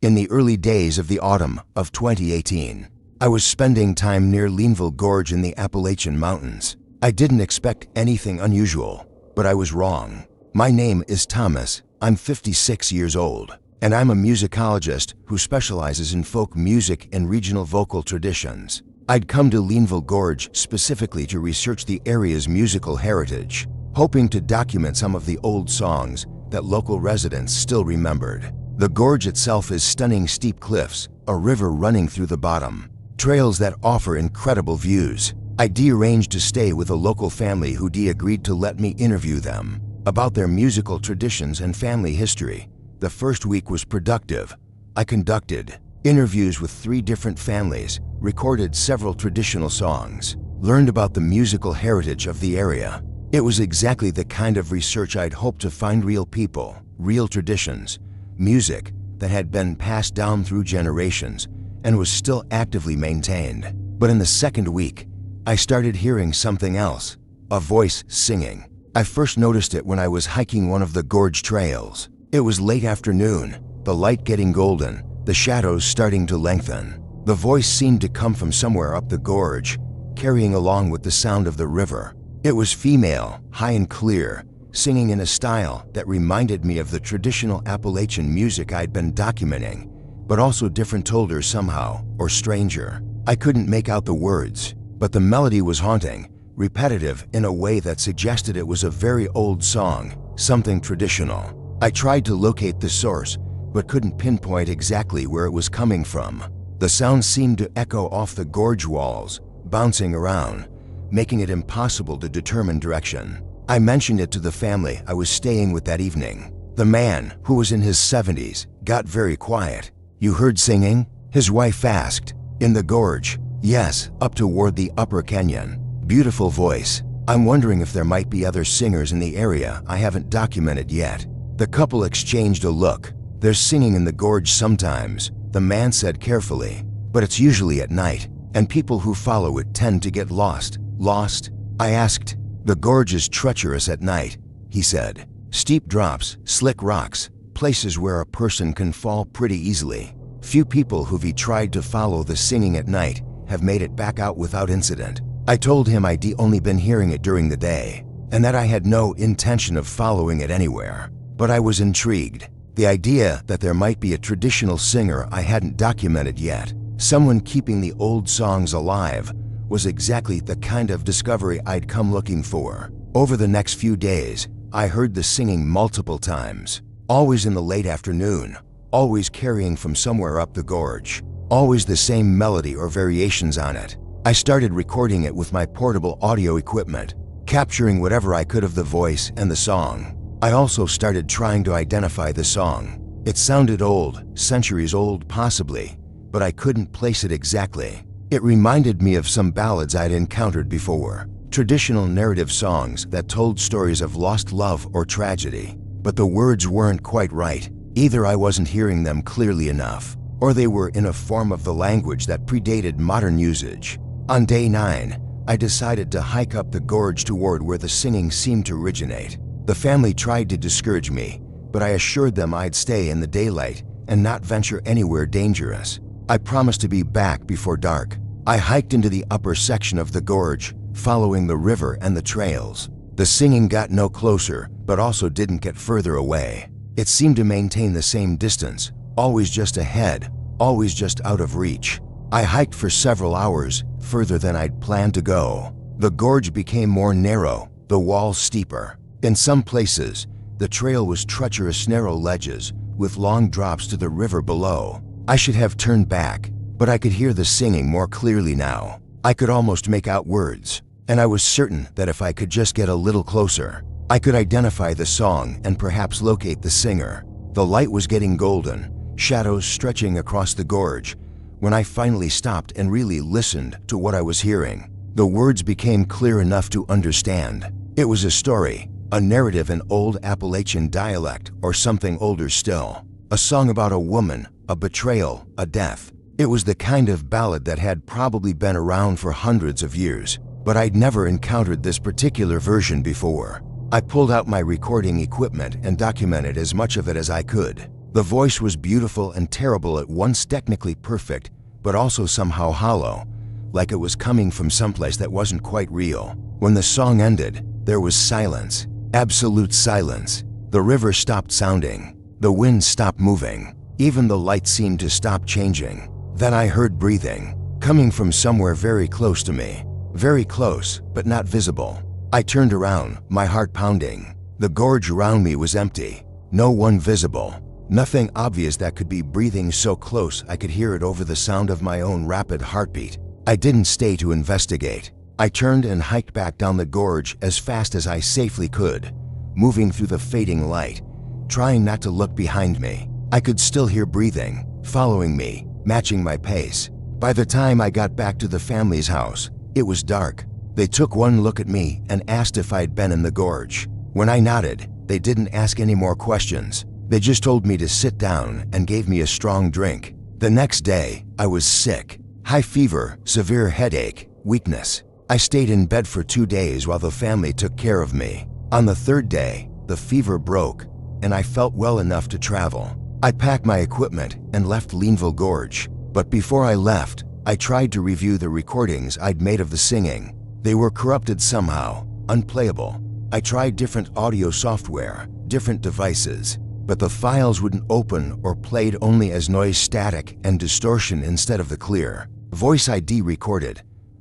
In the early days of the autumn of 2018, I was spending time near Leanville Gorge in the Appalachian Mountains. I didn't expect anything unusual, but I was wrong. My name is Thomas. I'm 56 years old, and I'm a musicologist who specializes in folk music and regional vocal traditions. I'd come to Leanville Gorge specifically to research the area's musical heritage, hoping to document some of the old songs that local residents still remembered. The gorge itself is stunning steep cliffs, a river running through the bottom, trails that offer incredible views. I arranged to stay with a local family who agreed to let me interview them about their musical traditions and family history. The first week was productive. I conducted interviews with 3 different families, recorded several traditional songs, learned about the musical heritage of the area. It was exactly the kind of research I'd hoped to find: real people, real traditions, music that had been passed down through generations and was still actively maintained. But in the second week, I started hearing something else, a voice singing. I first noticed it when I was hiking one of the gorge trails. It was late afternoon, the light getting golden, the shadows starting to lengthen. The voice seemed to come from somewhere up the gorge, carrying along with the sound of the river. It was female, high and clear, singing in a style that reminded me of the traditional Appalachian music I'd been documenting, but also different, older somehow, or stranger. I couldn't make out the words, but the melody was haunting, repetitive in a way that suggested it was a very old song, something traditional. I tried to locate the source, but couldn't pinpoint exactly where it was coming from. The sound seemed to echo off the gorge walls, bouncing around, making it impossible to determine direction. I mentioned it to the family I was staying with that evening. The man, who was in his 70s, got very quiet. "You heard singing?" his wife asked. "In the gorge?" "Yes, up toward the upper canyon." "Beautiful voice. I'm wondering if there might be other singers in the area I haven't documented yet." The couple exchanged a look. "There's singing in the gorge sometimes," the man said carefully, "but it's usually at night, and people who follow it tend to get lost." "Lost?" I asked. "The gorge is treacherous at night," he said. "Steep drops, slick rocks, places where a person can fall pretty easily. Few people who've tried to follow the singing at night have made it back out without incident." I told him I'd only been hearing it during the day, and that I had no intention of following it anywhere. But I was intrigued. The idea that there might be a traditional singer I hadn't documented yet, someone keeping the old songs alive, was exactly the kind of discovery I'd come looking for. Over the next few days, I heard the singing multiple times, always in the late afternoon, always carrying from somewhere up the gorge, always the same melody or variations on it. I started recording it with my portable audio equipment, capturing whatever I could of the voice and the song. I also started trying to identify the song. It sounded old, centuries old possibly, but I couldn't place it exactly. It reminded me of some ballads I'd encountered before, traditional narrative songs that told stories of lost love or tragedy. But the words weren't quite right. Either I wasn't hearing them clearly enough, or they were in a form of the language that predated modern usage. On day 9, I decided to hike up the gorge toward where the singing seemed to originate. The family tried to discourage me, but I assured them I'd stay in the daylight and not venture anywhere dangerous. I promised to be back before dark. I hiked into the upper section of the gorge, following the river and the trails. The singing got no closer, but also didn't get further away. It seemed to maintain the same distance, always just ahead, always just out of reach. I hiked for several hours, further than I'd planned to go. The gorge became more narrow, the walls steeper. In some places, the trail was treacherous narrow ledges with long drops to the river below. I should have turned back, but I could hear the singing more clearly now. I could almost make out words, and I was certain that if I could just get a little closer, I could identify the song and perhaps locate the singer. The light was getting golden, shadows stretching across the gorge, when I finally stopped and really listened to what I was hearing. The words became clear enough to understand. It was a story, a narrative in old Appalachian dialect or something older still. A song about a woman, a betrayal, a death. It was the kind of ballad that had probably been around for hundreds of years, but I'd never encountered this particular version before. I pulled out my recording equipment and documented as much of it as I could. The voice was beautiful and terrible at once, technically perfect, but also somehow hollow, like it was coming from someplace that wasn't quite real. When the song ended, there was silence, absolute silence. The river stopped sounding. The wind stopped moving. Even the light seemed to stop changing. Then I heard breathing, coming from somewhere very close to me. Very close, but not visible. I turned around, my heart pounding. The gorge around me was empty. No one visible. Nothing obvious that could be breathing so close I could hear it over the sound of my own rapid heartbeat. I didn't stay to investigate. I turned and hiked back down the gorge as fast as I safely could, moving through the fading light, trying not to look behind me. I could still hear breathing, following me, matching my pace. By the time I got back to the family's house, it was dark. They took one look at me and asked if I'd been in the gorge. When I nodded, they didn't ask any more questions. They just told me to sit down and gave me a strong drink. The next day, I was sick. High fever, severe headache, weakness. I stayed in bed for 2 days while the family took care of me. On the third day, the fever broke, and I felt well enough to travel. I packed my equipment and left Leanville Gorge. But before I left, I tried to review the recordings I'd made of the singing. They were corrupted somehow, unplayable. I tried different audio software, different devices, but the files wouldn't open or played only as noise, static, and distortion instead of the clear voice ID recorded.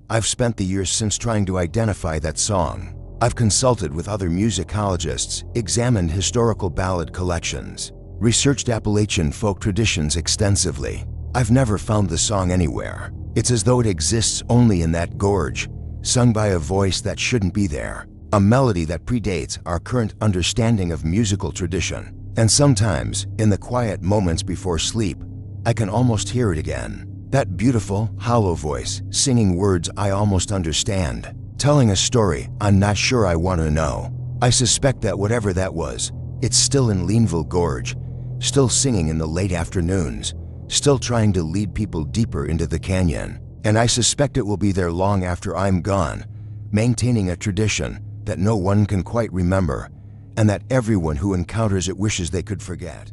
I've spent the years since trying to identify that song. I've consulted with other musicologists, examined historical ballad collections, researched Appalachian folk traditions extensively. I've never found the song anywhere. It's as though it exists only in that gorge, sung by a voice that shouldn't be there, a melody that predates our current understanding of musical tradition. And sometimes, in the quiet moments before sleep, I can almost hear it again. That beautiful, hollow voice, singing words I almost understand, telling a story I'm not sure I want to know. I suspect that whatever that was, it's still in Leanville Gorge, still singing in the late afternoons, still trying to lead people deeper into the canyon. And I suspect it will be there long after I'm gone, maintaining a tradition that no one can quite remember, and that everyone who encounters it wishes they could forget.